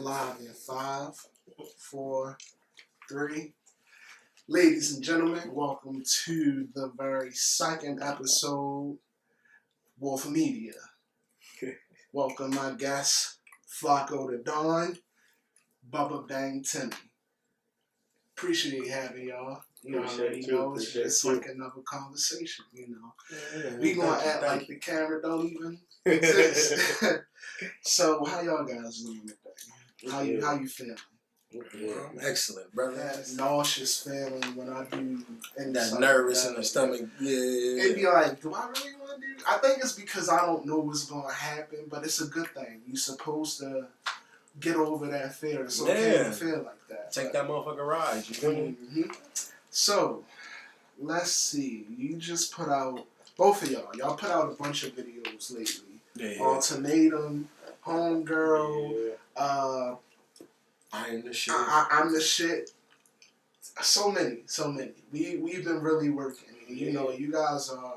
Live in 5, 4, 3. Ladies and gentlemen, welcome to the very second episode, Wolf Media. Welcome my guests, FlackoDaDon, bubbabangtymmy. Appreciate having y'all. You already know it's just like another conversation, you know. Yeah, we gonna act like the camera don't even exist. So how y'all guys doing today? How you feeling? I'm excellent, brother. That nauseous feeling when I do that nervous in the stomach. Yeah. It'd be like, do I really want to do? I think it's because I don't know what's gonna happen, but it's a good thing. You're supposed to get over that fear. It's okay to feel like that. Take that motherfucking ride. You feel me? So, let's see. You just put out, both of y'all put out a bunch of videos lately. Yeah. Ultimatum, Homegirl, I'm the shit. I'm the shit. So many. We've been really working. You know, you guys are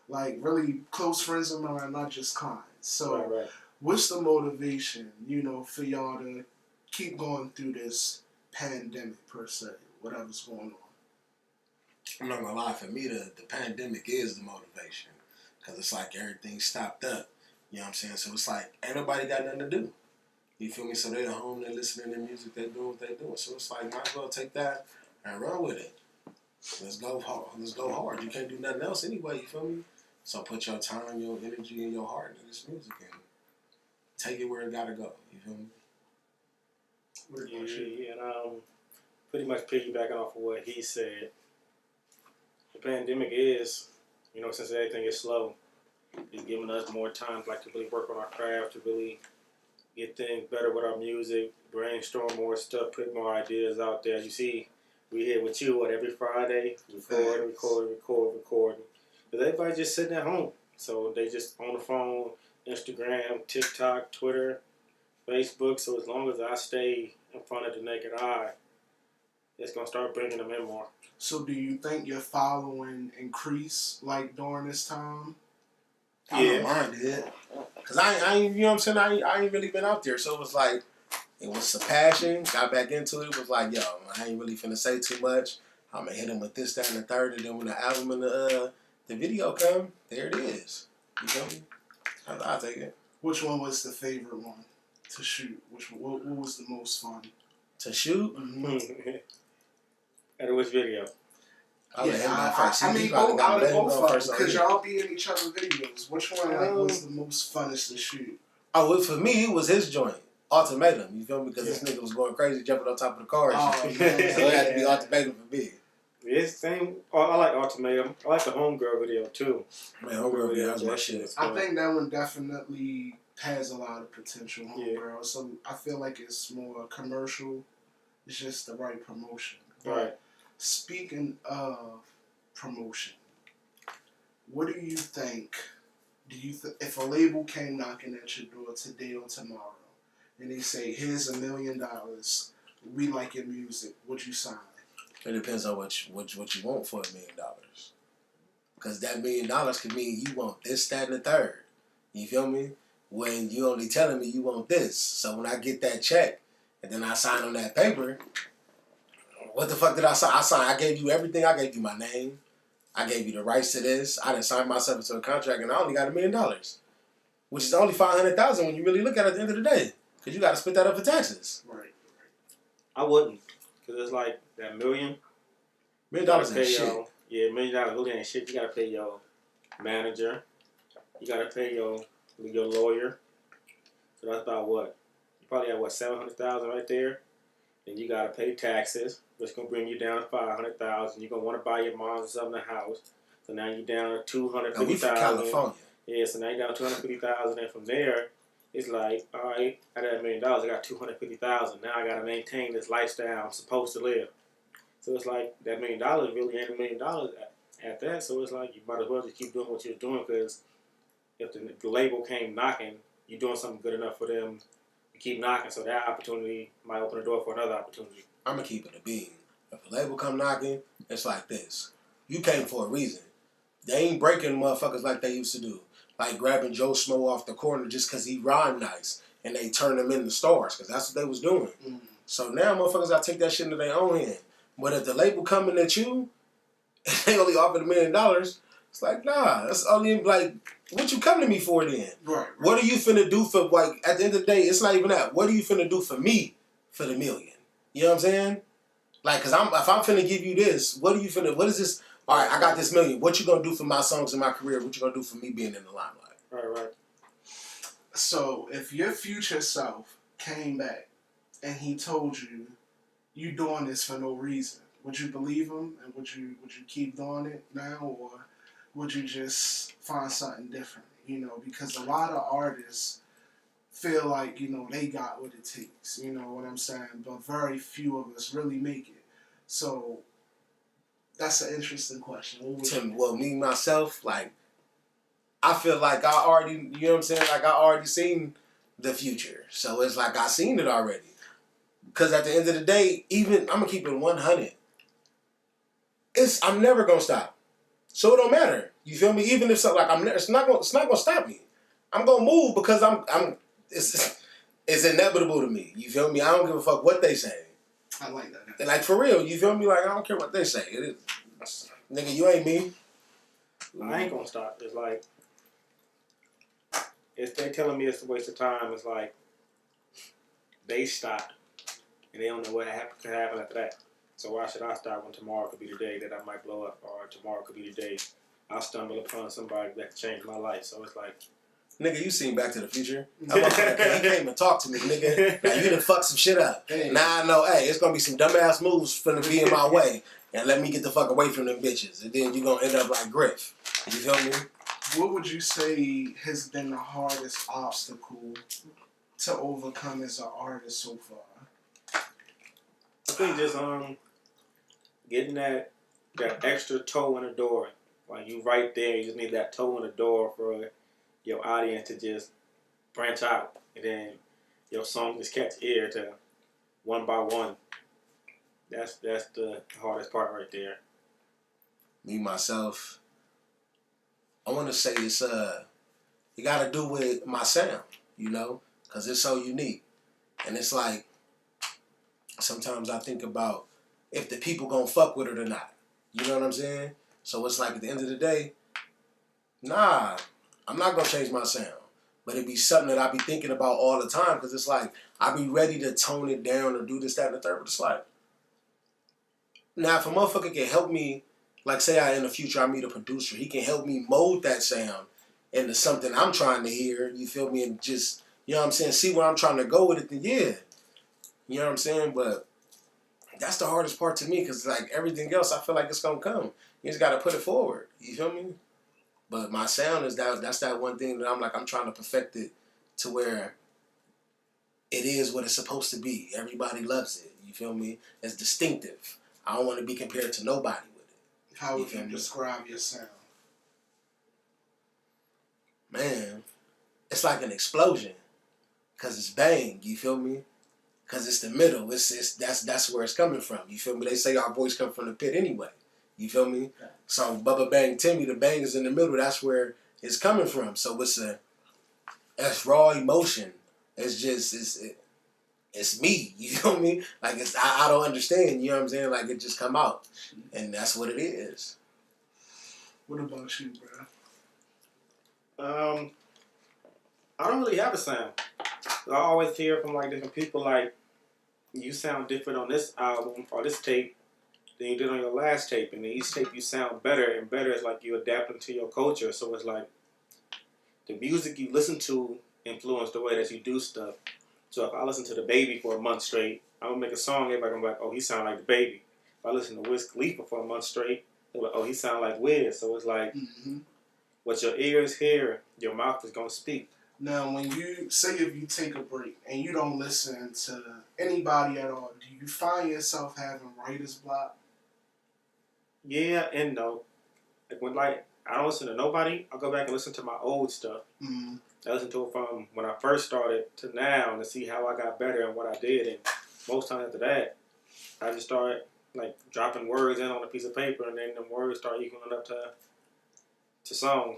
like really close friends of mine, not just clients. So, what's the motivation, you know, for y'all to keep going through this pandemic per se, whatever's going on? I'm not gonna lie, for me, the pandemic is the motivation. Because it's like everything stopped up. You know what I'm saying? So it's like, ain't nobody got nothing to do. You feel me? So they're at home, they're listening to music, they're doing what they're doing. So it's like, might as well take that and run with it. Let's go hard. You can't do nothing else anyway, you feel me? So put your time, your energy, and your heart into this music and take it where it gotta go. You feel me? Yeah, and pretty much piggybacking off of what he said, the pandemic is, you know, since everything is slow, it's giving us more time like to really work on our craft, to really get things better with our music, brainstorm more stuff, put more ideas out there. You see, we here with you every Friday, recording. Because everybody just sitting at home. So they just on the phone, Instagram, TikTok, Twitter, Facebook. So as long as I stay in front of the naked eye, it's going to start bringing them in more. So do you think your following increased like during this time? I don't mind it. Because I ain't, you know what I'm saying? I ain't really been out there. So it was like, it was a passion. Got back into it. It was like, yo, I ain't really finna say too much. I'm going to hit him with this, that, and the third. And then when the album and the video come, there it is. You feel me? I'll take it. Which one was the favorite one to shoot? What was the most fun? To shoot? And which video? I mean, both out of both because y'all be in each other's videos. Which one was the most funnest to shoot? Oh, well, for me, it was his joint. Ultimatum, you feel me? Because this nigga was going crazy, jumping on top of the cars. So it had to be Ultimatum for me. It's same. I like Ultimatum. I like the Homegirl video too. Man, Homegirl video, that's my shit. I think that one definitely has a lot of potential, Homegirl. Yeah. So I feel like it's more commercial. It's just the right promotion. Right. Speaking of promotion, what do you think? If a label came knocking at your door today or tomorrow, and they say, "Here's $1 million. We like your music. Would you sign?" It depends on what you want for $1 million. Because that $1 million could mean you want this, that, and the third. You feel me? When you only telling me you want this. So when I get that check and then I sign on that paper, what the fuck did I sign? I gave you everything. I gave you my name. I gave you the rights to this. I didn't sign myself into a contract and I only got $1 million. Which is only $500,000 when you really look at it at the end of the day. Because you got to split that up for taxes. Right. I wouldn't. Because it's like that $1 million. $1 million ain't shit. Yeah, $1 million really ain't shit. You got to pay your manager. You got to pay your lawyer. So that's about what? You probably have, $700,000 right there. Then you got to pay taxes, which is going to bring you down to $500,000. You're going to want to buy your mom or something a house. So now you're down to $250,000. And we from California. Yeah, so now you're down to $250,000. And from there, it's like, all right, out of that $1 million, I got $250,000. Now I got to maintain this lifestyle I'm supposed to live. So it's like that $1 million really ain't $1 million at that. So it's like you might as well just keep doing what you're doing, because if the label came knocking, you're doing something good enough for them. Keep knocking, so that opportunity might open the door for another opportunity. I'm going to keep it a bean. If a label come knocking, it's like this. You came for a reason. They ain't breaking motherfuckers like they used to do. Like grabbing Joe Smo off the corner just because he rhymed nice. and they turned them into stars because that's what they was doing. Mm-hmm. So now motherfuckers gotta take that shit into their own hand. But if the label coming at you, and they only offered $1 million, it's like, nah, that's only like, what you come to me for then? Right. What are you finna do for, like, at the end of the day, it's not even that. What are you finna do for me for the $1 million? You know what I'm saying? Like, cause if I'm finna give you this, what is this? All right, I got this $1 million. What you gonna do for my songs and my career? What you gonna do for me being in the limelight? Right. So if your future self came back and he told you, you doing this for no reason, would you believe him, and would you keep doing it now, or would you just find something different? You know, because a lot of artists feel like, you know, they got what it takes. You know what I'm saying? But very few of us really make it. So that's an interesting question. Well, me myself, like, I feel like I already, you know what I'm saying? Like, I already seen the future. So it's like I seen it already. Because at the end of the day, even, I'm going to keep it 100. I'm never going to stop. So it don't matter. You feel me? Even if something, like, it's not going to stop me. I'm going to move because it's inevitable to me. You feel me? I don't give a fuck what they say. I like that. And like, for real, you feel me? Like, I don't care what they say. Nigga, you ain't me. I ain't going to stop. It's like, if they telling me it's a waste of time, it's like, they stopped. And they don't know what could happen after that. So why should I stop when tomorrow could be the day that I might blow up, or tomorrow could be the day I'll stumble upon somebody that could change my life? So it's like, nigga, you seen Back to the Future? He came and talked to me, nigga. Now you done fucked some shit up. Hey. Now I know, hey, it's gonna be some dumbass moves finna be in my way, and let me get the fuck away from them bitches, and then you gonna end up like Griff. You feel me? What would you say has been the hardest obstacle to overcome as an artist so far? I think just getting that extra toe in the door. Like, you right there, you just need that toe in the door for your audience to just branch out, and then your song just catch ear to one by one. That's the hardest part right there. Me myself, I want to say it's you got to do with my sound, you know, because it's so unique, and it's like, sometimes I think about if the people gonna fuck with it or not. You know what I'm saying? So it's like, at the end of the day, nah, I'm not gonna change my sound. But it be something that I be thinking about all the time, because it's like, I be ready to tone it down or do this, that, and the third. But it's like, now if a motherfucker can help me, like, say in the future I meet a producer, he can help me mold that sound into something I'm trying to hear, you feel me, and just, you know what I'm saying, see where I'm trying to go with it, then yeah. You know what I'm saying? But that's the hardest part to me, because like everything else, I feel like it's gonna come. You just gotta put it forward. You feel me? But my sound is that's that one thing that I'm trying to perfect it to where it is what it's supposed to be. Everybody loves it. You feel me? It's distinctive. I don't want to be compared to nobody with it. How would you describe your sound? Man, it's like an explosion, because it's bang. You feel me? Because it's the middle. That's where it's coming from. You feel me? They say our voice come from the pit anyway. You feel me? Okay. So bubbabangtymmy, the bang is in the middle. That's where it's coming from. So it's raw emotion. It's just it's me. You feel me? Like, I don't understand. You know what I'm saying? Like, it just come out, and that's what it is. What about you, bro? I don't really have a sound. I always hear from like different people, like, you sound different on this album or this tape than you did on your last tape, and each tape you sound better and better. It's like you adapting to your culture. So it's like the music you listen to influence the way that you do stuff. So if I listen to The Baby for a month straight, I'm gonna make a song, everybody gonna be like, oh, he sound like The Baby. If I listen to Wiz Khalifa for a month straight, they're like, oh, he sound like Wiz. So it's like, what your ears hear, your mouth is gonna speak. Now, when you say, if you take a break and you don't listen to anybody at all, do you find yourself having writer's block? Yeah and no. Like, when I don't listen to nobody, I'll go back and listen to my old stuff. Mm-hmm. I listen to it from when I first started to now, and to see how I got better and what I did. And most times after that, I just started like dropping words in on a piece of paper, and then the words start equaling up to song.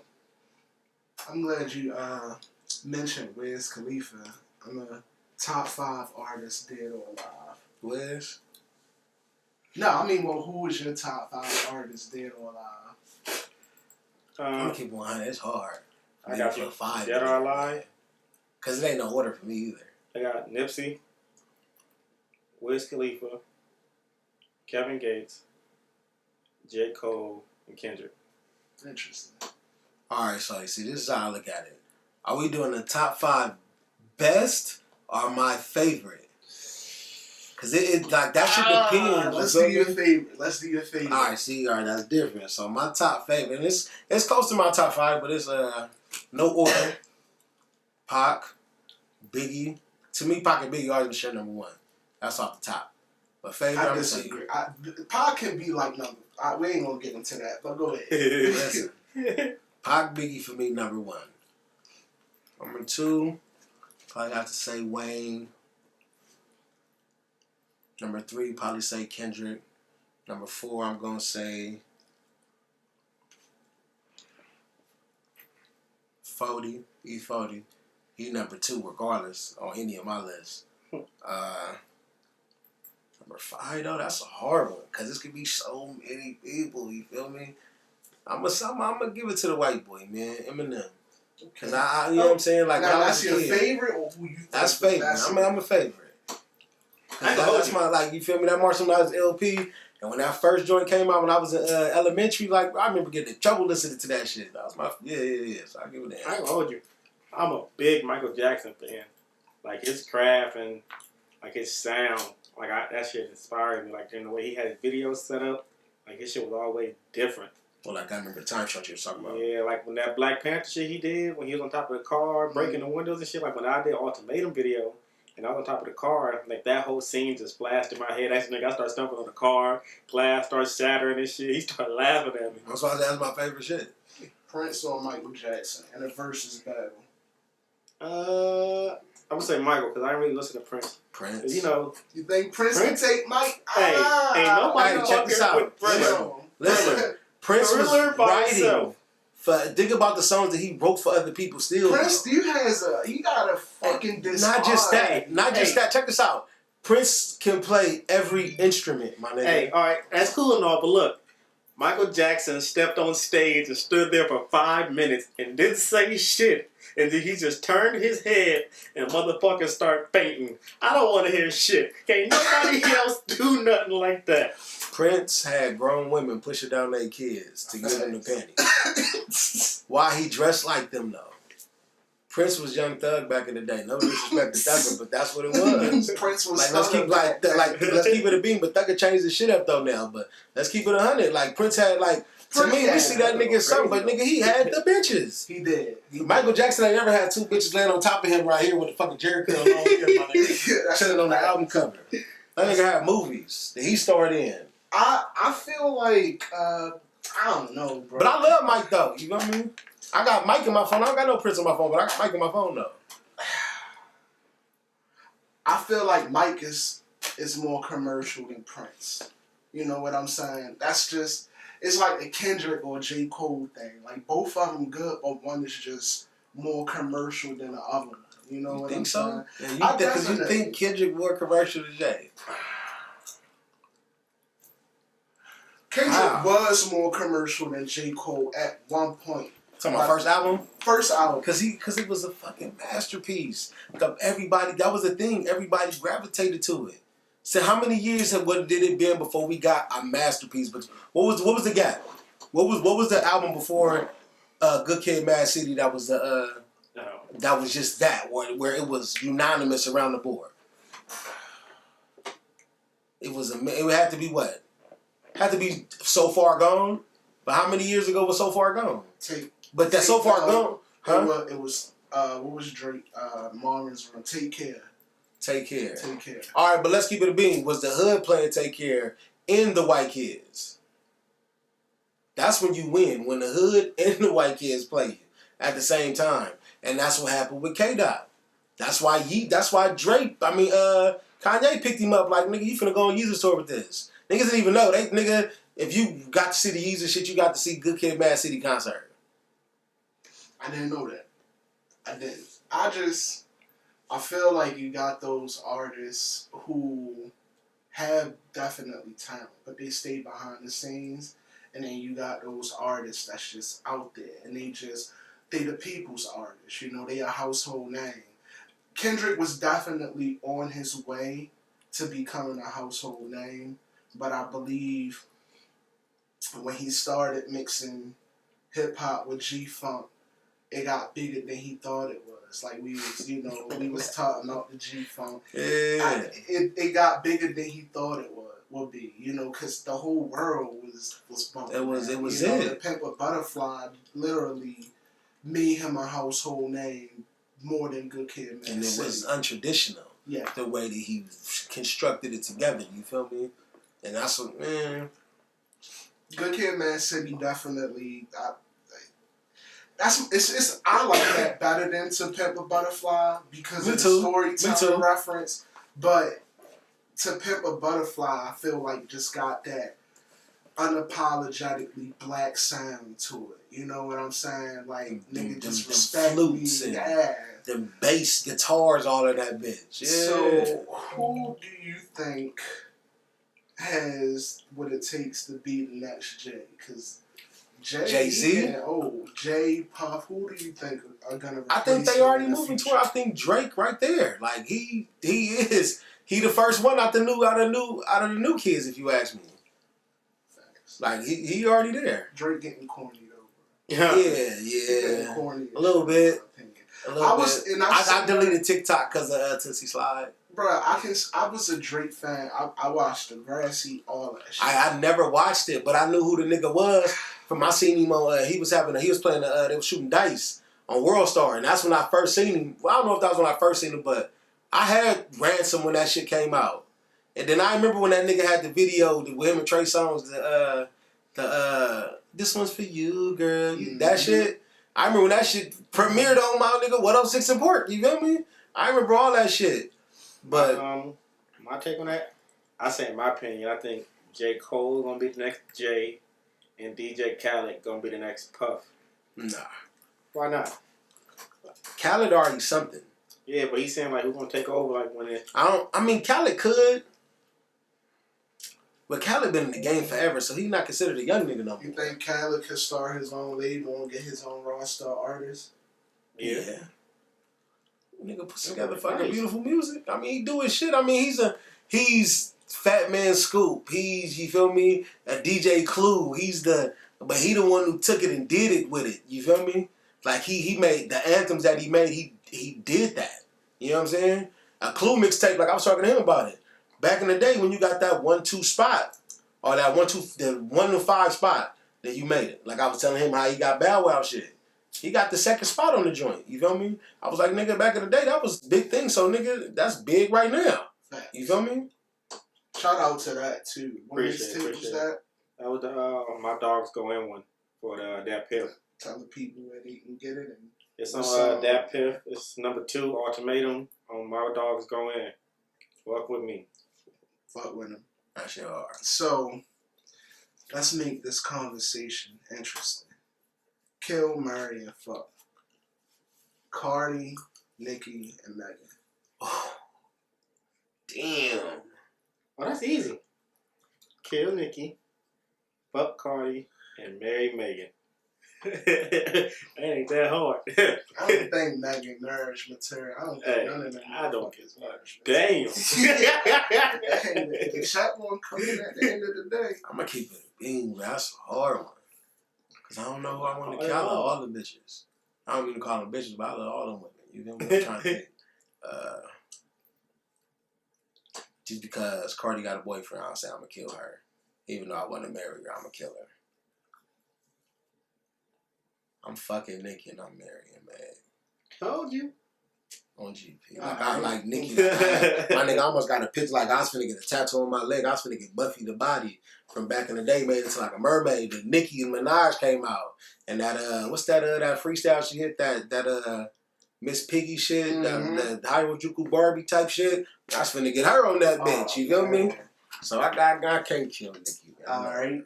I'm glad you mentioned Wiz Khalifa. I'm a top 5 artists dead or alive. Wiz? No, I mean, well, who is your top 5 artists dead or alive? I'm gonna keep 100. It's hard. I got you. 5. Dead or alive? Cause it ain't no order for me either. I got Nipsey, Wiz Khalifa, Kevin Gates, J. Cole, and Kendrick. Interesting. Alright, so you see, this is how I look at it. Are we doing the top 5 best or my favorite? Cause it like that should depend. Let's do your favorite. Let's do your favorite. Alright, see, alright, that's different. So my top favorite, and it's close to my top 5, but it's no order. Pac, Biggie. To me, Pac and Biggie always been share number 1. That's off the top. But favorite, I disagree. Pac can be like number. We ain't gonna get into that, but go ahead. Listen, Pac, Biggie for me number 1. Number 2, probably have to say Wayne. Number 3, probably say Kendrick. Number 4, I'm gonna say 40, E40. He number 2 regardless on any of my lists. Number 5 though, that's a hard one because this could be so many people. You feel me? I'm gonna give it to the white boy, man, Eminem. Cause I you know what I'm saying? Like now, that's your favorite, or who you? That's favorite. I'm a favorite. That's my like. You feel me? That Marshall Mathers LP, and when that first joint came out when I was in elementary, like I remember getting in trouble listening to that shit. That was my yeah. So I give it that. I ain't gonna hold you. I'm a big Michael Jackson fan. Like his craft and like his sound, like that shit inspired me. Like in the way he had his videos set up, like his shit was always different. Well, like I remember the time shot you were talking about. Yeah, like when that Black Panther shit he did, when he was on top of the car, breaking the windows and shit, like when I did Ultimatum video, and I was on top of the car, like that whole scene just flashed in my head. Actually, I started stumbling on the car, glass started shattering and shit. He started laughing at me. That's why that's my favorite shit. Prince or Michael Jackson in a versus battle? I would say Michael, because I didn't really listen to Prince. Prince? You know. You think Prince can take Mike? Hey, ain't nobody check this out. Listen. Prince was writing think about the songs that he wrote for other people still. Prince he got a fucking Not just that. Check this out. Prince can play every instrument, my nigga. Hey, alright, that's cool and all, but look, Michael Jackson stepped on stage and stood there for 5 minutes and didn't say shit. And then he just turned his head and motherfuckers start fainting. I don't want to hear shit. Can't nobody else do nothing like that. Prince had grown women pushing down their kids to give them the panties. Why he dressed like them though? Prince was Young Thug back in the day. No disrespect to Thugger, but that's what it was. Prince was like let's keep it a beam, but Thugger changed the shit up though now. But let's keep it 100. Like Prince had like to me, we see that nigga something, but nigga he had the bitches. He did. Michael Jackson ain't never had 2 bitches laying on top of him right here with a fucking jerry curl on here, my nigga. Chilling on the album cover. That nigga had movies that he starred in. I feel like I don't know, bro. But I love Mike though. You know what I mean? I got Mike in my phone. I don't got no Prince on my phone, but I got Mike in my phone though. I feel like Mike is more commercial than Prince. You know what I'm saying? That's just it's like a Kendrick or J. Cole thing. Like both of them good, but one is just more commercial than the other one. You know what I'm saying? Yeah, because you think Kendrick more commercial than Jay. Kendrick was more commercial than J. Cole at one point. Talking about first album? First album. Because it was a fucking masterpiece. Everybody, that was the thing. Everybody gravitated to it. So how many years did it been before we got a masterpiece? But what was the gap? What was the album before Good Kid, Mad City? That was that was just that where it was unanimous around the board. It had to be what? Had to be So Far Gone. But how many years ago was So Far Gone? But that So Far Gone, huh? It was what was Drake? Marvin's Room. Take Care. Take Care. Take Care. All right, but let's keep it a beam. Was the hood playing Take Care in the White Kids? That's when you win. When the hood and the White Kids play you at the same time, and that's what happened with K-Dot. That's why Drake. Kanye picked him up like, nigga, you finna go on Yeezus tour with this. Niggas didn't even know. Nigga, if you got to see the Yeezus shit, you got to see Good Kid, Mad City concert. I didn't know that. I didn't. I feel like you got those artists who have definitely talent, but they stay behind the scenes. And then you got those artists that's just out there, and they the people's artists. You know, they a household name. Kendrick was definitely on his way to becoming a household name, but I believe when he started mixing hip hop with G-Funk, it got bigger than he thought it was. Like we was talking about the G-Funk. Yeah. It got bigger than he thought it would be, because the whole world was bumping. It was The Pimp a Butterfly literally made him a household name more than Good Kid, Mad And it City. was untraditional. Yeah. The way that he constructed it together, you feel me? And that's what, man. Good Kid, Mad City definitely. I like that better than To Pimp a Butterfly because of the storytelling reference. But To Pimp a Butterfly, I feel like just got that unapologetically black sound to it. You know what I'm saying? Like nigga just respect me. Yeah. The bass guitars, all of that bitch. Yeah. So who do you think has what it takes to be the next Jay? Because Jay-Z? Jay, Puff, who do you think are gonna replace I think they already in the moving future? toward. I think Drake right there. Like he the first one out of the new kids, if you ask me. Facts. Like he already there. Drake getting corny though. Yeah. Getting corny. A little bit. I deleted TikTok because of Tootsie Slide. Bro, I was a Drake fan. I watched Degrassi, all that shit. I never watched it, but I knew who the nigga was from I seen him on. He was playing. They were shooting dice on World Star, and that's when I first seen him. Well, I don't know if that was when I first seen him, but I had Ransom when that shit came out, and then I remember when that nigga had the video with him and Trey Songz. This one's for you, girl. That shit. I remember when that shit premiered on my nigga. What up, 6 and Pork? You feel me? I remember all that shit. But my take on that, I say in my opinion, I think J. Cole gonna be the next Jay, and DJ Khaled gonna be the next Puff. Nah. Why not? Khaled already something. Yeah, but he's saying like who's gonna take over like when it. I mean Khaled could, but Khaled been in the game forever, so he's not considered a young nigga no more. You think Khaled could start his own label and get his own roster of artists? Yeah. Nigga puts together fucking beautiful music. I mean, he do his shit. I mean, he's Fat Man Scoop. He's, you feel me, a DJ Clue. But he the one who took it and did it with it. You feel me? Like he made the anthems that he made. He did that. You know what I'm saying? A Clue mixtape. Like I was talking to him about it back in the day when you got that 1-2 spot or that 1-2 the 1-5 spot that you made it. Like I was telling him how he got Bow Wow shit. He got the second spot on the joint. You feel me? I was like, nigga, back in the day, that was a big thing. So, nigga, that's big right now. You feel me? Shout out to that, too. Appreciate that. That was the My Dogs Go In one for that Piff. Tell the people where they can get it. It's on that Piff. It's number 2, Ultimatum, on My Dogs Go In. Fuck with me. Fuck with them. That shit hard. So, let's make this conversation interesting. Kill, marry, and fuck. Cardi, Nicki, and Megan. Oh, damn. Oh, that's easy. Kill Nicki, fuck Cardi, and marry Megan. That ain't that hard. I don't think Megan marriage material. I don't think none of them. I don't get marriage material. Damn. The shot won't come in at the end of the day. I'm going to keep it a bean. That's a hard one. Because I don't know who I want to call all the bitches. I don't even call them bitches, but I love all them women. You know what I'm trying to think? Just because Cardi got a boyfriend, I'll say I'm going to kill her. Even though I want to marry her, I'm going to kill her. I'm fucking Nicki and I'm marrying Meg. Told you. On GP. Like, I like Nicki. My nigga almost got a picture like I was finna get a tattoo on my leg. I was finna get Buffy the Body from back in the day, made it to like a mermaid. But Nicki and Minaj came out. And that, what's that freestyle she hit? That Miss Piggy shit, that Harajuku Barbie type shit. I was finna get her on that bitch, you feel me? So I can't kill Nicki. Alright.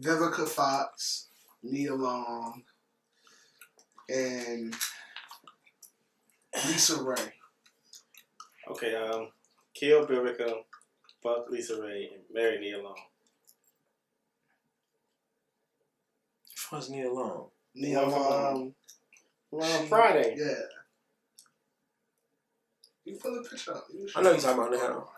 Vivica Fox, Nia Long, and Lisa Ray. Okay, kill Vivica, fuck Lisa Ray, and marry Nia Long. Which one's Nia Long? Nia Long. Friday. Yeah. You pull the picture up. I know you're talking about now.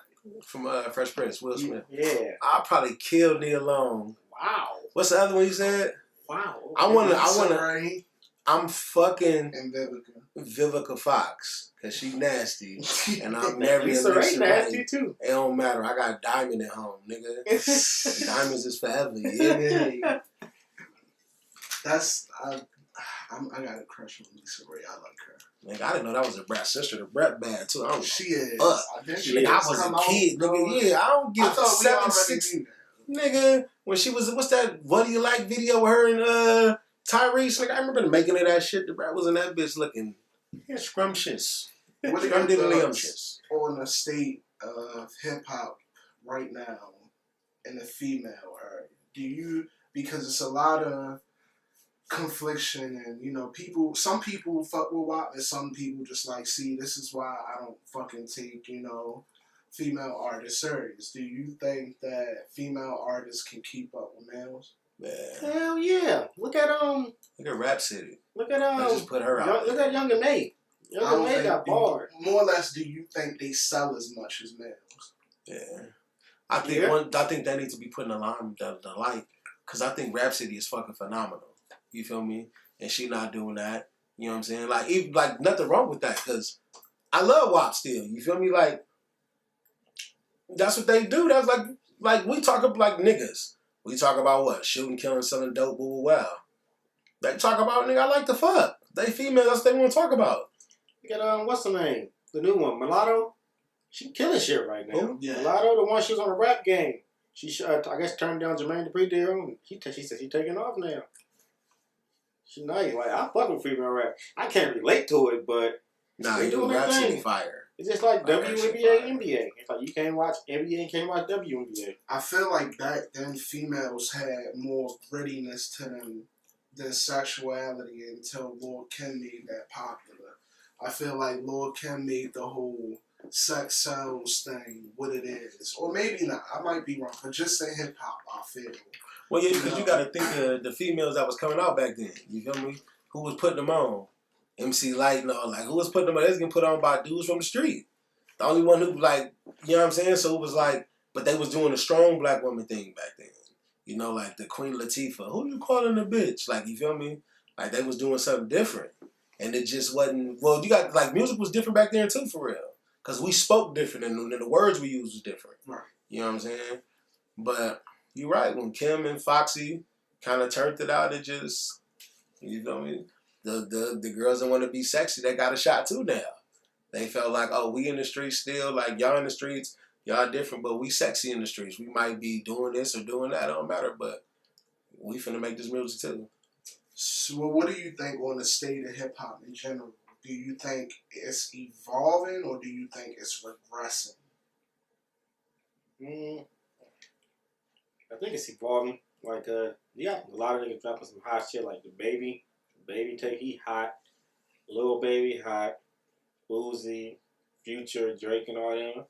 From Fresh Prince, Will Smith. Yeah. I'll probably kill Nia Long. Wow. What's the other one you said? Wow. Okay. I'm fucking and Vivica Fox. Cause she nasty. And I'm marrying Lisa Ray nasty too. It don't matter. I got Diamond at home, nigga. Diamonds is forever. Yeah. I got a crush on Lisa Ray. I like her. Nigga, I didn't know that was a Brat sister. The Brat bad too. I don't know. She is. I was a kid, nigga. Yeah, I don't give 7, 6. Nigga, when she was, what's that? What Do You Like video with her and Tyrese? Nigga, I remember making of that shit. The Brat was in that bitch looking scrumptious. What are your thoughts on the state of hip hop right now in the female area? Do you, because it's a lot of confliction and, you know, some people fuck with WAP and some people just like, see, this is why I don't fucking take, you know, female artists serious. Do you think that female artists can keep up with males? Man. Hell yeah. Look at Rap City. Look at I just put her out. Look at Young and May. Young and May got barred. More or less, do you think they sell as much as males? Yeah. I think they need to be put in the light, because I think Rap City is fucking phenomenal. You feel me? And she not doing that. You know what I'm saying? Like, even, like, nothing wrong with that, because I love WAP still. You feel me? Like, that's what they do. That's like we talk about like niggas. We talk about what? Shooting, killing, selling dope, boo, wow. They talk about, nigga, I like to fuck. They female, that's what they want to talk about. You got, what's the name? The new one, Mulatto? She killing shit right now. Who? Yeah. Mulatto, the one she was on the rap game. She, I guess, turned down Jermaine Dupri deal. She said she's taking off now. She nice. Like, I fuck with female rap. I can't relate to it, but nah, you do Rap City fire. It's just like WNBA, NBA. It's like you can't watch NBA and can't watch WNBA. I feel like back then females had more grittiness to them than sexuality until Lord Kim made that popular. I feel like Lord Kim made the whole sex sells thing what it is. Or maybe not. I might be wrong. But just in hip hop, I feel. Well, yeah, because you got to think of the females that was coming out back then. You feel me? Who was putting them on? MC Light and all. Like, who was putting them on? They was getting put on by dudes from the street. The only one who, like, you know what I'm saying? So it was like, but they was doing a strong black woman thing back then. You know, like the Queen Latifah. Who you calling a bitch? Like, you feel me? Like, they was doing something different. And it just wasn't, well, you got, like, music was different back then too, for real. Because we spoke different and the words we used was different. Right. You know what I'm saying? But you're right. When Kim and Foxy kind of turned it out, it just, you feel me? The girls that want to be sexy, they got a shot too now. They felt like, oh, we in the streets still, like y'all in the streets, y'all different, but we sexy in the streets. We might be doing this or doing that, it don't matter, but we finna make this music too. So what do you think on the state of hip hop in general? Do you think it's evolving or do you think it's regressing? I think it's evolving. Like, yeah, a lot of niggas dropping some hot shit like the Baby Take, he hot. Lil Baby hot. Uzi, Future, Drake, and all them.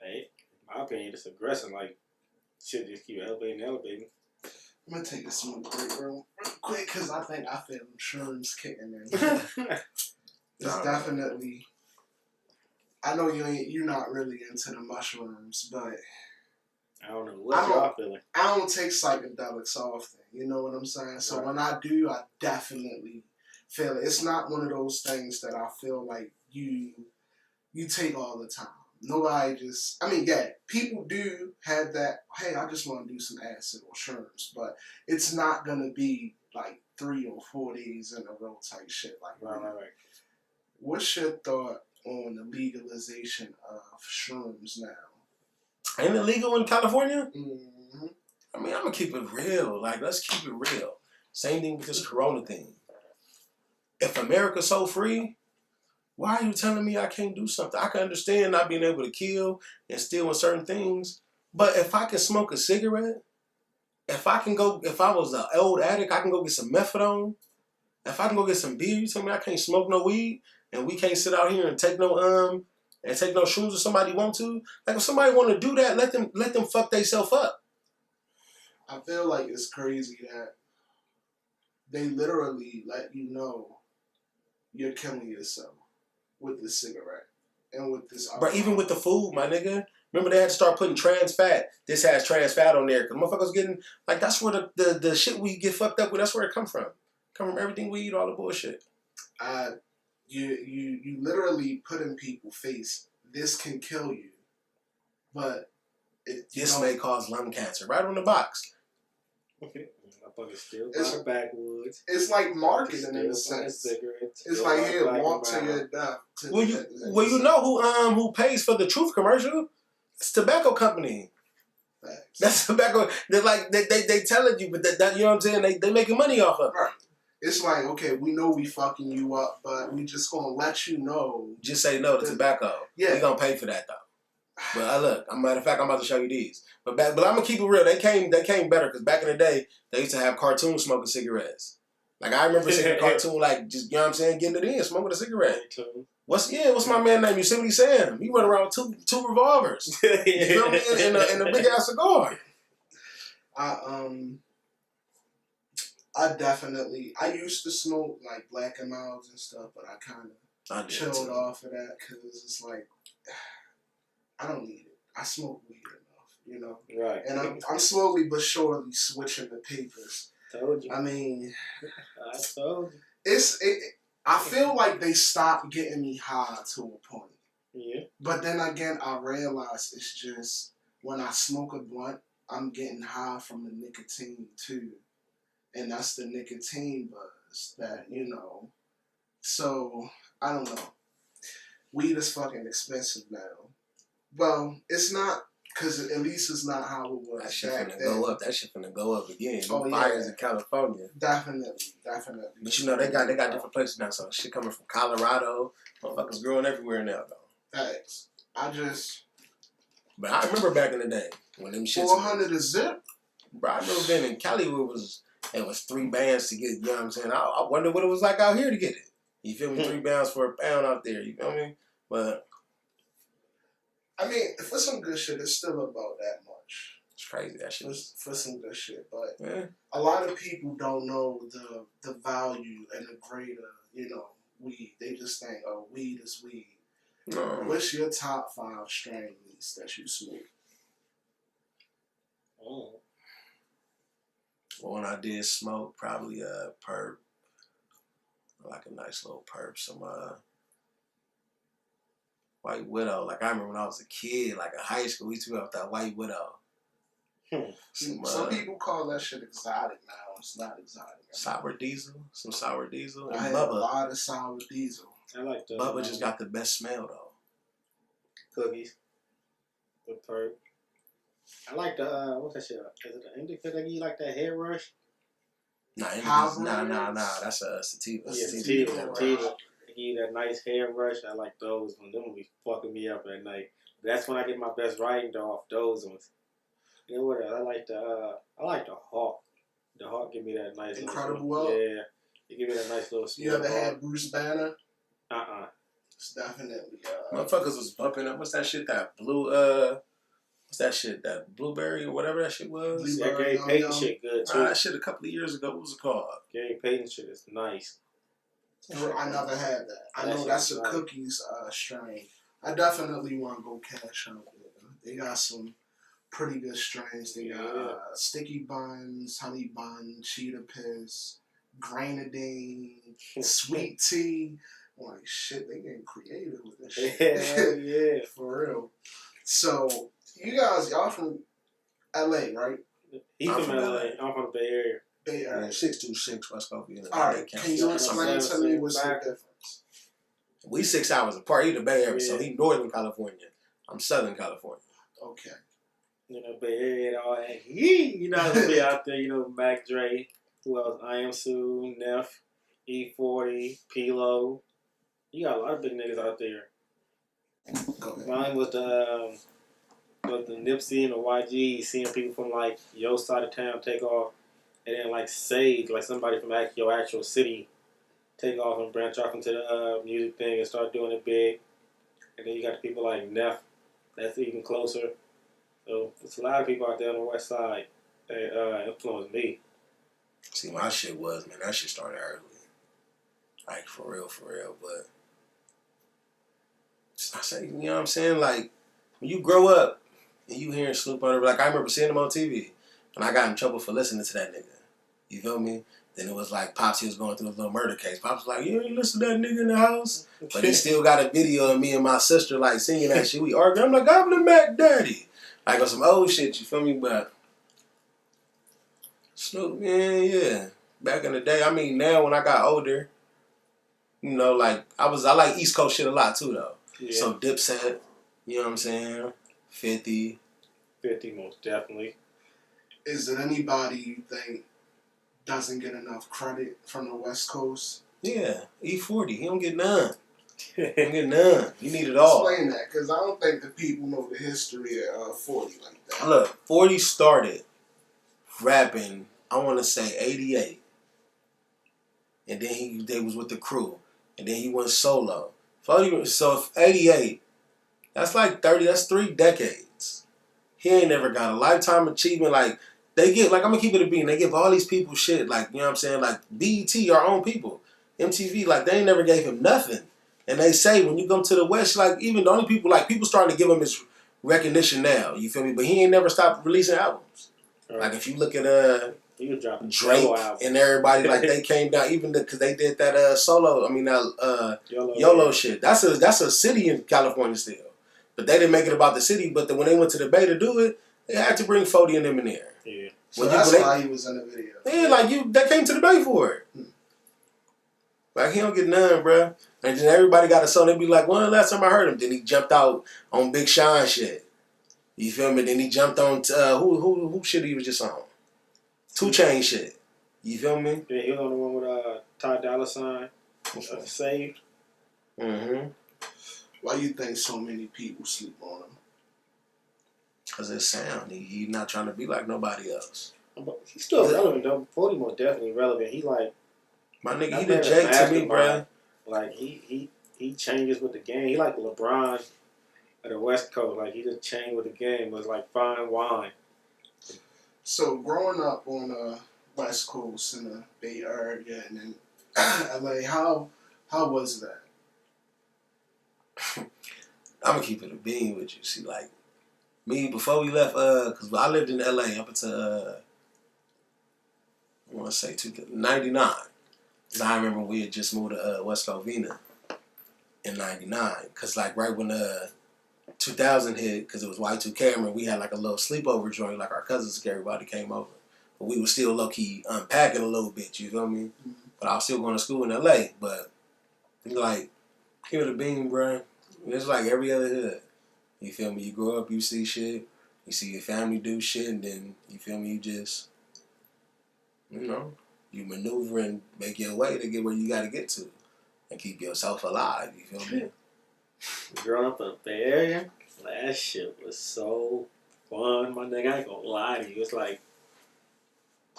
Hey, in my opinion, it's aggressive. Like, shit just keep elevating. I'm gonna take this one break real quick because I think I feel shrooms kicking in. It's definitely. I know you're not really into the mushrooms, but I don't know what y'all feeling. I don't take psychedelics often. You know what I'm saying? So when I do, I definitely feel it. It's not one of those things that I feel like you take all the time. Nobody just, I mean, yeah, people do have that, hey, I just want to do some acid or shrooms, but it's not going to be like 3 or 4 days in a row type shit like that. Right. What's your thought on the legalization of shrooms now? Ain't it legal in California? Mm-hmm. I mean, I'm going to keep it real. Like, let's keep it real. Same thing with this corona thing. If America's so free, why are you telling me I can't do something? I can understand not being able to kill and steal in certain things, but if I can smoke a cigarette, if I was an old addict, I can go get some methadone. If I can go get some beer, you tell me I can't smoke no weed and we can't sit out here and take no shrooms if somebody want to. Like if somebody want to do that, let them fuck themselves up. I feel like it's crazy that they literally let you know you're killing yourself with the cigarette and with this. But even with the food, my nigga. Remember they had to start putting trans fat. This has trans fat on there because motherfuckers getting like that's where the shit we get fucked up with. That's where it come from. Come from everything we eat, all the bullshit. You literally put in people's face. This can kill you, but this may cause lung cancer. Right on the box. It's backwoods. It's like marketing in a sense. It's like here, walk to your death. Well, you know who pays for the Truth commercial? It's tobacco company. Facts. That's tobacco. They're like they telling you, but that you know what I'm saying? They making money off of it. Right. It's like, okay, we know we fucking you up, but we just gonna let you know. Just say no to tobacco. Yeah. We gonna pay for that though. But look, matter of fact, I'm about to show you these. But I'm gonna keep it real. They came better because back in the day they used to have cartoons smoking cigarettes. Like I remember seeing a cartoon like just you know what I'm saying, getting it in, smoking a cigarette. What's my man name? Yosemite Sam. He run around with two revolvers. You feel me? In a big ass cigar. I used to smoke like Black and Milds and stuff, but I kind of chilled off of that because it's like I don't need it. I smoke weed enough, you know. Right. And I'm slowly but surely switching the papers. Told you. I mean, I told you. I feel like they stopped getting me high to a point. Yeah. But then again, I realize it's just when I smoke a blunt, I'm getting high from the nicotine too. And that's the nicotine buzz that, you know. So, I don't know. Weed is fucking expensive now. Well, it's not, because at least it's not how it was. That shit finna go up. That shit finna go up again. Fires in California. Definitely. But you know, they got different places now. So shit coming from Colorado. Motherfuckers growing everywhere now, though. Facts. But I remember back in the day when them shits. 400 a zip? Bro, I remember then in Cali it was 3 bands to get, you know what I'm saying? I wonder what it was like out here to get it. You feel me? 3 bands for a pound out there, you feel me? But I mean, for some good shit, it's still about that much. It's crazy, that shit. For some good shit. But yeah. A lot of people don't know the value and the greater, you know, weed. They just think, oh, weed is weed. No. What's your top 5 strains that you smoke? Oh. Well, when I did smoke, probably a perp. Like a nice little perp. Some White Widow. Like I remember when I was a kid, like in high school, we used to go out that White Widow. Some people call that shit exotic now. It's not exotic. Sour diesel. Some sour diesel. And I had Bubbah. a lot of sour diesel. I like the Bubbah just got the best smell though. Cookies. The perp. I like the what's that shit? Is it the indica that you like that hair rush? Nah. That's a sativa. Yeah, sativa. Give you that nice hair rush. I like those ones. Them will be fucking me up at night. That's when I get my best writing off those ones. You know what else? I like the Hawk. The Hawk give me that nice Incredible little, yeah. You give me that nice little smell. You ever had Bruce Banner? It's definitely motherfuckers was bumping up. What's that shit? That blue what's that shit? That blueberry or whatever that shit was? That Gary Payton shit good too. That shit a couple of years ago. What was it called? Gary Payton shit is nice. I never had that. I know that's a Cookies strain. I definitely want to go cash out there. They got some pretty good strains. They got Sticky Buns, Honey Bun, Cheetah Piss, Grenadine, Sweet Tea. Like shit, they getting creative with this shit. Yeah, for real. So y'all from LA, right? He's from LA. I'm from the Bay Area. Bay Area. 626 West Coast. Alright, can you explain to me what's the difference? We 6 hours apart. He the Bay Area, so he Northern California. I'm Southern California. Okay. You know, Bay Area and all that. You know, I'll be out there, you know, Mac Dre, who else? I Am Sue, Neff, E40, P-Lo. You got a lot of big niggas out there. Mine was the Nipsey and the YG, seeing people from like your side of town take off, and then like Sage, like somebody from your actual city, take off and branch off into the music thing and start doing it big. And then you got the people like Neff, that's even closer. So there's a lot of people out there on the west side that influenced me. See, my shit was, man, that shit started early. Like, for real. But I say, you know what I'm saying? Like, when you grow up and you hearing Snoop on it, like, I remember seeing him on TV. And I got in trouble for listening to that nigga. You feel me? Then it was like Pops, he was going through his little murder case. Pops was like, you ain't listen to that nigga in the house? But he still got a video of me and my sister, like, singing that shit. We arguing. I'm like, I'm the Mac Daddy. Like, on some old shit, you feel me? But Snoop, man, yeah. Back in the day, I mean, now when I got older, you know, like, I like East Coast shit a lot, too, though. Yeah. So Dipset, you know what I'm saying? 50. 50, most definitely. Is there anybody you think doesn't get enough credit from the West Coast? Yeah, E40. He don't get none. He don't get none. You need it all. Explain that, because I don't think the people know the history of 40 like that. Look, 40 started rapping, I want to say 88. And then they was with the crew. And then he went solo. So 88, that's like 30, that's 3 decades. He ain't never got a lifetime achievement. Like, they give, like, I'm going to keep it a bean. They give all these people shit, like, you know what I'm saying? Like, BET, our own people. MTV, like, they ain't never gave him nothing. And they say, when you come to the West, like, even the only people, like, people starting to give him his recognition now. You feel me? But he ain't never stopped releasing albums. Right. Like, if you look at Drake and everybody, like, they came down, even because they did that solo, I mean, that YOLO shit. That's a city in California still. But they didn't make it about the city. But when they went to the Bay to do it, they had to bring 40 and them in there. Yeah. So that's why he was in the video. Yeah, like, they came to the Bay for it. Like, he don't get none, bruh. And then everybody got a song. They be like, when the last time I heard him? Then he jumped out on Big Sean shit. You feel me? Then he jumped on who shit he was just on? 2 Chainz shit. You feel me? Yeah, he was on the one with Ty Dolla $ign. Saved. Mm-hmm. Why you think so many people sleep on him? Because his sound. He not trying to be like nobody else. But he's still relevant, though. 40 more definitely relevant. He like... My nigga, he the Jake to me, bruh. Like, he changes with the game. He like LeBron at the West Coast. Like, he just changed with the game. It was like fine wine. So, growing up on the West Coast in the Bay Area and in LA, how was that? I'm going to keep it a bean with you. See, like, me, before we left, because I lived in LA up until, I want to say 99. And I remember we had just moved to West Covina in 99. Because, like, right when 2000 hit, because it was Y2K, I mean, we had, like, a little sleepover joint, like, our cousins, everybody came over. But we were still low-key unpacking a little bit, you feel me? Mm-hmm. But I was still going to school in L.A. But, like, give it a bean, bruh. It's like every other hood. You feel me? You grow up, you see shit. You see your family do shit, and then, you feel me, you just, you know, you maneuver and make your way to get where you got to get to and keep yourself alive, you feel me? Growing up in the Bay Area, that shit was so fun, my nigga. I ain't gonna lie to you. It's like,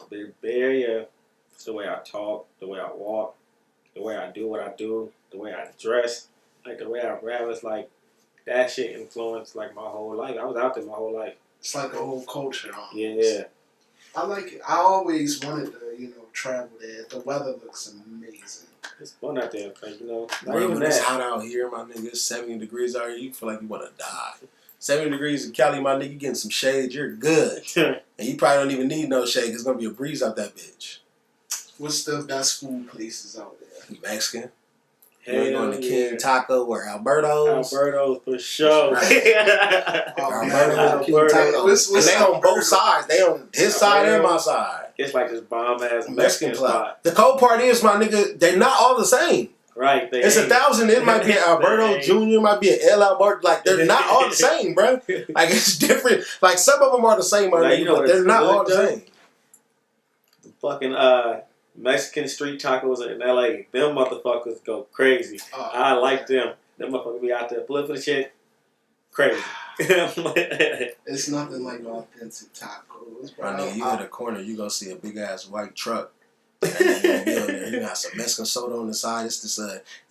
the Bay Area, it's the way I talk, the way I walk, the way I do what I do, the way I dress, like the way I rap. It's like, that shit influenced like my whole life. I was out there my whole life. It's like a whole culture. Yeah. I like it. I always wanted to, travel there. The weather looks amazing. It's fun out there, cause when it's hot out here, my nigga, it's 70 degrees out here, you feel like you want to die. 70 degrees in Cali, my nigga, you getting some shade, you're good. And you probably don't even need no shade, 'cause it's gonna be a breeze out that bitch. What's the best food places out there? Mexican. You're going to King Taco or Alberto's. Alberto's for sure. Alberto's. And they on both sides. They on his side and my side. It's like this bomb ass Mexican spot. The cold part is, my nigga, they're not all the same. Right. It's 1,000. It might be an Alberto Jr., might be an El Alberto. Like, they're not all the same, bro. Like, it's different. Like, some of them are the same, my nigga, but they're not all the same. The fucking Mexican street tacos in LA, them motherfuckers go crazy. I like them. Them motherfuckers be out there flipping shit. Crazy. It's nothing like authentic tacos. Bro, nigga, you hit a corner, you gonna see a big ass white truck That nigga gonna be on there. He got some Mexican soda on the side. It's this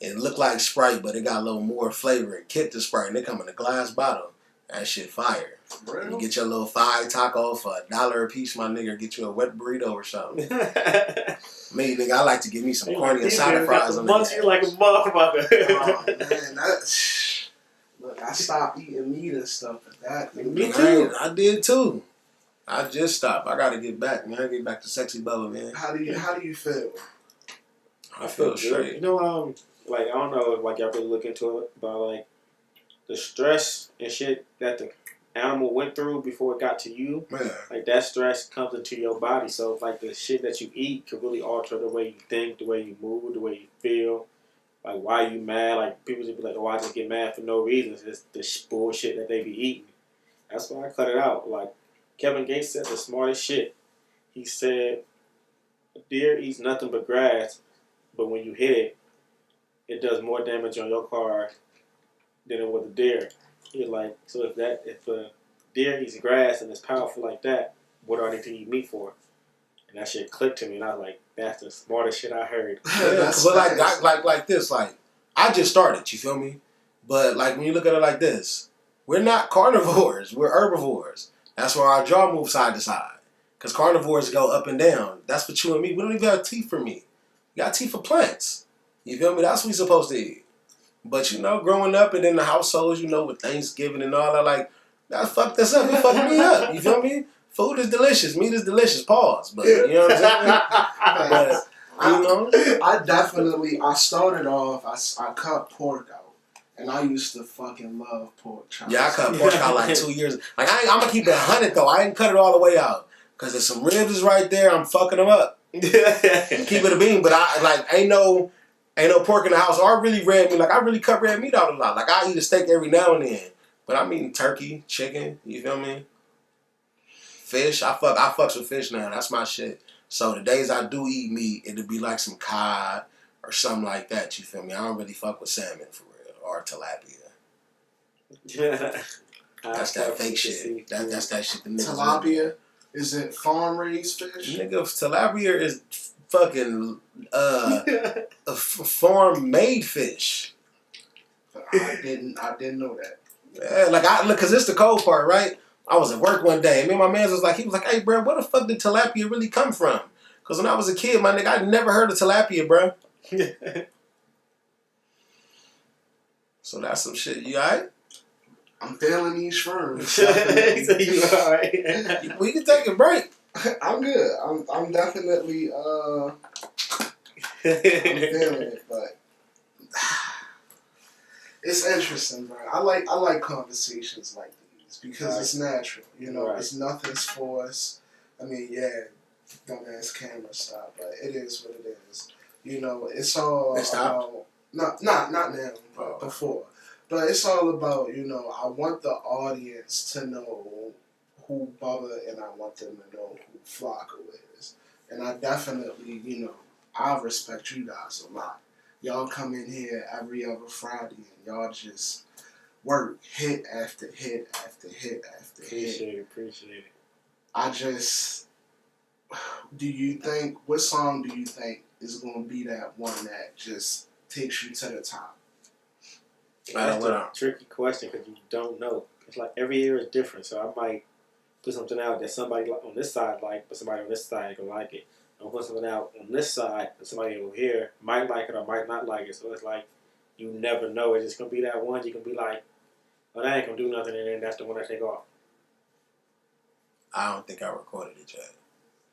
it looked like Sprite, but it got a little more flavor. It kicked the Sprite, and they come in a glass bottle. That shit fire. Real? You get your little 5 taco for $1 a piece, my nigga. Get you a wet burrito or something. Me, nigga, I like to give me some corny and side fries on the you like a motherfucker. Oh man, look, I stopped eating meat and stuff like that. Me too. I did too. I just stopped. I gotta get back, man. I get back to sexy Bubbah, man. How do you feel? I feel straight. You know, like I don't know if like y'all really look into it, but like the stress and shit that the animal went through before it got to you, Man. like that stress comes into your body. So like the shit that you eat could really alter the way you think, the way you move, the way you feel. Like why you mad? Like people just be like, oh, I just get mad for no reason. It's the bullshit that they be eating. That's why I cut it out. Like Kevin Gates said the smartest shit. He said, a deer eats nothing but grass, but when you hit it, it does more damage on your car than it would a deer. He's like, so if a deer eats grass and it's powerful like that, what do I need to eat meat for? And that shit clicked to me, and I was like, that's the smartest shit I heard. Yeah, but like this, like I just started. You feel me? But like when you look at it like this, we're not carnivores. We're herbivores. That's where our jaw moves side to side. Because carnivores go up and down. That's for you and me. We don't even have teeth for meat. We got teeth for plants. You feel me? That's what we supposed to eat. But you know, growing up and in the households, you know, with Thanksgiving and all that, like, that fucked us up. It fucked me up. You feel me? Food is delicious. Meat is delicious. Pause. But you know what I'm saying? But, you know? I started off, I cut pork out. And I used to fucking love pork chops. Yeah, I cut pork out like 2 years. Like, I'm going to keep it 100, though. I didn't cut it all the way out. Because there's some ribs is right there. I'm fucking them up. Keep it a bean. But ain't no pork in the house. Or really red meat. Like, I really cut red meat out a lot. Like, I eat a steak every now and then. But I'm eating turkey, chicken. You feel me? Fish. I fucks with fish now. That's my shit. So the days I do eat meat, it'll be like some cod or something like that. You feel me? I don't really fuck with salmon for real. Or tilapia. Yeah. That's that fake shit. That's that shit. Tilapia? Is it farm raised fish? Nigga, tilapia is fucking a farm made fish. I didn't know that. Yeah, like look, cause it's the cold part, right? I was at work one day, and me and my man was like, hey, bro, where the fuck did tilapia really come from? Cause when I was a kid, my nigga, I never heard of tilapia, bro. So that's some shit. You alright? I'm failing these shrooms. You alright? We can take a break. I'm good. I'm definitely I'm feeling it, but it's interesting, bro. I like conversations like these because it's natural. You know, It's nothing's forced. I mean, yeah, dumbass camera stop, but it is what it is. You know, it's all about not now, but before. But it's all about, you know, I want the audience to know who Bubbah and I want them to know who Flacko is. And I definitely, you know, I respect you guys a lot. Y'all come in here every other Friday and y'all just work hit after hit after hit after hit. Appreciate it. I just, what song do you think is going to be that one that just takes you to the top? That's a tricky question because you don't know. It's like every year is different, so I might put something out that somebody on this side like, but somebody on this side ain't gonna like it. I'll put something out on this side that somebody over here might like it or might not like it. So it's like you never know. It's just gonna be that one. You can be like, "Oh, that ain't gonna do nothing," and then that's the one I take off. I don't think I recorded it yet.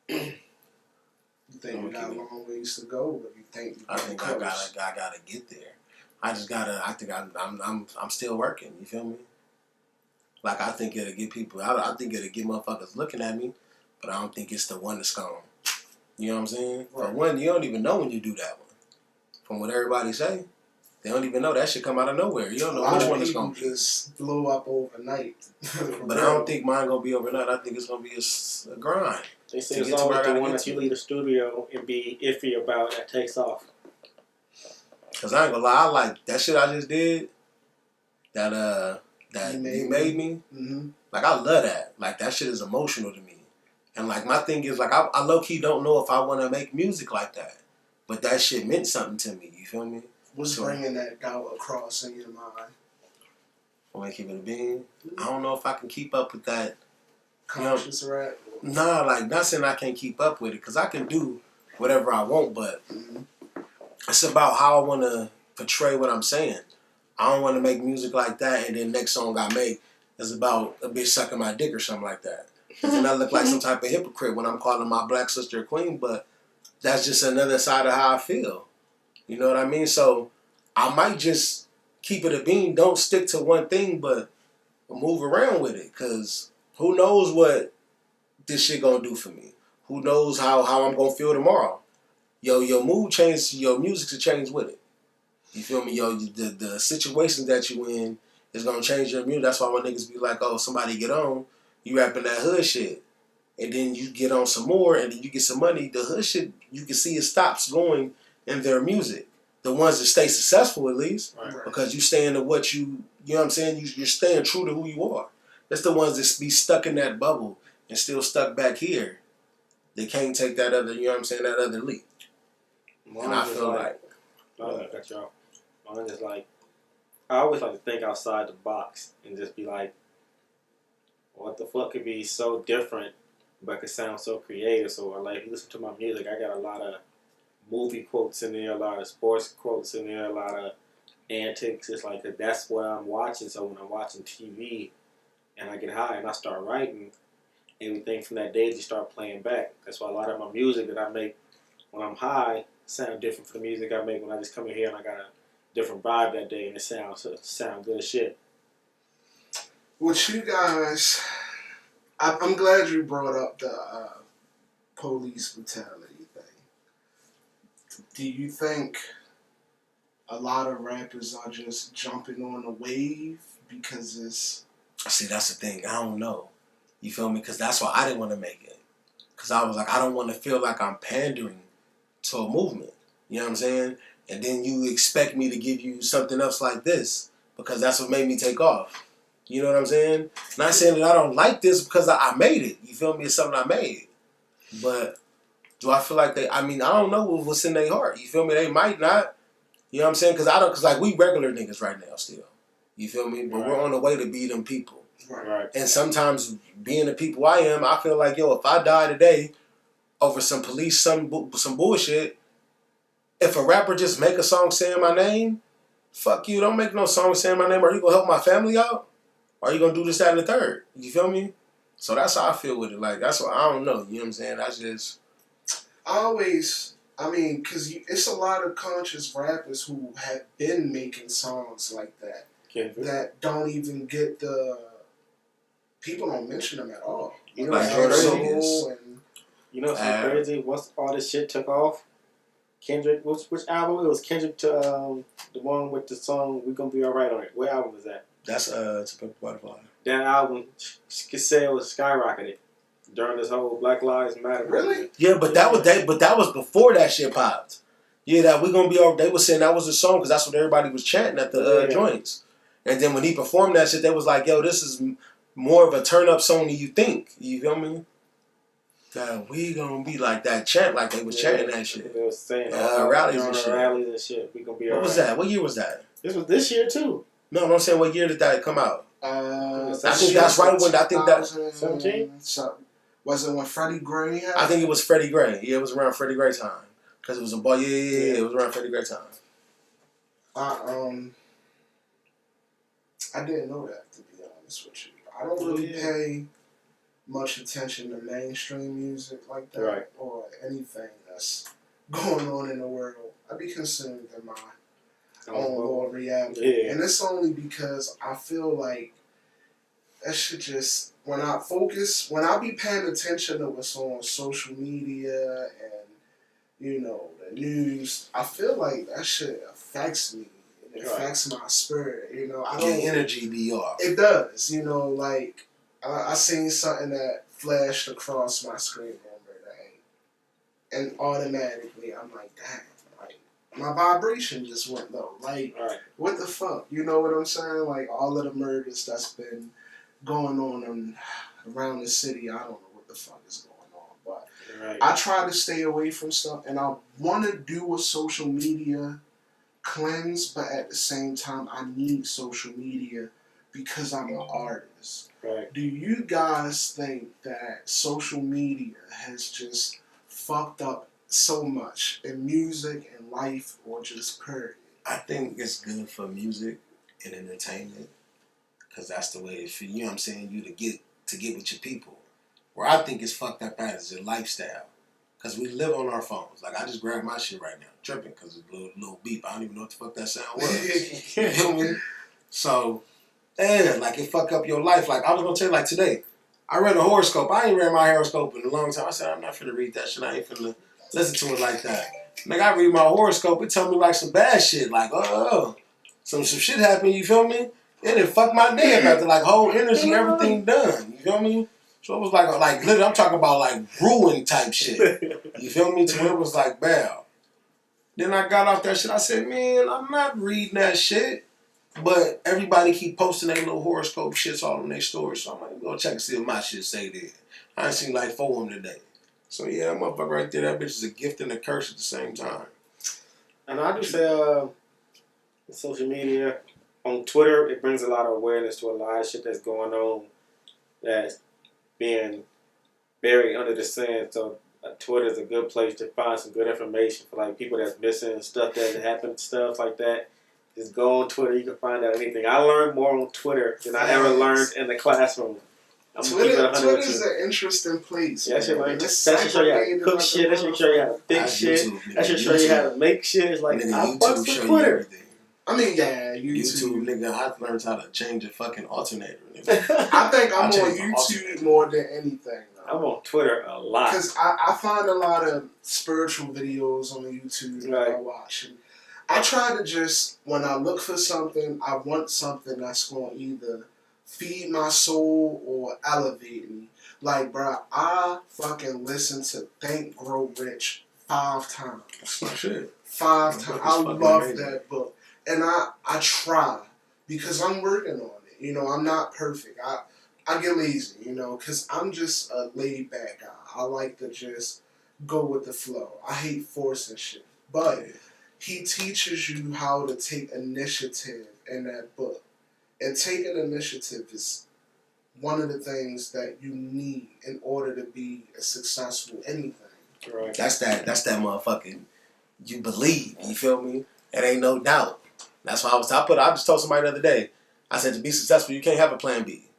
You think you got a long ways to go, or you think I gotta get there. I think I'm still working. You feel me? Like I think it'll get people. I think it'll get motherfuckers looking at me, but I don't think it's the one that's gone. You know what I'm saying? Right. For one, you don't even know when you do that one. From what everybody say, they don't even know that shit come out of nowhere. You don't know which one it's gonna be. Just blew up overnight. But I don't think mine gonna be overnight. I think it's gonna be a grind. They say it's always the one that you leave the studio and be iffy about that takes off. Cause I ain't gonna lie, I like that shit I just did. That you made me. Mm-hmm. Like I love that. Like that shit is emotional to me. And like my thing is like I low key don't know if I want to make music like that, but that shit meant something to me. You feel me? What's bringing that doubt across in your mind? Want to keep it a bean? I don't know if I can keep up with that. Conscious rap? Nah, like not saying I can't keep up with it, cause I can do whatever I want, but it's about how I want to portray what I'm saying. I don't want to make music like that, and then next song I make is about a bitch sucking my dick or something like that. Cause then I look like some type of hypocrite when I'm calling my black sister a queen, but that's just another side of how I feel. You know what I mean? So I might just keep it a bean. Don't stick to one thing, but move around with it. Cause who knows what this shit gonna do for me? Who knows how I'm gonna feel tomorrow? Yo, your mood changes, your music will change with it. You feel me? Yo, the situation that you in is gonna change your music. That's why when niggas be like, oh, somebody get on, you rapping that hood shit. And then you get on some more and then you get some money. The hood shit, you can see it stops going in their music. The ones that stay successful at least. Right. Because you staying to what you know what I'm saying? You're staying true to who you are. That's the ones that be stuck in that bubble and still stuck back here. They can't take that other, you know what I'm saying, that other leap. And I feel like Mine is like, I always like to think outside the box and just be like, what the fuck could be so different but could sound so creative? So like, if you listen to my music, I got a lot of movie quotes in there, a lot of sports quotes in there, a lot of antics. It's like that's what I'm watching. So when I'm watching TV and I get high and I start writing, everything from that day just start playing back. That's why a lot of my music that I make when I'm high sound different from the music I make when I just come in here and I got a different vibe that day and it sound good as shit. With you guys, I'm glad you brought up the police brutality thing. Do you think a lot of rappers are just jumping on the wave because it's... See, that's the thing. I don't know. You feel me? Because that's why I didn't want to make it. Because I was like, I don't want to feel like I'm pandering to a movement. You know what I'm saying? And then you expect me to give you something else like this because that's what made me take off. You know what I'm saying? Not saying that I don't like this because I made it. You feel me? It's something I made. But do I feel like I don't know what's in their heart. You feel me? They might not. You know what I'm saying? Because like we regular niggas right now still. You feel me? But we're on the way to be them people. Right. And sometimes being the people I am, I feel like, yo, if I die today over some police, some bullshit, if a rapper just make a song saying my name, fuck you, don't make no song saying my name. Are you going to help my family out? Or are you going to do this, that, and the third? You feel me? So that's how I feel with it. Like, that's what I don't know. You know what I'm saying? That's just... because it's a lot of conscious rappers who have been making songs like that. That don't even get the... People don't mention them at all. You know, like you know what's crazy? Once all this shit took off, Kendrick, which album? It was Kendrick to the one with the song "We Gonna Be Alright" on it. What album was that? That's To Pimp a Butterfly. That album, sales skyrocketed during this whole Black Lives Matter. Really? Yeah, but that was before that shit popped. Yeah, that We Gonna Be Alright. They were saying that was the song because that's what everybody was chanting at the joints. And then when he performed that shit, they was like, "Yo, this is more of a turn up song than you think." You feel me? That we gonna be like that chant, like they was chanting that shit. They was saying rallies and shit. Rallies and shit. We gonna be what alright. Was that? What year was that? This was this year too. No, I'm saying what year did that come out? I think that's right when 17. Was it when Freddie Gray had? I think it was Freddie Gray. Yeah, it was around Freddie Gray time because it was a boy. Yeah, it was around Freddie Gray time. I didn't know that, to be honest with you. I don't really pay much attention to mainstream music like that or anything that's going on in the world. I be consumed in my own little reality. And it's only because I feel like that shit just, when I be paying attention to what's on social media and, you know, the news, I feel like that shit affects me. It affects my spirit, you know. Your energy be off. It does, you know, like, I seen something that flashed across my screen the other day, and automatically I'm like, damn, like, my vibration just went low. Like, what the fuck? You know what I'm saying? Like, all of the murders that's been going on around the city, I don't know what the fuck is going But right. I try to stay away from stuff, and I want to do a social media cleanse, but at the same time, I need social media because I'm an artist. Right. Do you guys think that social media has just fucked up so much in music and life, or just period? I think it's good for music and entertainment because that's the way it feel. You know what I'm saying? You to get with your people. Where I think it's fucked up at is your lifestyle. Because we live on our phones. Like, I just grabbed my shit right now. Tripping because it's a little beep. I don't even know what the fuck that sound was. You feel me? So, yeah, like, it fuck up your life. Like, I was going to tell you, like, today, I read a horoscope. I ain't read my horoscope in a long time. I said, I'm not finna read that shit. I ain't finna listen to it like that. Nigga, I read my horoscope. It tell me, like, some bad shit. Like, some shit happened, you feel me? It done fucked my day up after, like, whole energy, everything done. You feel me? So it was like literally, I'm talking about like ruin type shit. You feel me? To where it was like, bam. Then I got off that shit. I said, man, I'm not reading that shit. But everybody keep posting their little horoscope shits all on their stories. So I'm like, go check and see if my shit say that. I ain't seen like 4 of them today. So yeah, that motherfucker right there, that bitch is a gift and a curse at the same time. And I just say, social media, on Twitter, it brings a lot of awareness to a lot of shit that's going on that's being buried under the sand. So Twitter is a good place to find some good information for like people that's missing, stuff that happened, stuff like that. Just go on Twitter, you can find out anything. I learned more on Twitter than I ever learned in the classroom. Twitter's an interesting place. Yeah, that should show you how to cook shit. That should show you how to fix shit. That should show you how to make shit. It's like, I fucks with Twitter. I mean, yeah, YouTube, nigga, I learned how to change a fucking alternator. I think I'm on YouTube more than anything. I'm on Twitter a lot. Because I find a lot of spiritual videos on YouTube that I watch. And I try to just, when I look for something, I want something that's going to either feed my soul or elevate me. Like, bro, I fucking listened to Think, Grow Rich 5 times. That's my shit. 5 times. I love that book. And I try because I'm working on it. You know, I'm not perfect. I get lazy, you know, because I'm just a laid back guy. I like to just go with the flow. I hate forcing shit. But he teaches you how to take initiative in that book. And taking initiative is one of the things that you need in order to be a successful anything. Right. That's that motherfucking, you believe, you feel me? It ain't no doubt. That's why I just told somebody the other day, I said, to be successful, you can't have a plan B.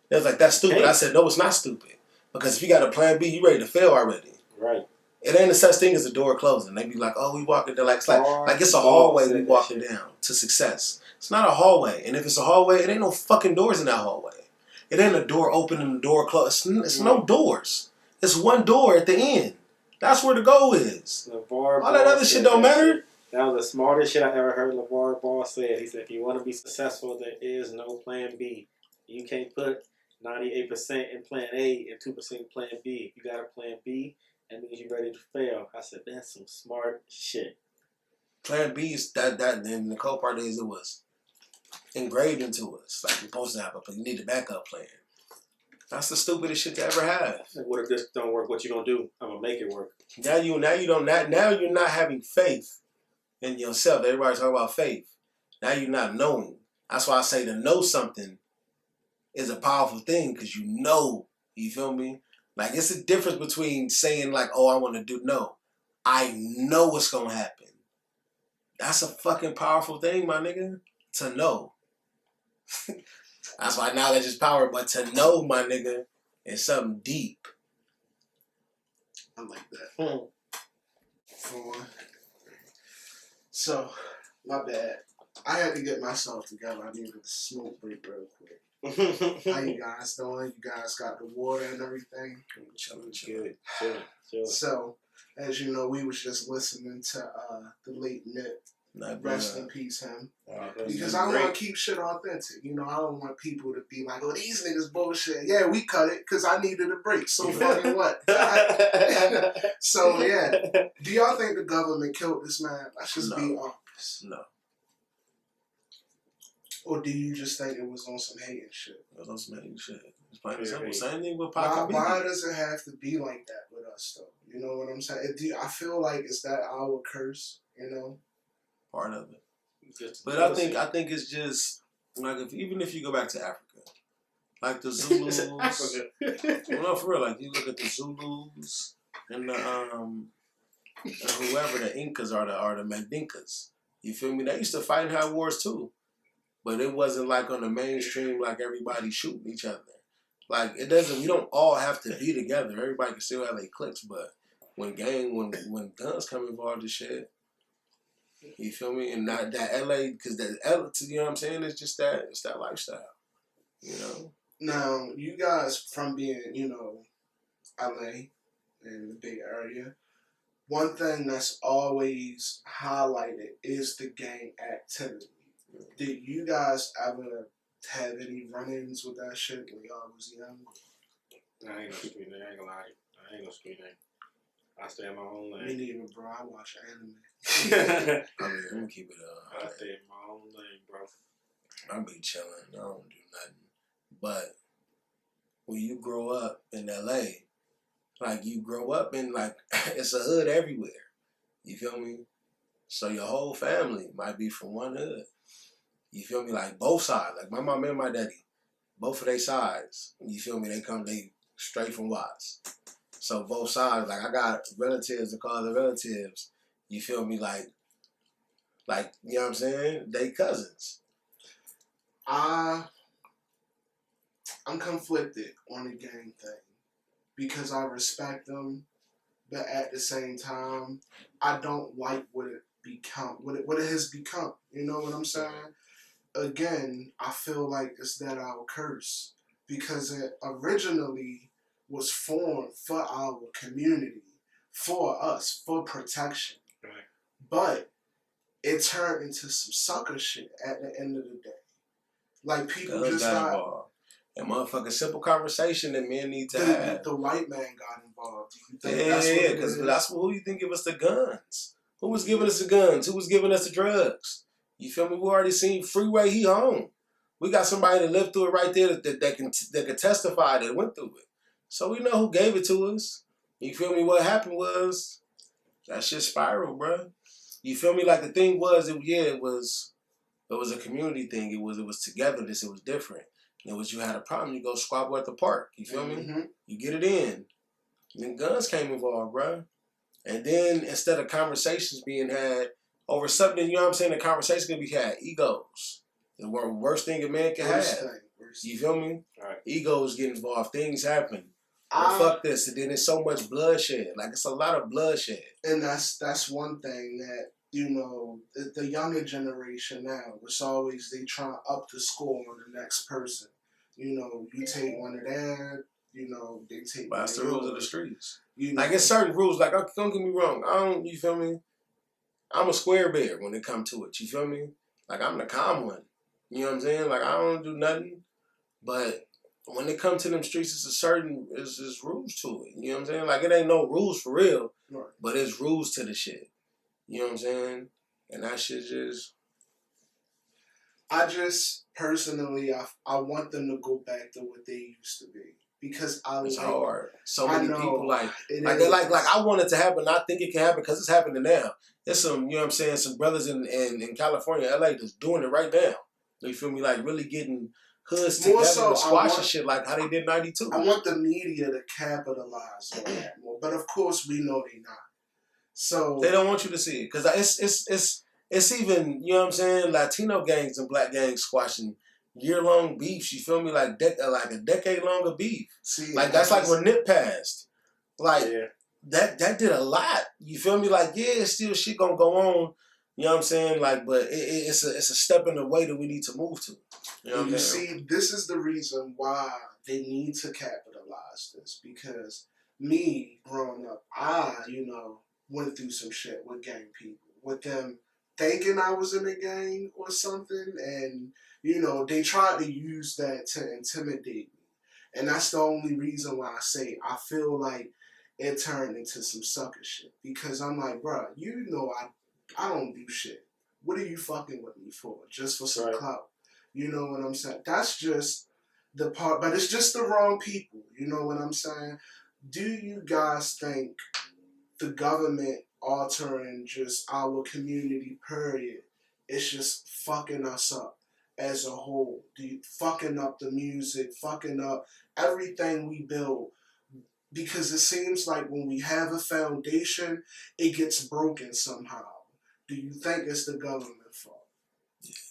They was like, that's stupid. I said, no, it's not stupid. Because if you got a plan B, you ready to fail already. Right. It ain't a such thing as a door closing. They be like, oh, we walking down, like it's a hallway we walking down to success. It's not a hallway. And if it's a hallway, it ain't no fucking doors in that hallway. It ain't a door open and a door closed. It's no doors. It's one door at the end. That's where the goal is. All that other shit don't matter. That was the smartest shit I ever heard LeVar Ball said. He said, if you want to be successful, there is no plan B. You can't put 98% in plan A and 2% in plan B. If you got a plan B, that means you're ready to fail. I said, that's some smart shit. Plan B is that and the cool part is it was engraved into us. Like, you're supposed to have you need a backup plan. That's the stupidest shit to ever have. Like, what if this don't work? What you gonna do? I'm gonna make it work. Now you're not having faith in yourself. Everybody talk about faith. Now you're not knowing. That's why I say to know something is a powerful thing because you know. You feel me? Like, it's a difference between saying like, oh, I want to do. No, I know what's gonna happen. That's a fucking powerful thing, my nigga. To know. That's why knowledge is power, but to know, my nigga, is something deep. I like that. So, my bad. I had to get myself together. I needed a smoke break real quick. How you guys doing? You guys got the water and everything? Chilling. Chill. So, as you know, we was just listening to the late Nip. Rest in peace, him. Because I want to keep shit authentic. You know, I don't want people to be like, oh, these niggas bullshit. Yeah, we cut it because I needed a break. So fucking what? So, yeah. Do y'all think the government killed this man? Let's just be honest. No. Or do you just think it was on some hating shit? It was on some hating shit. It's plain and simple. Yeah. Same thing with Why does it have to be like that with us, though? You know what I'm saying? I feel like it's that our curse, you know? Part of it. But I think it's just, like, even if you go back to Africa, like the Zulus. Well, no, for real. Like, you look at the Zulus and the, and whoever the Incas are the Mandinkas. You feel me? They used to fight and have wars too. But it wasn't like on the mainstream, like everybody shooting each other. Like, it doesn't, we don't all have to be together. Everybody can still have their cliques, but when guns come involved and shit, you feel me? And not that LA, because that LA, you know what I'm saying? It's just that, it's that lifestyle, you know? Now, you guys, from being, you know, LA and the big area, one thing that's always highlighted is the gang activity. Did you guys ever have any run-ins with that shit when y'all was young? I ain't no street nigga. I ain't gonna lie. I ain't no street nigga. I stay in my own lane. Me neither, bro. I watch anime. I mean, I'm gonna keep it up. I stay in my own lane, bro. I be chilling. I don't do nothing. But when you grow up in LA, like, you grow up in, like, it's a hood everywhere. You feel me? So your whole family might be from one hood. You feel me? Like, both sides. Like, my mom and my daddy, both of their sides. You feel me? They straight from Watts. So both sides. Like, I got relatives to call the relatives. You feel me? Like, you know what I'm saying? They cousins. I'm conflicted on the gang thing because I respect them, but at the same time, I don't like what it has become. You know what I'm saying? Again, I feel like it's that our curse because it originally was formed for our community, for us, for protection. Right. But it turned into some sucker shit at the end of the day. Like, people just got involved. That motherfucking simple conversation that men need to have. The white man got involved. Do you think that's what it is? Because who you think give us the guns? Who was giving us the guns? Who was giving us the drugs? You feel me? We already seen Freeway, he home. We got somebody that lived through it right there that can testify that went through it. So we know who gave it to us. You feel me? What happened was that shit spiraled, bro. You feel me? Like, the thing was, it was a community thing. It was togetherness. It was different. And it was, you had a problem, you go squabble at the park. You feel me? You get it in. And then guns came involved, bro. And then instead of conversations being had over something, you know what I'm saying, the conversation can be had. Egos. The worst thing a man can have. You feel me? Right. Egos get involved. Things happen. Well, fuck this. And then there's so much bloodshed. Like, it's a lot of bloodshed. And that's one thing that, you know, the younger generation now, it's always they try to up the score on the next person. You know, you take one of that, you know, they take one of that's the rules of the streets. You know, like, it's certain rules. Like, don't get me wrong. You feel me? I'm a square bear when it comes to it. You feel me? Like, I'm the calm one. You know what I'm saying? Like, I don't do nothing. But when it comes to them streets, it's rules to it. You know what I'm saying? Like, it ain't no rules for real. Right. But it's rules to the shit. You know what I'm saying? And that shit just... I just, personally, I want them to go back to what they used to be. Because it's hard. So many people I want it to happen. I think it can happen because it's happening now. There's some, you know what I'm saying, some brothers in California, LA, that's doing it right now. You feel me? Like, really getting hoods together and squashing shit like how they did 92. I want the media to capitalize on that more. But of course, we know they're not. So they don't want you to see it. Because it's even, you know what I'm saying, Latino gangs and black gangs squashing year-long beefs, you feel me? Like a decade-long of beef. See, like, that's like when Nip passed. Like, that did a lot. You feel me? Like, yeah, still shit gonna go on. You know what I'm saying? Like, but it's a step in the way that we need to move to. You know what I'm saying? See, this is the reason why they need to capitalize this. Because me, growing up, I, you know, went through some shit with gang people. With them thinking I was in a gang or something, and you know, they tried to use that to intimidate me. And that's the only reason why I say I feel like it turned into some sucker shit. Because I'm like, bro, you know I don't do shit. What are you fucking with me for? Just for some clout. You know what I'm saying? That's just the part, but it's just the wrong people. You know what I'm saying? Do you guys think the government altering just our community, period, is just fucking us up as a whole? Fucking up the music, fucking up everything we build? Because it seems like when we have a foundation, it gets broken somehow. Do you think it's the government's fault?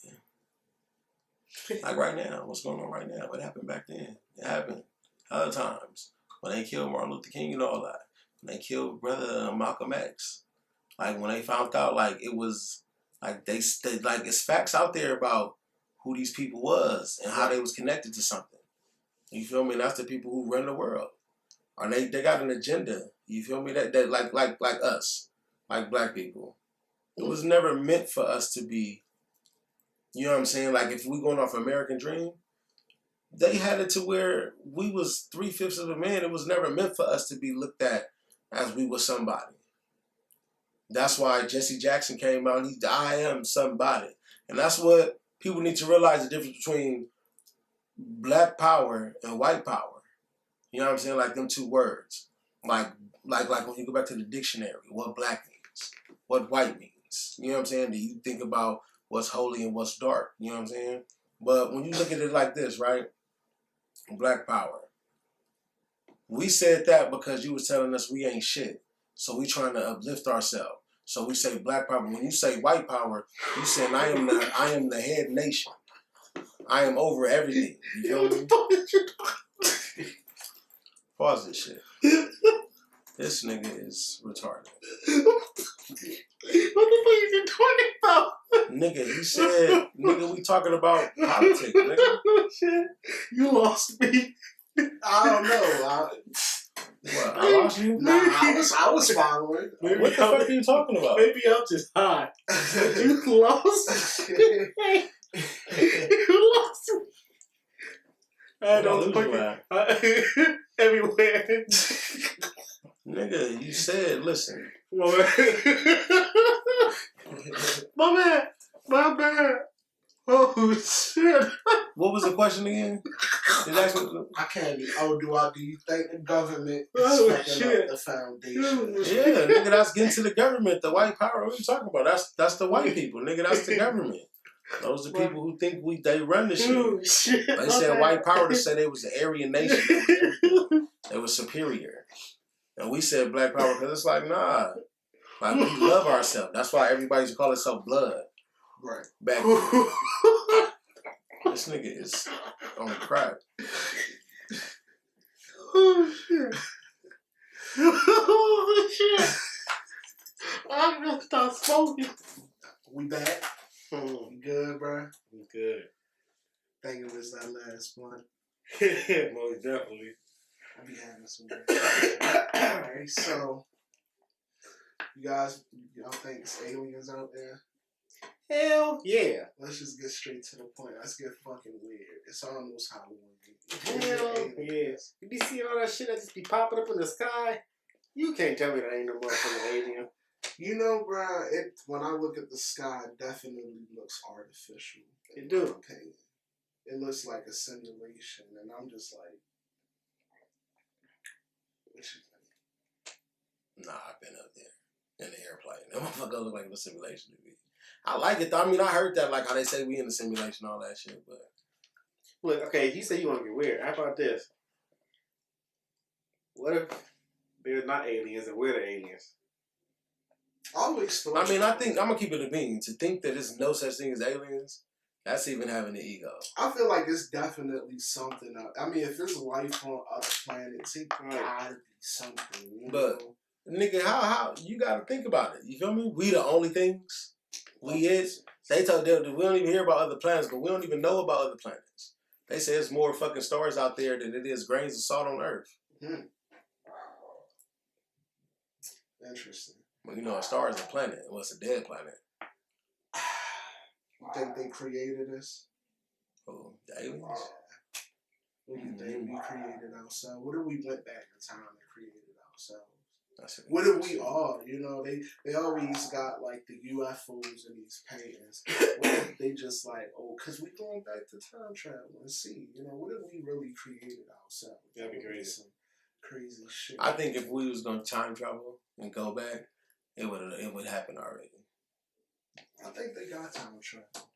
Yeah. Like right now, what's going on right now? What happened back then? It happened other times. When they killed Martin Luther King and all that. When they killed Brother Malcolm X. Like when they found out, like it was, like they like it's facts out there about who these people was and how they was connected to something. You feel me? And that's the people who run the world. Or they got an agenda. You feel me? That like us, like black people. It was never meant for us to be, you know what I'm saying? Like if we going off American Dream, they had it to where we was 3/5 of a man. It was never meant for us to be looked at as we were somebody. That's why Jesse Jackson came out and I am somebody. And that's what people need to realize, the difference between black power and white power. You know what I'm saying? Like them two words. Like when you go back to the dictionary, what black means, what white means. You know what I'm saying? Do you think about what's holy and what's dark? You know what I'm saying? But when you look at it like this, right? Black power. We said that because you was telling us we ain't shit. So we trying to uplift ourselves. So we say black power. When you say white power, you saying I am the head nation. I am over everything. You feel me? Pause this shit. This nigga is retarded. What the fuck are you talking about? Nigga, he said, nigga, we talking about politics, nigga. Shit. You lost me. I don't know. What, I lost you? Nah, I was following. What the fuck are you talking about? Maybe I'm just high. You lost. You lost me. I don't fucking everywhere. Nigga, you said, listen. My bad. Oh shit. What was the question again? I can't. Do you think the government is fucking up the foundation? Yeah, nigga, that's getting to the government. The white power. What are you talking about? That's the white people, nigga. That's the government. Those are the people who think they run the shit. They said white power to say they was the Aryan nation. They was superior. And we said black power because it's like, nah. Like, we love ourselves. That's why everybody's call itself blood. Right. Back this nigga is on crack. Oh, shit. Oh, shit. I'm gonna stop smoking. We back? We good, bro? We good. I think it was that last one. Most definitely. I'll be having some good. Alright, so y'all think it's aliens out there? Hell yeah. Let's just get straight to the point. Let's get fucking weird. It's almost Halloween. Hell yes. You be seeing all that shit that just be popping up in the sky? You can't tell me that ain't no motherfucking alien. You know, bro, when I look at the sky, it definitely looks artificial. It do. Okay. It looks like a simulation, and I'm just like, what you think? Nah, I've been up there in the airplane. That motherfucker look like a simulation to me. I like it though. I mean, I heard that, like how they say we in the simulation, all that shit, but. Look, okay, you say you want to get weird. How about this? What if they're not aliens and we're the aliens? Always. I mean, I think, I'm going to keep it a bean. To think that there's no such thing as aliens, that's even having an ego. I feel like it's definitely something up. I mean, if there's life on other planets, it gotta be something. You know? Nigga, how you gotta think about it. You feel me? We the only things. We is. They told them we don't even hear about other planets, but we don't even know about other planets. They say it's more fucking stars out there than it is grains of salt on Earth. Interesting. Well, you know, a star is a planet. Well, it's a dead planet. You think they created us? Oh, the aliens? What do you think? We created ourselves. What if we went back in time and created ourselves? What if we are? You know, they always got like the UFOs in these paintings. What if they just like, oh, because we going back to time travel and see, you know, what if we really created ourselves? That'd be crazy. Some crazy shit. I think if we was gonna time travel and go back, it would happen already. I think they got time travel.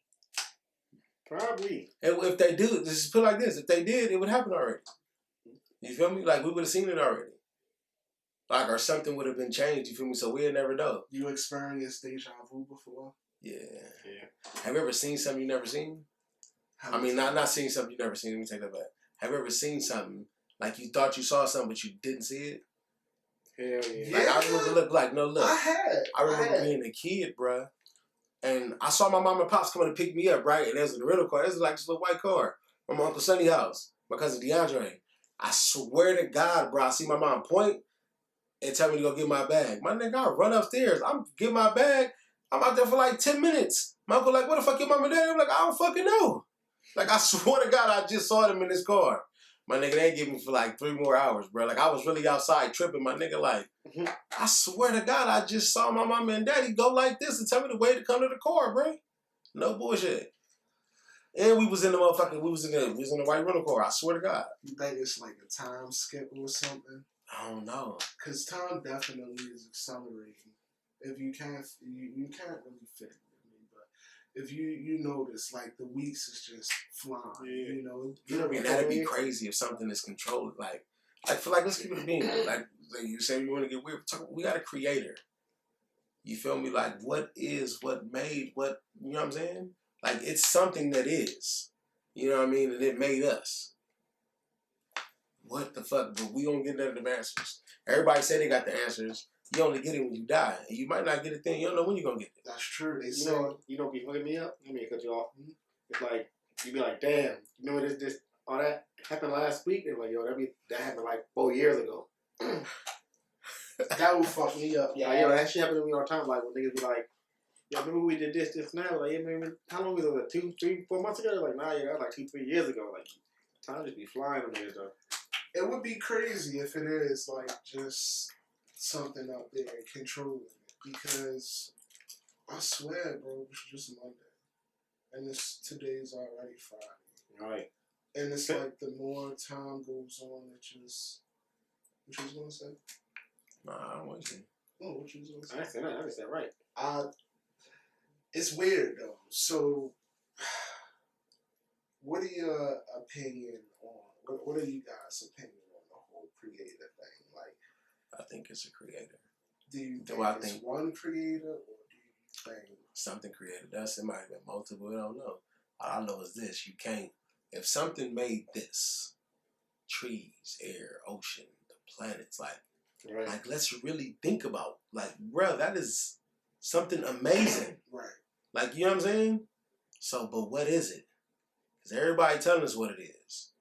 Probably. If they do, just put it like this: if they did, it would happen already. You feel me? Like we would have seen it already. Like, or something would have been changed, you feel me? So we'd never know. You experienced deja vu before? Yeah. Have you ever seen something you never seen? Not seen something you never seen. Let me take that back. Have you ever seen something, like you thought you saw something, but you didn't see it? Hell yeah. Like, I remember, look. I remember being a kid, bruh. And I saw my mom and pops coming to pick me up, right? And there was a rental car. This was like this little white car from my Uncle Sonny's house. My cousin DeAndre. I swear to God, bro, I see my mom point and tell me to go get my bag. My nigga, I run upstairs. I'm get my bag. I'm out there for like 10 minutes. My uncle like, what the fuck your mom and dad? I'm like, I don't fucking know. Like, I swear to God, I just saw them in this car. My nigga, they ain't give me for like 3 more hours, bro. Like, I was really outside tripping. My nigga, like, I swear to God, I just saw my mama and daddy go like this and tell me the way to come to the car, bro. No bullshit. And we was in the motherfucking, we was in the white rental car. I swear to God. You think it's like a time skip or something? I don't know. Because time definitely is accelerating. If you can't really fit it with me, but if you notice, like, the weeks is just flying. Yeah. You know? And that'd be crazy if something is controlled. Like for like, let's keep it a being. Like you say, you want to get weird. We got a creator. You feel me? Like, what made, what, you know what I'm saying? Like, it's something that is. You know what I mean? And it made us. What the fuck? But we don't get none of the answers. Everybody say they got the answers. You only get it when you die. And you might not get it then. You don't know when you're going to get it. That's true. They say. You know, be hooking me up. Let me cut you off. It's like, you be like, damn, you know this, all that happened last week? They're like, yo, that happened like 4 years ago. That would fuck me up. Yeah, that shit happened to me all the time. Like, when niggas be like, yo, remember we did this now? Like, yeah, man, how long was it? Like 2, 3, 4 months ago? Like, nah, yeah, that was like 2, 3 years ago. Like, time just be flying on here, though. It would be crazy if it is, like, just something out there controlling it. Because I swear, bro, it's just Monday. And today's already Friday. Right. And it's like the more time goes on, it just... What you was going to say? Nah, I don't want to say. Oh, what you was going to say? I didn't say that. I just said right. It's weird, though. So, what are your opinion on... What are you guys' opinion on the whole creator thing? Like, I think it's a creator. do you think it's one creator, or do you think... Something created us. It might have been multiple. I don't know. All I know is this. You can't... If something made this, trees, air, ocean, the planets, like let's really think about, like, bro, that is something amazing. Right. Like, you know what I'm saying? So, but what is it? Because everybody telling us what it is.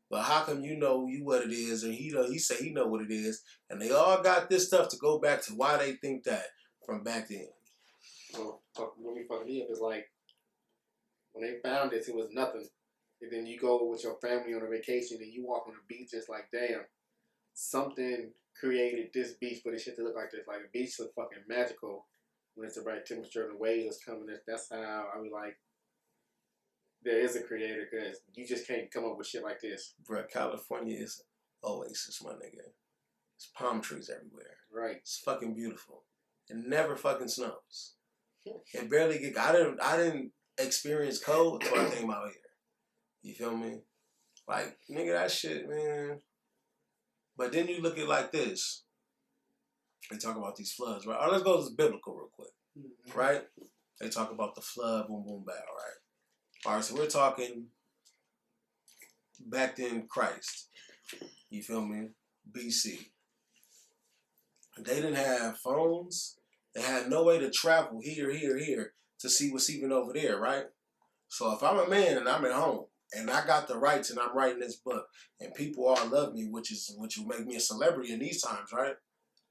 But how come you know what it is, and he say he know what it is, and they all got this stuff to go back to why they think that from back then. Well, what me fucking me up is like, when they found this, it was nothing. And then you go with your family on a vacation and you walk on the beach, it's like, damn, something created this beach for this shit to look like this. Like, a beach looks fucking magical when it's the right temperature and the waves is coming. That's how I was like, there is a creator, because you just can't come up with shit like this. Bro, California is oasis, my nigga. It's palm trees everywhere. Right. It's fucking beautiful. It never fucking snows. It barely get... I didn't experience cold until I came out here. You feel me? Like, nigga, that shit, man. But then you look at it like this. They talk about these floods, right? Let's go to the biblical real quick. Mm-hmm. Right? They talk about the flood, boom, boom, bow, right? All right, so we're talking back then Christ. You feel me? BC. They didn't have phones. They had no way to travel here to see what's even over there, right? So if I'm a man and I'm at home, and I got the rights and I'm writing this book, and people all love me, which will make me a celebrity in these times, right?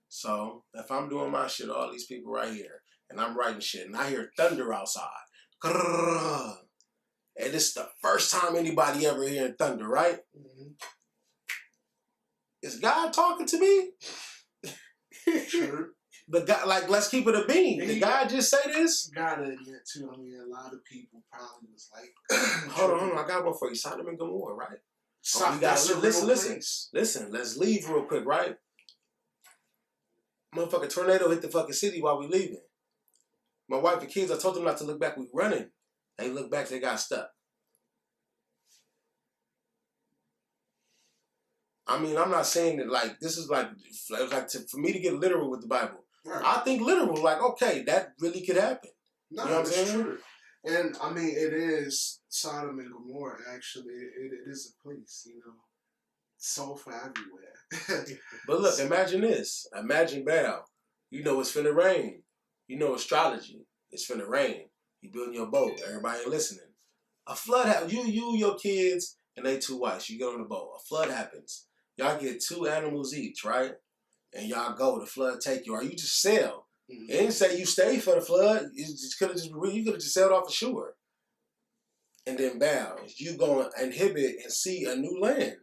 So if I'm doing my shit, all these people right here, and I'm writing shit, and I hear thunder outside, and it's the first time anybody ever hearing thunder, right? Mm-hmm. Is God talking to me? True. But God, like, let's keep it a bean. Did God just say this? Gotta admit too. I mean, a lot of people probably was like, hold on, I got one for you. Sodom and Gomorrah, right? We got listen. Let's leave real quick, right? Motherfucking tornado hit the fucking city while we leaving. My wife and kids, I told them not to look back. We running. They look back, they got stuck. I mean, I'm not saying that like this is like for me to get literal with the Bible. Right. I think literal, like, okay, that really could happen. No, you know what I'm saying? True. And I mean, it is Sodom and Gomorrah. Actually, it is a place, you know, sulfur everywhere. But look, imagine this. Imagine Bell. You know it's finna rain. You know astrology. It's finna rain. You building your boat. Everybody listening. A flood happens. You, your kids, and they two wives. You get on the boat. A flood happens. Y'all get 2 animals each, right? And y'all go. The flood take you, or you just sail. Mm-hmm. It didn't say you stay for the flood. You could have just sailed off the shore. And then bow. You go and inhibit and see a new land.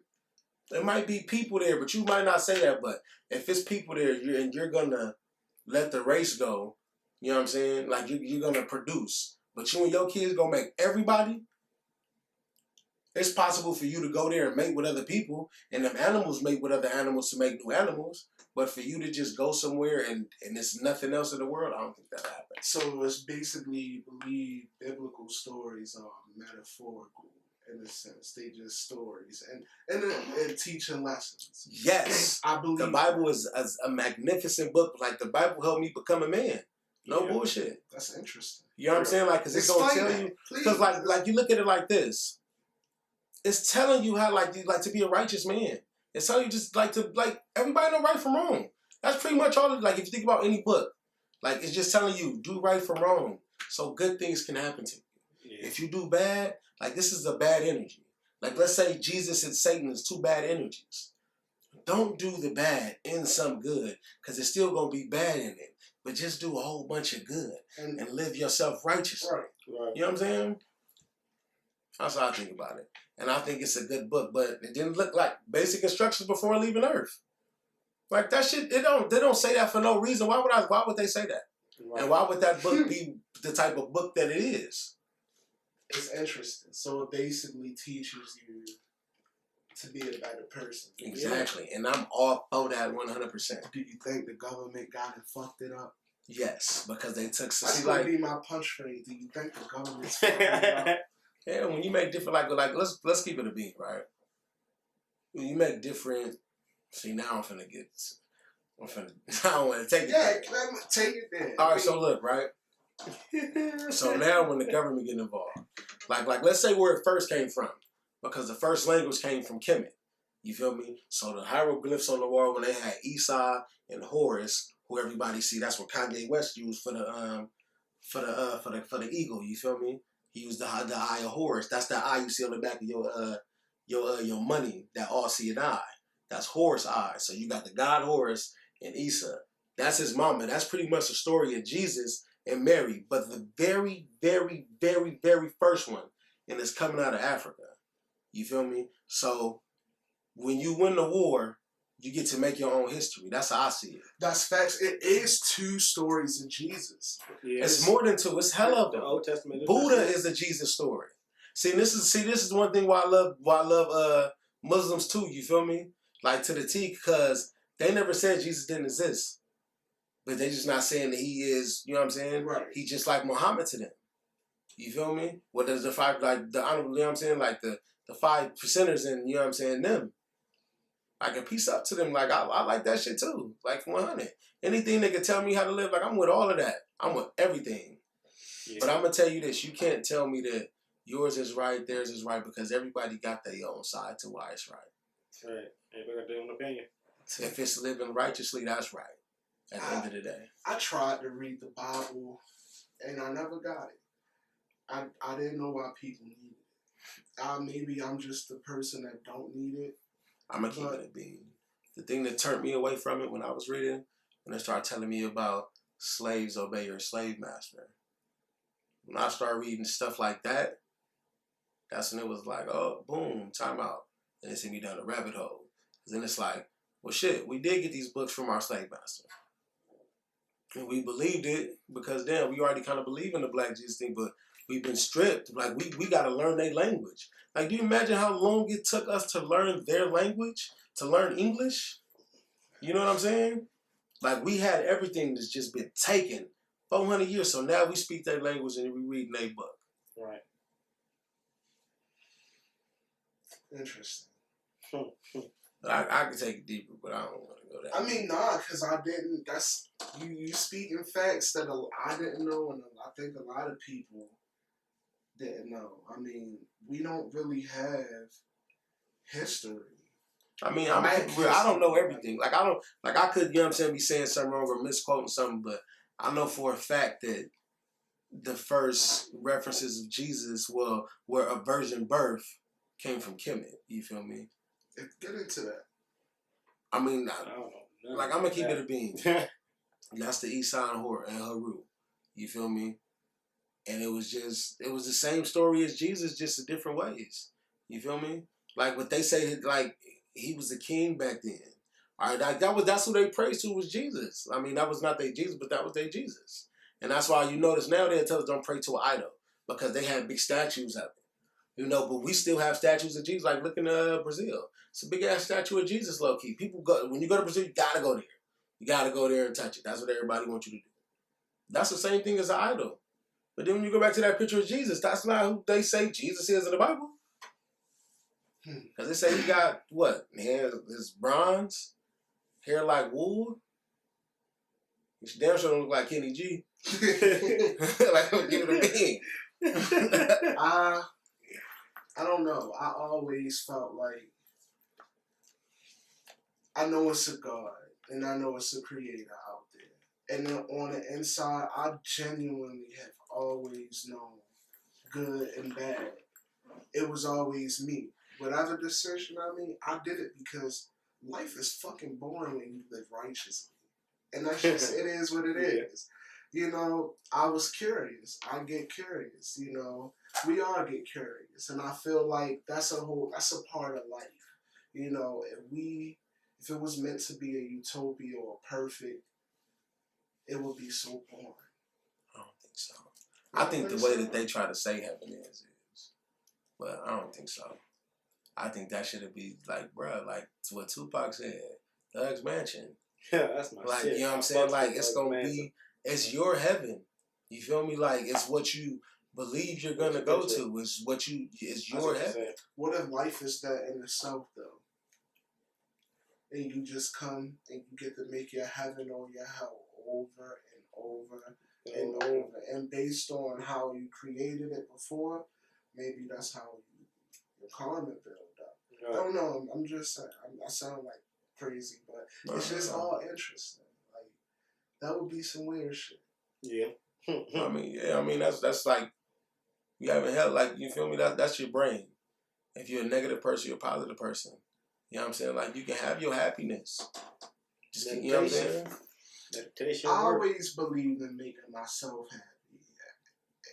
There might be people there, but you might not say that. But if it's people there, you're gonna let the race go. You know what I'm saying? Like you're gonna produce. But you and your kids gonna make everybody. It's possible for you to go there and mate with other people, and them animals mate with other animals to make new animals. But for you to just go somewhere and there's nothing else in the world, I don't think that happens. So it's basically you believe biblical stories are metaphorical in a sense. They just stories and teaching lessons. Yes, I believe the Bible is a magnificent book. Like the Bible helped me become a man. No bullshit. That's interesting. You know what I'm saying? Like, cause it's gonna tell you. Because like you look at it like this. It's telling you how like to be a righteous man. It's telling you just like everybody know right from wrong. That's pretty much all. Like if you think about any book, like it's just telling you do right from wrong, so good things can happen to you. Yeah. If you do bad, like this is a bad energy. Like let's say Jesus and Satan is 2 bad energies. Don't do the bad in some good, because it's still gonna be bad in it. But just do a whole bunch of good and live yourself righteously. Right. You know what I'm saying? That's how I think about it. And I think it's a good book, but it didn't look like basic instructions before leaving Earth. Like that shit, they don't say that for no reason. Why would they say that? Right. And why would that book be the type of book that it is? It's interesting. So it basically teaches you to be a better person. Exactly. Yeah. And I'm all for that 100%. Do you think the government got and fucked it up? Yes, because they took... That's going to be my punch phrase. Do you think the government's fucking it up? Yeah, when you make different, like let's keep it a beat, right? When you make different, see now I don't want to take it. Yeah, let me take it there. All right, so look, right? So now when the government get involved, like let's say where it first came from, because the first language came from Kemet. You feel me? So the hieroglyphs on the wall when they had Esau and Horus, who everybody see, that's what Kanye West used for the eagle. You feel me? He used the eye of Horus. That's the eye you see on the back of your money, that all-seeing eye. That's Horus' eye. So you got the god Horus and Esau. That's his mama. That's pretty much the story of Jesus and Mary. But the very, very, very, very first one, and it's coming out of Africa. You feel me? So when you win the war, you get to make your own history. That's how I see it. That's facts. It is 2 stories of Jesus. Yeah, it's more than 2. It's hell of them. The Old Testament. Buddha is a Jesus story. This is one thing why I love Muslims too. You feel me? Like to the T, because they never said Jesus didn't exist, but they just not saying that he is. You know what I'm saying? Right. He just like Muhammad to them. You feel me? What does the 5 like the honorable? You know what I'm saying? Like the 5 percenters and you know what I'm saying them. I can peace up to them. Like, I like that shit too. Like, 100. Anything that can tell me how to live, like, I'm with all of that. I'm with everything. Yeah. But I'm going to tell you this. You can't tell me that yours is right, theirs is right, because everybody got their own side to why it's right. That's right. Everybody got their own opinion. If it's living righteously, that's right. At the end of the day. I tried to read the Bible, and I never got it. I didn't know why people needed it. Maybe I'm just the person that don't need it. I'm going to keep it a bean. The thing that turned me away from it when I was reading, when they started telling me about slaves obey your slave master. When I started reading stuff like that, that's when it was like, oh, boom, time out. And it sent me down a rabbit hole. Then it's like, well, shit, we did get these books from our slave master. And we believed it because then we already kind of believe in the Black Jesus thing, but we've been stripped. Like we got to learn their language. Like, do you imagine how long it took us to learn their language, to learn English? You know what I'm saying? Like, we had everything that's just been taken 400 years. So now we speak their language and we read their book. Right. Interesting. I could take it deeper, but I don't want to go there. I mean, nah, because I didn't. That's you speaking facts that I didn't know, and I think a lot of people didn't know. I mean, we don't really have history. I mean, I don't know everything. Like, I could, you know what I'm saying, be saying something wrong or misquoting something, but I know for a fact that the first references of Jesus were a virgin birth came from Kemet. You feel me? Get into that. I mean, I don't know. like, I'm going to keep it a bean. That's the Esau and Haru. You feel me? And it was the same story as Jesus, just in different ways. You feel me? Like, what they say, like, he was a king back then. All right, that's who they praised to was Jesus. I mean, that was not their Jesus, but that was their Jesus. And that's why you notice now they tell us don't pray to an idol because they have big statues of it. You know, but we still have statues of Jesus. Like, look in Brazil. It's a big-ass statue of Jesus, low-key. People go, when you go to Brazil, you got to go there. You got to go there and touch it. That's what everybody wants you to do. That's the same thing as an idol. But then when you go back to that picture of Jesus, that's not who they say Jesus is in the Bible. Because they say he got, what? Hair is bronze? Hair like wool? Which damn sure don't look like Kenny G. Like, give it a bean. I don't know. I always felt like I know it's a God and I know it's a creator out there. And then on the inside, I genuinely have always known good and bad. It was always me. Whatever decision I made, I did it because life is fucking boring when you live righteously. And that's just, it is what it is. You know, I was curious. I get curious, you know. We all get curious. And I feel like that's a part of life. You know, if it was meant to be a utopia or perfect, it would be so boring. I don't think so. I think the way that they try to say heaven is. But I don't think so. I think that should be like, bruh, like what Tupac said, Thug's Mansion. Yeah, that's my like, shit. You know what I'm saying? Like, it's going to be, it's your heaven. You feel me? Like, it's what you believe you're going to go to. It's your heaven. What if life is that in itself, though? And you just come and you get to make your heaven or your hell over and over and over. And based on how you created it before, maybe that's how your karma build up. Right. I don't know. I'm just saying. I sound like crazy, but it's just all interesting. Like, that would be some weird shit. Yeah. I mean, that's like, you haven't held, like, you feel me? That's your brain. If you're a negative person, you're a positive person. You know what I'm saying? Like, you can have your happiness. Just, you know what I'm saying? Meditation. I always believed in making myself happy.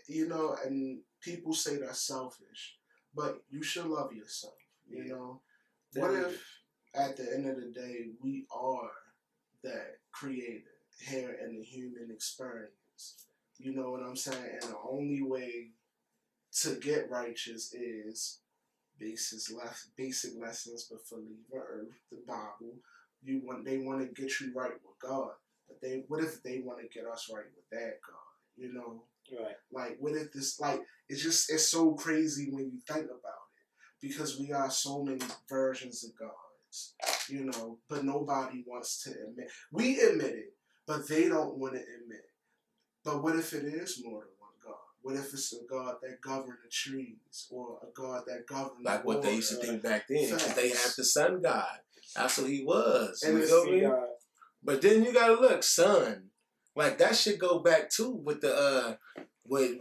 You know, and people say that's selfish, but you should love yourself. You know, what if at the end of the day we are that creator here in the human experience? You know what I'm saying? And the only way to get righteous is basic lessons before leaving Earth, the Bible. They want to get you right with God, but what if they want to get us right with that God? You know. Right. Like, what if this, like, it's so crazy when you think about it. Because we are so many versions of gods, you know, but nobody wants to admit. We admit it, but they don't want to admit it. But what if it is more than one God? What if it's a God that governs the trees or a God that governs like the what water? They used to think back then, because they have the sun god. That's what he was. And you feel me? God. But then you gotta look, sun. Like, that should go back too with the with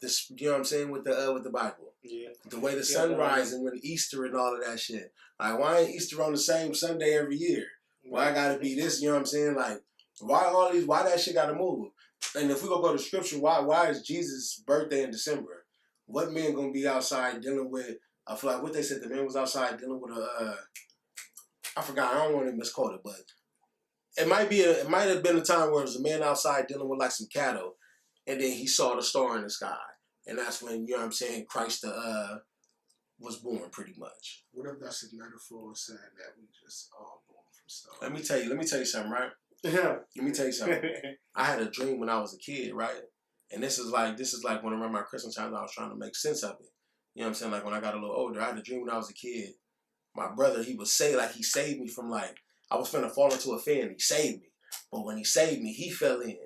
this, you know what I'm saying, with the Bible. Yeah. The way the sun rises and when Easter and all of that shit. Like, why ain't Easter on the same Sunday every year? Why gotta be this, you know what I'm saying? Like, why that shit gotta move? And if we go to scripture, why is Jesus' birthday in December? What man gonna be outside dealing with, I feel like what they said, the man was outside dealing with I forgot, I don't want to misquote it, but It might have been a time where it was a man outside dealing with like some cattle, and then he saw the star in the sky, and that's when, you know what I'm saying, Christ was born, pretty much. What if that's a metaphor saying that we just all born from stars? Let me tell you something, right? Yeah. Let me tell you something. I had a dream when I was a kid, right? And this is like when around my Christmas time, I was trying to make sense of it. You know what I'm saying? Like when I got a little older, I had a dream when I was a kid. My brother, he would say like he saved me from like, I was finna fall into a fin. He saved me. But when he saved me, he fell in,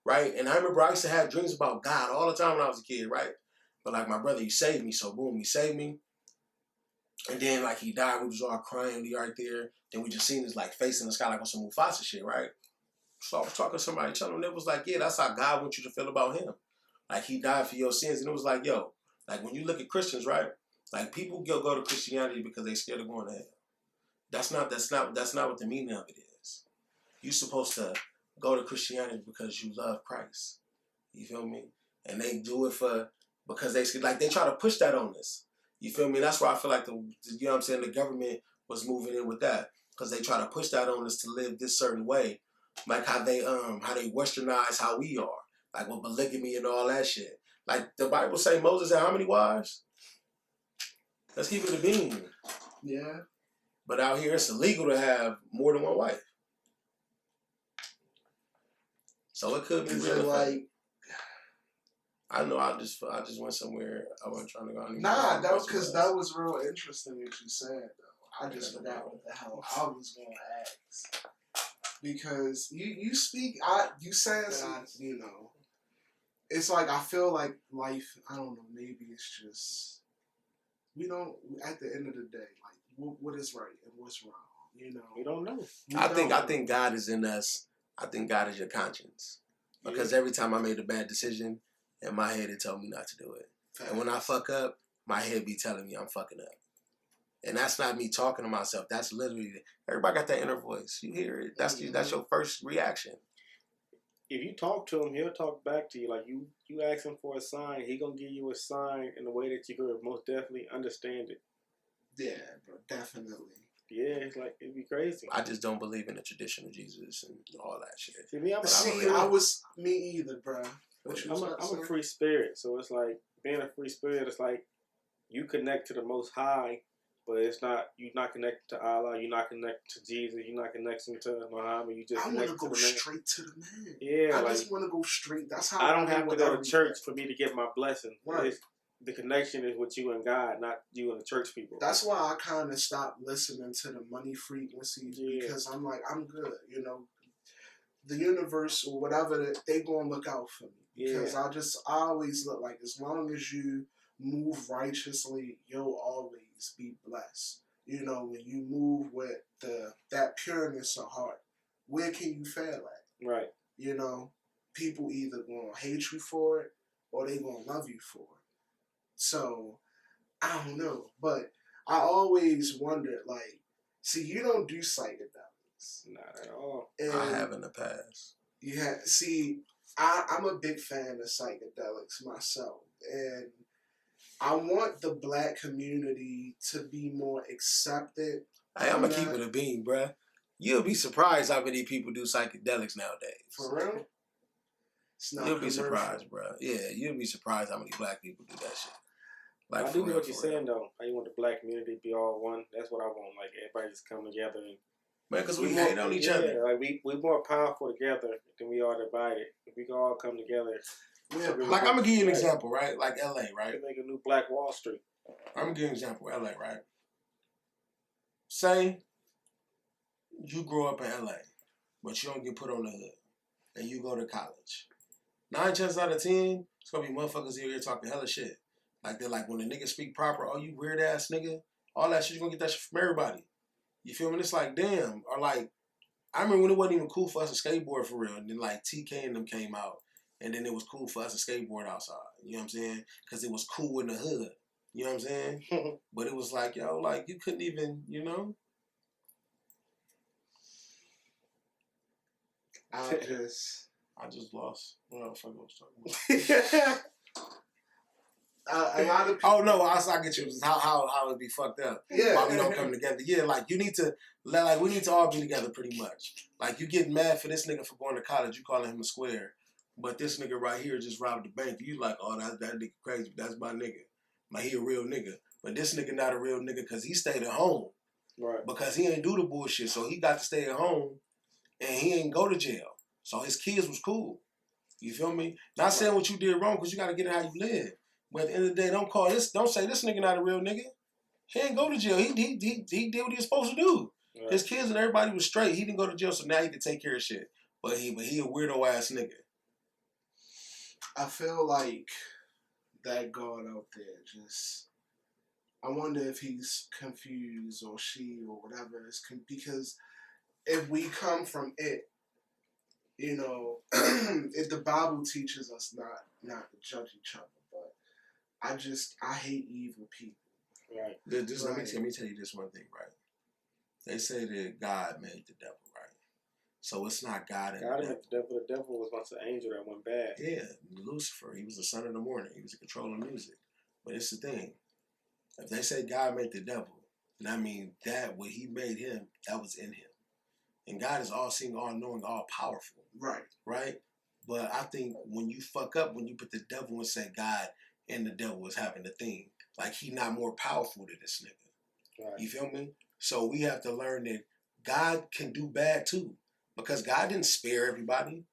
right? And I remember I used to have dreams about God all the time when I was a kid, right? But like my brother, he saved me. So boom, he saved me. And then like he died, we was all crying, we right there. Then we just seen his like face in the sky like on some Mufasa shit, right? So I was talking to somebody, telling them, it was like, yeah, that's how God wants you to feel about him. Like he died for your sins. And it was like, yo, like when you look at Christians, right? Like people go to Christianity because they scared of going to hell. That's not what the meaning of it is. You're supposed to go to Christianity because you love Christ. You feel me? And they do it because they try to push that on us. You feel me? That's why I feel like you know what I'm saying, the government was moving in with that. Because they try to push that on us to live this certain way. Like how they westernize how we are. Like with polygamy and all that shit. Like the Bible say Moses had how many wives? Let's keep it a bean. Yeah. But out here it's illegal to have more than one wife. So it could be Is real. it like, I know I just went somewhere I wasn't trying to go. Nah, that was real interesting what you said though. I just forgot what the hell I was gonna ask. Because you said that, you know, it's like I feel like life, I don't know, maybe it's just we don't, at the end of the day, like what is right and what's wrong, you know. We don't know. I think God is in us. I think God is your conscience. Because every time I made a bad decision, in my head it told me not to do it. And when I fuck up, my head be telling me I'm fucking up. And that's not me talking to myself. That's literally, everybody got that inner voice. You hear it. That's your first reaction. If you talk to him, he'll talk back to you. Like you ask him for a sign, he gonna give you a sign in a way that you could most definitely understand it. Yeah, bro, definitely. Yeah, it's like, it'd be crazy. I just don't believe in the tradition of Jesus and all that shit. Me either, bro. I'm a free spirit, so it's like being a free spirit. It's like you connect to the Most High, but you're not connected to Allah. You're not connected to Jesus. You're not connected to Muhammad. You just I want to go straight to the man. Yeah, I just want to go straight. That's how I don't have to go to church for me to get my blessing. Right. The connection is with you and God, not you and the church people. That's why I kind of stopped listening to the money frequencies because I'm like, I'm good, you know. The universe or whatever, they gonna look out for me because I always look like as long as you move righteously, you'll always be blessed. You know, when you move with that pureness of heart, where can you fail at? Right. You know, people either gonna hate you for it or they gonna love you for it. So, I don't know. But I always wondered, like, see, you don't do psychedelics. Not at all. And I have in the past. Yeah, see, I'm a big fan of psychedelics myself. And I want the black community to be more accepted. Hey, I'm going to keep it a bean, bruh. You'll be surprised how many people do psychedelics nowadays. For real? You'll be surprised, bro. Yeah, you'll be surprised how many black people do that shit. Like, I do know what you're saying, though. How you want the black community to be all one. That's what I want. Like, everybody just come together. And man, because we hate on each other. Like, we're more powerful together than we are divided. If we can all come together. Yeah, like, I'm going to give you an example, right? Like L.A., right? Make a new Black Wall Street. I'm going to give you an example. L.A., right? Say you grow up in L.A., but you don't get put on the hood, and you go to college. 9 chances out of 10, it's going to be motherfuckers here talking hella shit. Like, they're like, when the niggas speak proper, oh, you weird ass nigga, all that shit, you're going to get that shit from everybody. You feel me? It's like, damn. Or like, I remember when it wasn't even cool for us to skateboard for real. And then like TK and them came out. And then it was cool for us to skateboard outside. You know what I'm saying? Because it was cool in the hood. You know what I'm saying? But it was like, yo, like, you couldn't even, you know? I just lost what the fuck I was talking about. A lot of people. Oh no, I get you. How it be fucked up. Yeah. Why we don't come together. Yeah, like you need to we need to all be together pretty much. Like you getting mad for this nigga for going to college, you calling him a square. But this nigga right here just robbed the bank. You like, oh, that nigga crazy. That's my nigga. Like he a real nigga. But this nigga not a real nigga because he stayed at home. Right. Because he ain't do the bullshit. So he got to stay at home and he ain't go to jail. So his kids was cool. You feel me? Not saying what you did wrong because you got to get it how you live. But at the end of the day, don't say this nigga not a real nigga. He ain't go to jail. He did what he was supposed to do. Right. His kids and everybody was straight. He didn't go to jail, so now he can take care of shit. But he a weirdo ass nigga. I feel like that God out there just, I wonder if he's confused or she or whatever is because if we come from it, you know, if the Bible teaches us not to judge each other, but I hate evil people. Right. Let me tell you this one thing, right? They say that God made the devil, right? So it's not God and the devil. Made the devil. The devil was once an angel that went bad. Yeah, Lucifer. He was the son of the morning. He was in control of music. But it's the thing. If they say God made the devil, then I mean that what he made him, that was in him. And God is all-seeing, all-knowing, all-powerful. Right. Right? But I think when you fuck up, when you put the devil and say God and the devil was having the thing, like he not more powerful than this nigga. Right. You feel me? So we have to learn that God can do bad too. Because God didn't spare everybody.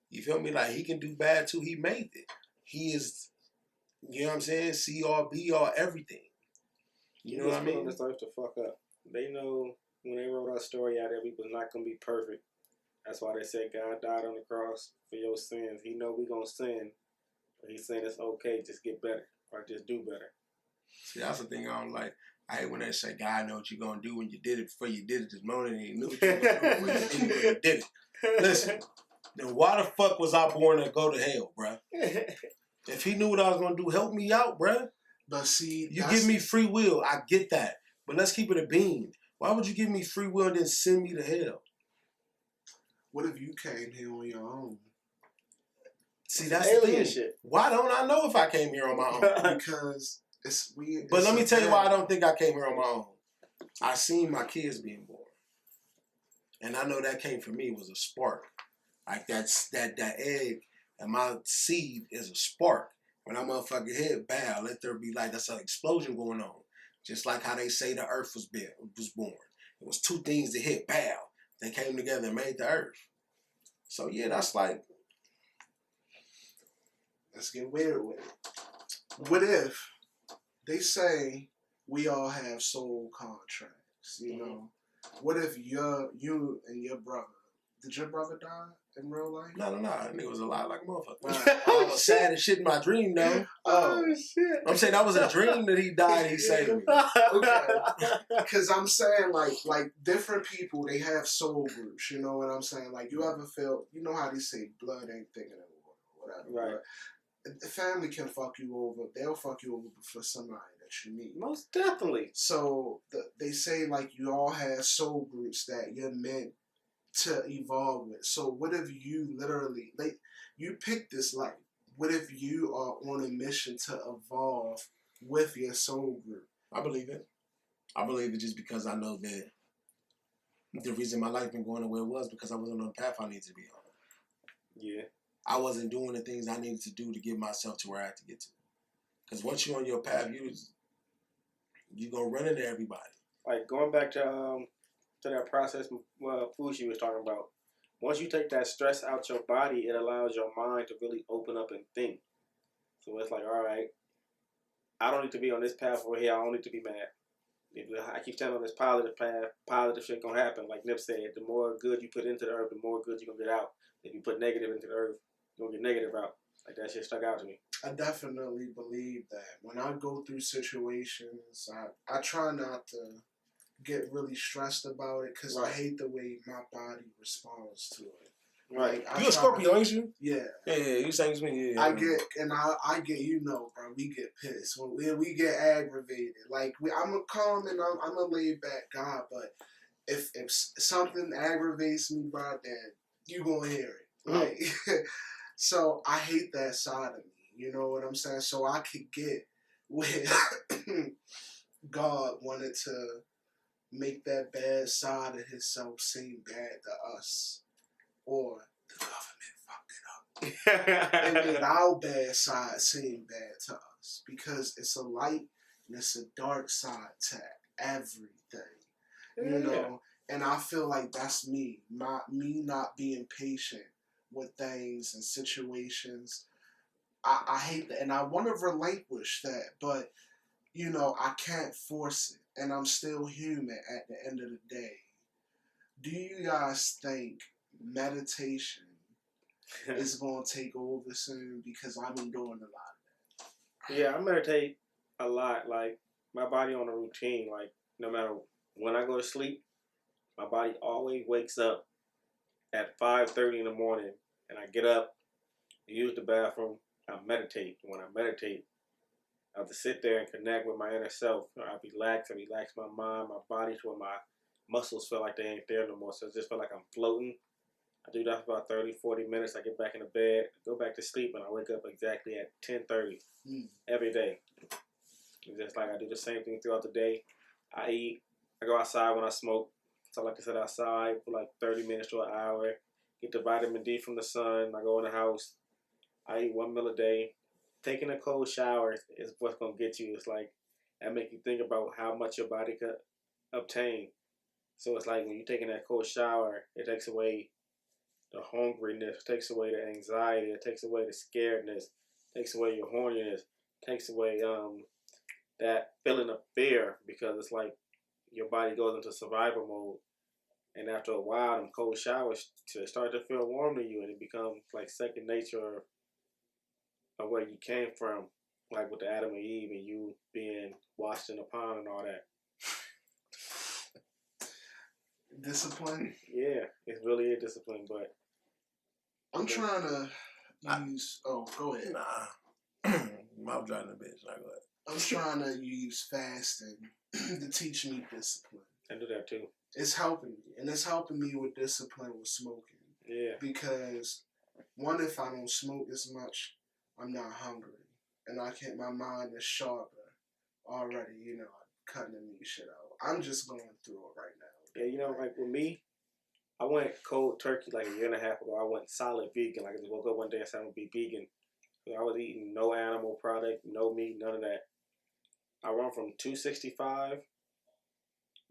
You feel me? Like he can do bad too. He made it. He is, you know what I'm saying? See all, be all, everything. You know what I mean? This life to fuck up. They know when they wrote our story out that we was not going to be perfect. That's why they said God died on the cross for your sins. He know we going to sin. But he's saying it's okay. Just get better. Or just do better. See, that's the thing I don't like. I hate when they say God know what you're going to do when you did it before you did it this morning and he knew what you were going to do before you did it. Listen, then why the fuck was I born to go to hell, bruh? If he knew what I was going to do, help me out, bruh. But see, you give me free will. I get that. But let's keep it a bean. Why would you give me free will and then send me to hell? What if you came here on your own? See, that's the thing. Shit. Why don't I know if I came here on my own? Because it's weird. But let me tell you why I don't think I came here on my own. I seen my kids being born. And I know that came from me was a spark. Like that egg and my seed is a spark. When that motherfucker hit, bow, let there be like, that's an explosion going on. Just like how they say the earth was born. It was two things that hit, bow. They came together and made the earth. So yeah, that's like, let's get weird with it. What if they say we all have soul contracts, you know? What if you and your brother, did your brother die in real life? No. That nigga was alive like a motherfucker. I was sad as shit in my dream, though. Oh, shit. I'm saying that was a dream that he died and he saved me. Okay. Because I'm saying, like different people, they have soul groups, you know what I'm saying? Like, you ever feel, you know how they say blood ain't thicker than water, whatever. Right. The family can fuck you over. They'll fuck you over for somebody that you meet. Most definitely. So they say, like, you all have soul groups that you're meant to evolve with. So what if you literally, like, you pick this life? What if you are on a mission to evolve with your soul group? I believe it. I believe it just because I know that the reason my life been going the way it was because I wasn't on the path I needed to be on. Yeah. I wasn't doing the things I needed to do to get myself to where I had to get to. Because once you're on your path, you're going to run into everybody. Like, going back to that process Fushi was talking about, once you take that stress out your body, it allows your mind to really open up and think. So it's like, all right, I don't need to be on this path over here. I don't need to be mad. I keep telling on this positive path, positive shit gonna happen. Like Nip said, the more good you put into the earth, the more good you're gonna get out. If you put negative into the earth, you're gonna get negative out. Like, that shit stuck out to me. I definitely believe that. When I go through situations, I try not to get really stressed about it because I hate the way my body responds to it. Right. You a Scorpio, ain't you? Yeah. Yeah, you same as me. Yeah. I get, you know, bro, we get pissed. When we get aggravated. Like, I'm a calm and I'm a laid back guy, but if something aggravates me, bro, then you gonna hear it. Like, so I hate that side of me. You know what I'm saying? So I could get where God wanted to make that bad side of himself seem bad to us, or the government fucked it up and made our bad side seem bad to us, because it's a light and it's a dark side to everything, you know. And I feel like that's me not being patient with things and situations. I hate that, and I want to relinquish that, but you know, I can't force it, and I'm still human at the end of the day. Do you guys think meditation is going to take over soon? Because I've been doing a lot of that. Yeah, I meditate a lot. Like, my body on a routine. Like, no matter when I go to sleep, my body always wakes up at 5:30 in the morning, and I get up, use the bathroom, I meditate. When I meditate, I have to sit there and connect with my inner self. I relax my mind, my body, to where my muscles feel like they ain't there no more. So I just feel like I'm floating. I do that for about 30, 40 minutes. I get back in the bed, go back to sleep, and I wake up exactly at 10:30 every day. It's just like I do the same thing throughout the day. I eat. I go outside when I smoke. So I like to sit outside for like 30 minutes to an hour. Get the vitamin D from the sun. I go in the house. I eat 1 meal a day. Taking a cold shower is what's going to get you. It's like, that make you think about how much your body could obtain. So it's like when you're taking that cold shower, it takes away the hungriness, takes away the anxiety, it takes away the scaredness, takes away your horniness, takes away that feeling of fear, because it's like your body goes into survival mode. And after a while, them cold showers start to feel warm to you, and it becomes like second nature of where you came from, like with the Adam and Eve and you being washed in the pond and all that. Discipline? Yeah, it's really a discipline, but I'm trying to use... go ahead. Nah. I'm driving the bitch. Go ahead. I'm trying to use fasting to teach me discipline. I do that too. It's helping me. And it's helping me with discipline with smoking. Yeah. Because, one, if I don't smoke as much, I'm not hungry. And my mind is sharper already, you know, cutting the meat shit out. I'm just going through it right now. Yeah, you know, like with me, I went cold turkey like a year and a half ago. I went solid vegan. Like, I just woke up one day and said I'm going to be vegan. So I was eating no animal product, no meat, none of that. I went from 265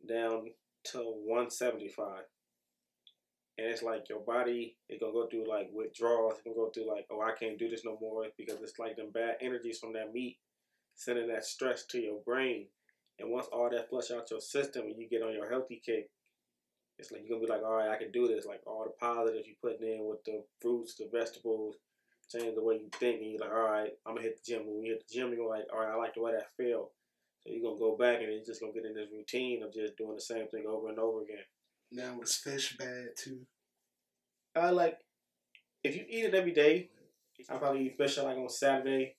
down to 175. And it's like your body is going to go through like withdrawals. It's going to go through like, oh, I can't do this no more, because it's like them bad energies from that meat sending that stress to your brain. And once all that flush out your system and you get on your healthy kick, it's like you're going to be like, all right, I can do this. Like all the positives you're putting in with the fruits, the vegetables, change the way you think. And you're like, all right, I'm going to hit the gym. When you hit the gym, you're like, all right, I like the way that feel. So you're going to go back and you're just going to get in this routine of just doing the same thing over and over again. Now, is fish bad too? Like, if you eat it every day, I'll probably eat fish like on Saturday,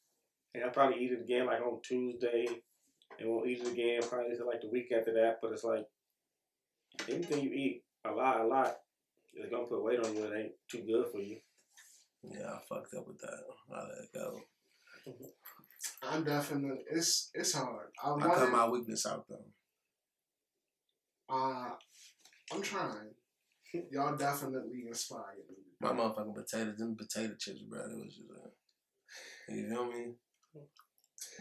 and I'll probably eat it again like on Tuesday, and we'll eat it again probably like the week after that. But it's like, anything you eat a lot, it's gonna put weight on you. It ain't too good for you. Yeah, I fucked up with that. I let it go. I'm definitely, it's hard. I cut my weakness out though. I'm trying. Y'all definitely inspired me. My motherfucking potato chips, bro. It was just, you feel me?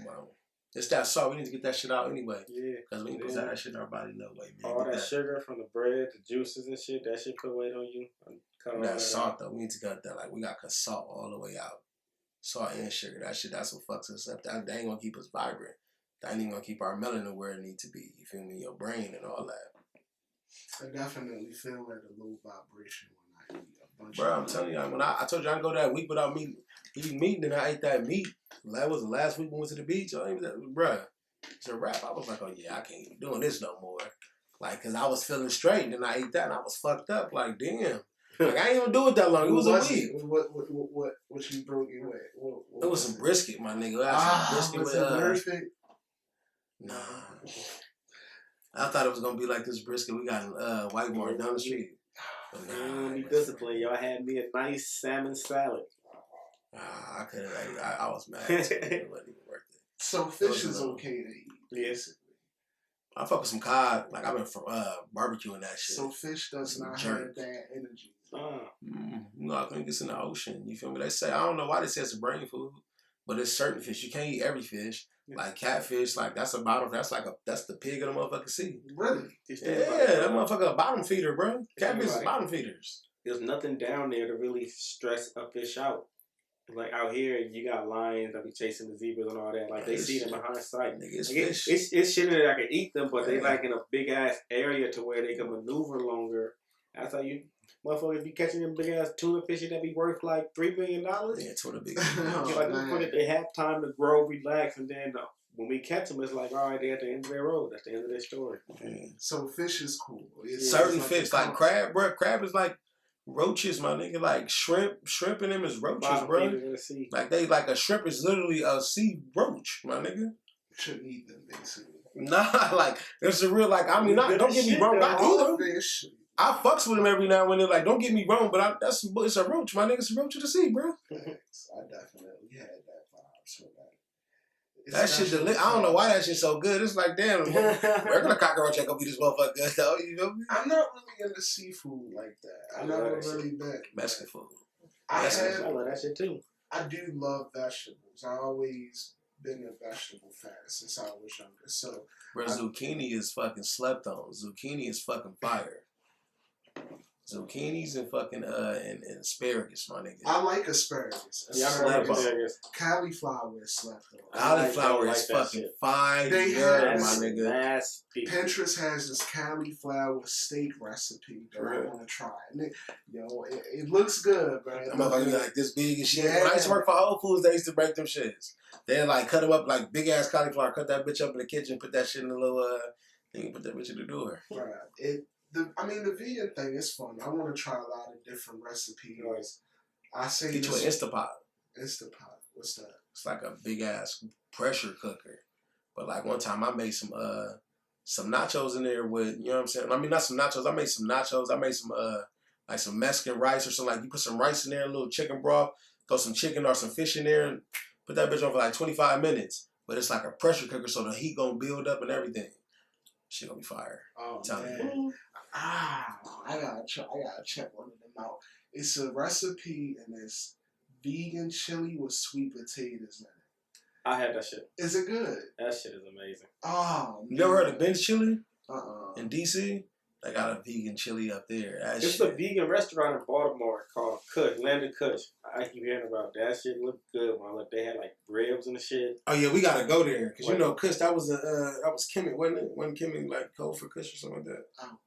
Wow. It's that salt. We need to get that shit out anyway. Yeah. Because we need to put that shit in our body no way, man. All that sugar from the bread, the juices and shit, that shit put weight on you. That salt, though. We need to cut that. Like, we got to cut salt all the way out. Salt and sugar. That shit, that's what fucks us up. That ain't going to keep us vibrant. That ain't even going to keep our melanin where it needs to be. You feel me? Your brain and all that. I definitely feel at a low vibration when I eat a bunch Bro, I'm telling you, when I told you I didn't go that week without eating meat, and then I ate that meat. That was the last week we went to the beach. Bro, it's a wrap. I was like, oh yeah, I can't be doing this no more. Like, cause I was feeling straight, and then I ate that, and I was fucked up. Like, damn. Like, I ain't even do it that long. It was a week. What you broke it with? It was some brisket, my nigga. I had some brisket with Nah. I thought it was gonna be like this brisket we got in Whitemore down the street. But nah, be disciplined. Y'all had me a nice salmon salad. I couldn't. I was mad. It wasn't even worth it. So fish is okay to eat. Yes. I fuck with some cod. Like I've been barbecuing that shit. So fish does not have that energy. No, I think it's in the ocean. You feel me? They say I don't know why they say it's a brain food, but it's certain fish. You can't eat every fish. Like catfish, like that's a bottom. That's the pig of the motherfucking sea. Really? Yeah, that motherfucker a bottom feeder, bro. Catfish is bottom feeders. There's nothing down there to really stress a fish out. Like out here, you got lions that be chasing the zebras and all that. Like they see them behind sight. Nigga, it's like fish. It's shit that I can eat them, but they like in a big ass area to where they can maneuver longer. That's how you motherfuckers be catching them big ass tuna fish that be worth like $3 billion. Yeah, tuna big. Like they have time to grow, relax, and then when we catch them, it's like all right, they're at the end of their road. That's the end of their story. So fish is cool. Certain fish, like crab, bro. Crab is like roaches, my nigga. Like shrimp in them is roaches, bro. Like a shrimp is literally a sea roach, my nigga. You shouldn't eat them, basically. Nah, like it's a real like. I mean, don't get me wrong. I eat them. Fish. I fucks with them every now and then. Like, don't get me wrong, but it's a roach, my nigga. It's a roach of the sea, bro. I definitely had that vibe. So that shit delicious. I don't know why that shit's so good. It's like, damn, regular cockroach ain't gonna be this motherfucker good, though. You know me? I'm not really into seafood like that. I've never really been. Mexican food. I love that shit too. I do love vegetables. I always been a vegetable fan since I was younger. So, bro, zucchini is fucking slept on. Zucchini is fucking fire. Zucchinis and fucking and asparagus, my nigga. I like asparagus. Yeah, I like asparagus. Cauliflower is slept on. Cauliflower is fucking fire, my nigga. Nasty. Pinterest has this cauliflower steak recipe that I want to try. And it looks good, bro. I'm like this big and shit. Yeah. When I used to work for Whole Foods, they used to break them shits. They like cut them up like big ass cauliflower, cut that bitch up in the kitchen, put that shit in the little thing, put that bitch in the door. Right. The vegan thing is fun. I want to try a lot of different recipes. I say get you an Instapot. Instapot. What's that? It's like a big ass pressure cooker. But like one time I made some nachos in there with, you know what I'm saying? I mean not some nachos. I made some nachos. I made some like some Mexican rice or something. Like you put some rice in there, a little chicken broth, throw some chicken or some fish in there, and put that bitch on for like 25 minutes. But it's like a pressure cooker, so the heat gonna build up and everything. Shit gonna be fire. Oh man. I gotta check one of them out. It's a recipe and it's vegan chili with sweet potatoes in it. I had that shit. Is it good? That shit is amazing. Oh, you ever heard of Ben's Chili? In DC? They got a vegan chili up there. It's a vegan restaurant in Baltimore called Kush, Land of Kush. I keep hearing about that shit. Looked good, man. Look, they had like ribs and the shit. Oh yeah, we gotta go there because you know Kush. That was Kimmy, wasn't it? Wasn't Kimmy like code for Kush or something like that? Oh.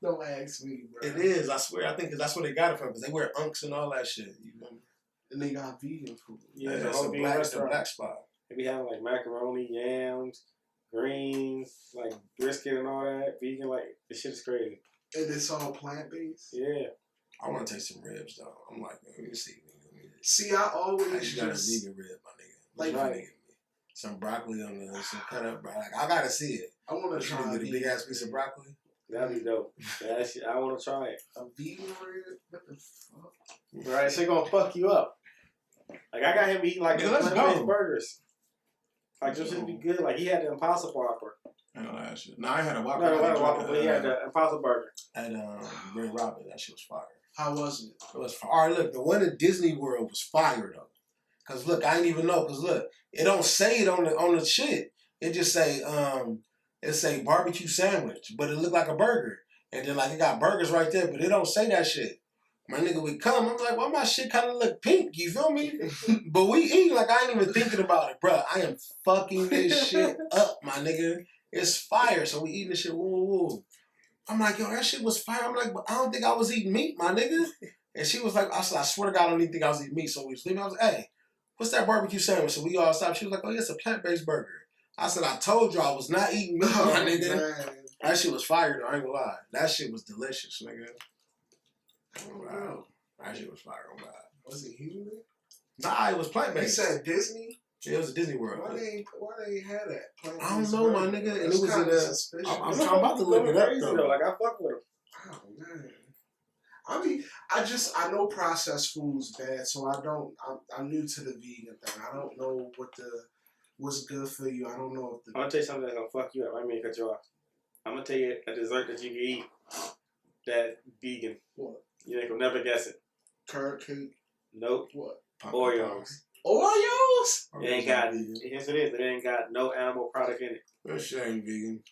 Don't ask me, bro. It is. I swear. I think because that's where they got it from. Because they wear unks and all that shit. You know? And they got vegan food. Yeah, that's a black spot. They be having like macaroni, yams, greens, like brisket and all that. Vegan, like this shit is crazy. And it's all plant based. Yeah. I want to taste some ribs though. I'm like, let me see. See, I always got a vegan rib, my nigga. Like some broccoli on there, some cut up broccoli. Like, I gotta see it. I want to try a big ass piece of broccoli. That'd be dope. That shit, I want to try it. A vegan rib? What the fuck? Right, shit gonna fuck you up. Like I got him eating like plant-based burgers. Like this should be good. Like he had the Impossible Whopper. No, I had a Whopper. No, I had a Whopper, but he had the Impossible Burger. At Red Robin, that shit was fire. How was it? It was fire. All right, look, the one in Disney World was fire though. Cause look, I didn't even know. Cause look, it don't say it on the shit. It just say barbecue sandwich, but it looked like a burger. And then like it got burgers right there, but it don't say that shit. My nigga would come. I'm like, why my shit kind of look pink? You feel me? But we eat like I ain't even thinking about it, bro. I am fucking this shit up, my nigga. It's fire. So we eating this shit. Woo, woo. I'm like, yo, that shit was fire. I'm like, but I don't think I was eating meat, my nigga. And she was like, I said, I swear to God, I don't even think I was eating meat. So we was leaving. I was like, hey, what's that barbecue sandwich? So we all stopped. She was like, oh, yeah, it's a plant-based burger. I said, I told you I was not eating meat, my nigga. Man. That shit was fire, though. I ain't gonna lie. That shit was delicious, nigga. Wow. That shit was fire, oh God. Was it human? Nah, it was plant-based. You said Disney? Yeah, it was a Disney World. Why they have that? I don't know, my nigga. And it was in I'm about to look it up, though. Like, I fuck with him. Oh, man. I mean, I know processed food's bad, so I'm new to the vegan thing. I don't know what's good for you. I don't know if I'm gonna tell you something that's gonna fuck you up. I mean, cut you off. I'm gonna tell you a dessert that you can eat that vegan. What? You ain't gonna never guess it. Carrot cake. Nope. What? Oreos. Oreos? It ain't got. Yes, it is. It ain't got no animal product in it. That shit ain't vegan.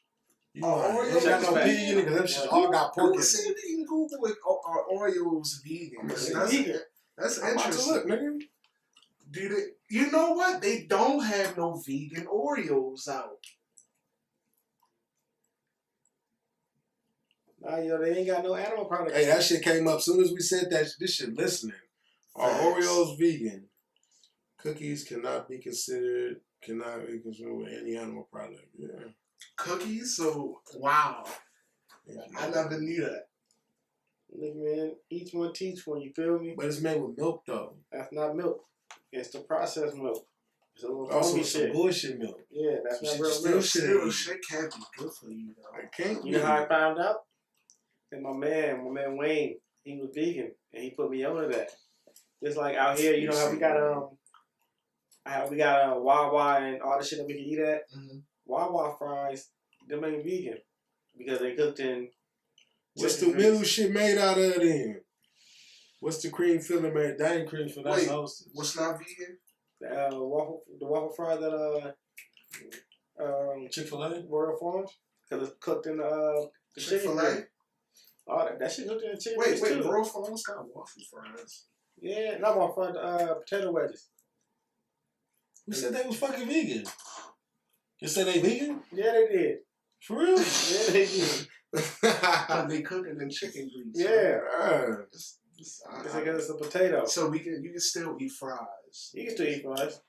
You Oreos got no pig in it because them shit all got pork in it. See if you can Google it. Are Oreos vegan? That's I'm about to interesting. look, nigga. Do they? You know what? They don't have no vegan Oreos out. Nah, yo, they ain't got no animal product. Hey, that shit came up soon as we said that. This shit listening. Are Oreos vegan? Cookies cannot be consumed with any animal product. Yeah. Cookies? So, wow. I never knew that. Nigga, man, each one teach one, you feel me? But it's made with milk, though. That's not milk. It's the processed milk. It's a little Also, funky some shit. bullshit milk. Yeah, that's not Shit real still milk. Shit can't be good for you, though. I can't. You know how I found out? And my man Wayne, he was vegan, and he put me onto that. Just like out here, you know how we got Wawa and all the shit that we can eat at. Mm-hmm. Wawa fries, them ain't vegan because they cooked in. What's the middle shit made out of then? What's the cream filling made? That ain't cream filling. That's hostess. What's not vegan? The waffle fries that Chick-fil-A? Royal Farms, because it's cooked in the Chick-fil-A. All that shit cooked in the chicken. Wait, too. Royal Farms got waffle fries. Yeah, not waffle fries. Potato wedges. Who said they was fucking vegan? You said they vegan? Yeah, they did. For real? Yeah, they did. They cook it in chicken grease. Yeah. It's because it's a potato. So you can still eat fries. You can still eat fries.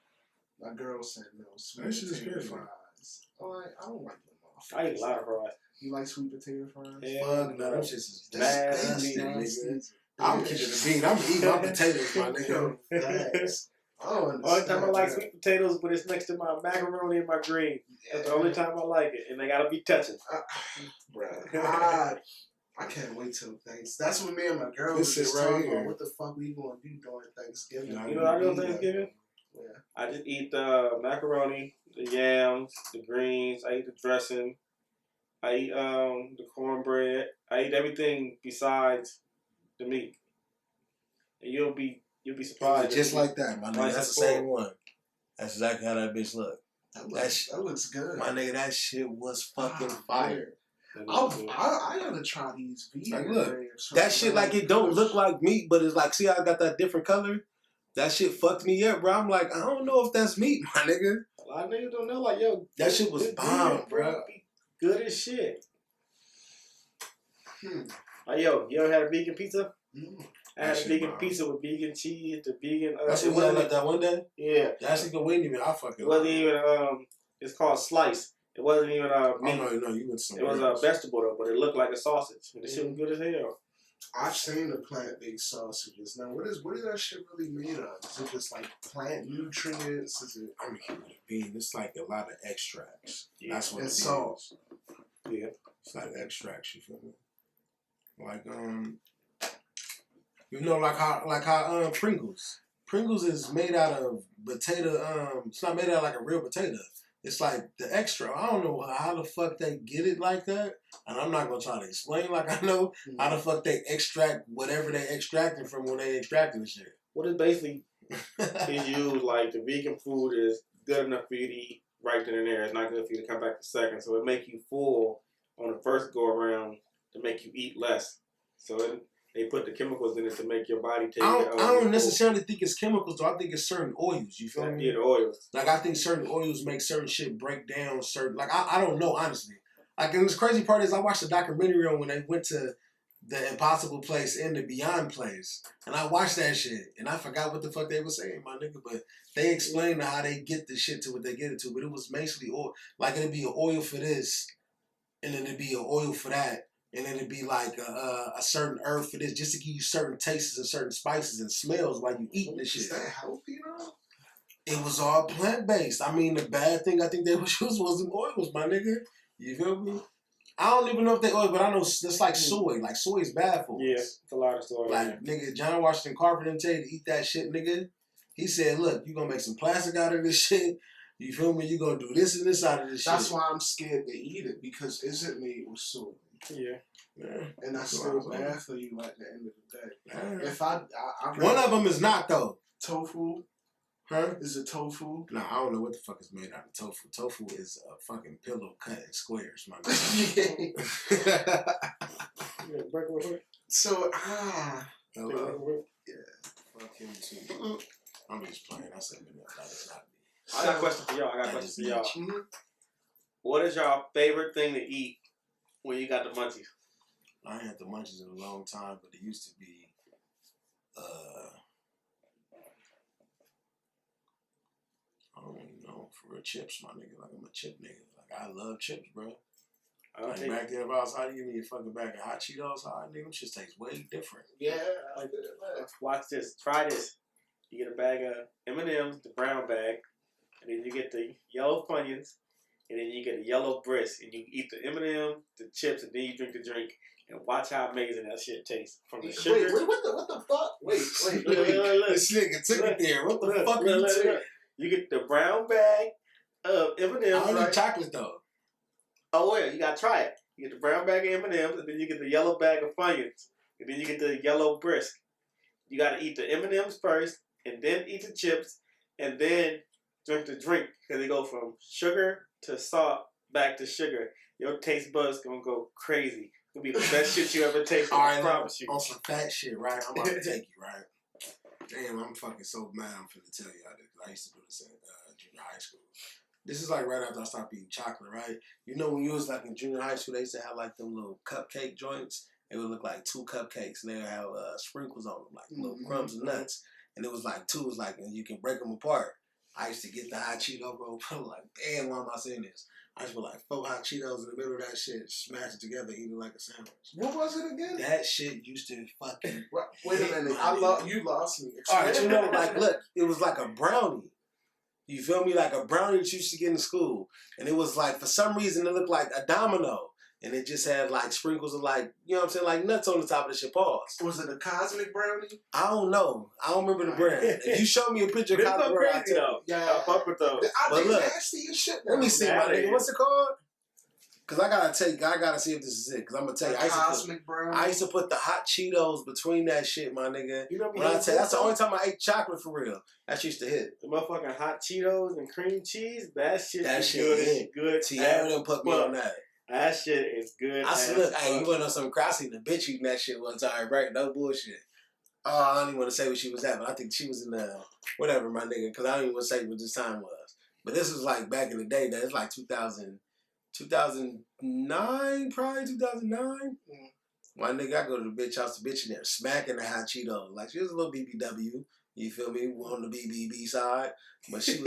My girl said no. Sweet That shit is potato crazy. fries. I don't like them all. I eat a lot of fries. You like sweet potato fries? Yeah. Fuck no, them shits is Nasty. disgusting, nigga. I'm keeping the bean. I'm eating my potatoes, my nigga. Facts. Only time I like sweet potatoes, but it's next to my macaroni and my green. That's the only time I like it, and they gotta be touching. Bruh, I can't wait till Thanksgiving. That's what me and my girl was just talking about. What the fuck we gonna do during Thanksgiving? You know what I do on Thanksgiving? Yeah. I just eat the macaroni, the yams, the greens. I eat the dressing. I eat the cornbread. I eat everything besides the meat. And you'll be surprised. Just like that, my nigga. That's the same one. That's exactly how that bitch look. That looks good. My nigga, that shit was fucking fire. I gotta try these vegan. Like, look, that shit like it don't look like meat, but it's like, see how I got that different color? That shit fucked me up, bro. I'm like, I don't know if that's meat, my nigga. A lot of niggas don't know, like, yo, that shit was bomb, bro. Good as shit. Like, yo, you ever had a vegan pizza? I had a vegan pizza with vegan cheese, the vegan. That's what we had like that one day? Yeah. That shit go in even. I fucking. It wasn't even, it's called slice. It wasn't even meat. Oh, no, you went somewhere. It was a vegetable, though, but it looked like a sausage. The shit was good as hell. I've seen the plant-based sausages. Now, what is that shit really made of? Is it just like plant nutrients? Is it? I'm keeping it bean. It's like a lot of extracts. Yeah. That's what it's it salt. is. Yeah. It's like extracts. You feel me? Like you know, like how Pringles. Pringles is made out of potato. It's not made out of like a real potato. It's like the extra. I don't know how the fuck they get it like that, and I'm not gonna try to explain like I know how the fuck they extract whatever they extracting from when they extracting the shit. What it basically is used, like the vegan food is good enough for you to eat right then and there. It's not good for you to come back the second, so it make you full on the first go around to make you eat less. So they put the chemicals in it to make your body take. I don't necessarily think it's chemicals, though. I think it's certain oils. You feel me? Yeah, the oils. Like, I think certain oils make certain shit break down. Like, I don't know, honestly. Like, and this crazy part is I watched a documentary on when they went to the Impossible place and the Beyond place. And I watched that shit. And I forgot what the fuck they were saying, my nigga. But they explained how they get the shit to what they get it to. But it was basically oil. Like, it'd be an oil for this. And then it'd be an oil for that. And then it'd be like a certain herb for this, just to give you certain tastes and certain spices and smells while you eating this shit. Is that healthy though? It was all plant based. I mean, the bad thing I think they was using was them oils, my nigga. You feel me? I don't even know if they oil, but I know it's like soy. Like soy is bad for us. Yeah, it's a lot of soy. Like nigga, John Washington Carver didn't tell you to eat that shit, nigga. He said, "Look, you gonna make some plastic out of this shit. You feel me? You gonna do this and this out of this shit." That's why I'm scared to eat it because isn't made with soy. Yeah. And that's still bad for you at the end of the day. Yeah. If I one of them is not though. Tofu. Huh? Is it tofu? Nah, I don't know what the fuck is made out of tofu. Tofu is a fucking pillow cut in squares, my man. So, hello. Yeah. Fuck him too. I'm just playing. I said, that is not me. I got a question for y'all. Mm-hmm. What is y'all favorite thing to eat when you got the munchies? I ain't had the munchies in a long time, but it used to be, I don't even know, for real, chips, my nigga. Like, I'm a chip nigga. Like, I love chips, bro. Like, back then, if I was hot, you give me a fucking bag of hot Cheetos, nigga, them shit tastes way different. Yeah. Watch this. Try this. You get a bag of M&M's, the brown bag, and then you get the yellow Funyuns, and then you get a yellow brisk, and you eat the M&M, the chips, and then you drink the drink. And watch how amazing that shit tastes. From the sugar. Wait, what the fuck? Wait. Look. This nigga took it there. What the fuck are you doing? You get the brown bag of M&M's. I don't eat chocolate though. Oh yeah, you gotta try it. You get the brown bag of M&M's, and then you get the yellow bag of Funyuns, and then you get the yellow brisk. You gotta eat the M&M's first, and then eat the chips, and then drink the drink, because they go from sugar to salt back to sugar. Your taste buds gonna go crazy. It'll be the best shit you ever tasted. I promise you. On some fat shit, right? I'm about to take you, right? Damn, I'm fucking so mad. I'm finna tell y'all this. I used to do this in junior high school. This is like right after I stopped eating chocolate, right? You know when you was like in junior high school, they used to have like them little cupcake joints. It would look like 2 cupcakes, and they would have sprinkles on them, like little crumbs and nuts. And it was like 2 was like, and you can break them apart. I used to get the hot Cheeto, bro. I'm like, damn, why am I saying this? I just put like 4 hot Cheetos in the middle of that shit, smash it together, eat it like a sandwich. What was it again? That shit used to fucking. Wait a minute, you lost me. All right, you know, like, look, it was like a brownie. You feel me? Like a brownie that you used to get in school, and it was like for some reason it looked like a domino, and it just had like sprinkles of like, you know what I'm saying, like nuts on the top of the shit. Pause. Was it a cosmic brownie? I don't know. I don't remember the brand. If you show me a picture of cosmic brownie, crazy though. Yeah, I fuck with those. But look, nasty as shit. Let me see, my nigga. What's it called? Cause I gotta see if this is it. Cause I'm gonna tell you, I used to put the hot Cheetos between that shit, my nigga. You know what I tell you, that's the only time I ate chocolate for real. That used to hit. The motherfucking hot Cheetos and cream cheese, that shit is good. Tiara done put me on that. That shit is good. I said, look, hey, you wanna know something crazy? The bitch eating that shit one time, right? No bullshit. I don't even want to say where she was at, but I think she was in whatever, my nigga. Cause I don't even want to say what this time was. But this was like back in the day. That it's like 2009, probably 2009. My nigga, I go to the bitch house, the bitch in there smacking the hot Cheetos. Like, she was a little BBW, you feel me, on the BBB side. But she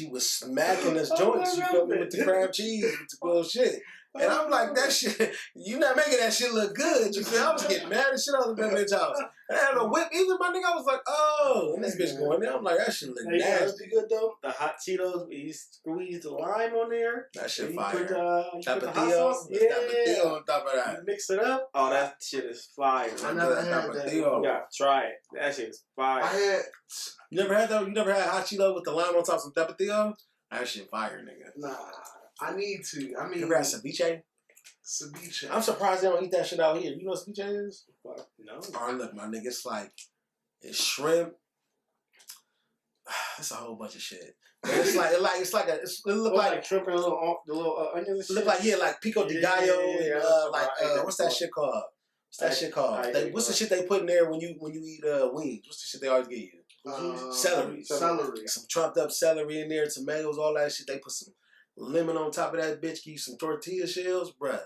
was smacking us joints, you feel me, with the crab cheese, with the bullshit. And I'm like, that shit, you not making that shit look good, you feel? I was getting mad as shit on the bitch house. And I had a whip either, my nigga. I was like, oh, and this bitch going there. I'm like, that shit look nasty. Good though. The hot Cheetos, you squeeze the lime on there. That shit you fire. Put the hot sauce. Yeah. Tapatio on top of that. You mix it up. Oh, that shit is fire. I never had that. You gotta try it. That shit is fire. You never had that? You never had hot Cheetos with the lime on top of some Tapatio? That shit fire, nigga. Nah, I need to. I mean, you ever had ceviche? Ceviche. I'm surprised they don't eat that shit out here. You know what ceviche is? No. Alright, look, my nigga, it's shrimp. It's a whole bunch of shit. But it look like shrimp and the little onions. It look like like pico de gallo and what's that shit called? What's that shit called? What's the shit they put in there when you eat wings? What's the shit they always give you? Celery. Some chopped up celery in there, tomatoes, all that shit. They put some lemon on top of that bitch. Give you some tortilla shells, bruh.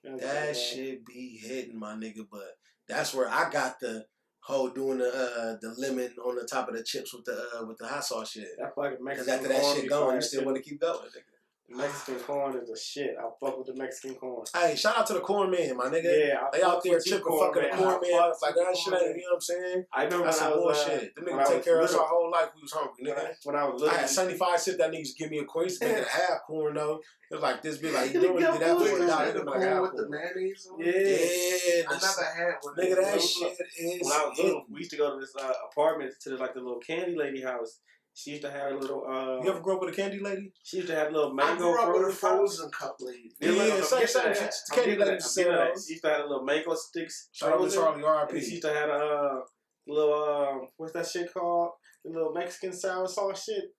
That shit be hitting, my nigga. But that's where I got the whole doing the lemon on the top of the chips with the hot sauce shit. Because after that shit going, you still want to keep going, nigga. Mexican corn is the shit. I fuck with the Mexican corn. Hey, shout out to the corn man, my nigga. Yeah, they out there chipping fucking the corn man up like that shit ain't, you know what I'm saying? I remember that's when I was bullshit. Them niggas take care of us our whole life. We was hungry, nigga. When I was little, I had 75 cents. That niggas give me a coin. Used to make it a half corn though. It was like this big, like you don't really get that for $1. The corn with the mayonnaise on it? Yeah. I never had one. Nigga, that shit is. When I was little, we used to go to this apartment to the little candy lady house. She used to have a little. You ever grew up with a candy lady? She used to have a little mango. I grew up with a frozen cup lady. Yeah, same. Candy lady. She used to have a little mango sticks. Shout out to Charlie, R.I.P. She used to have a little what's that shit called? The little Mexican sour sauce shit.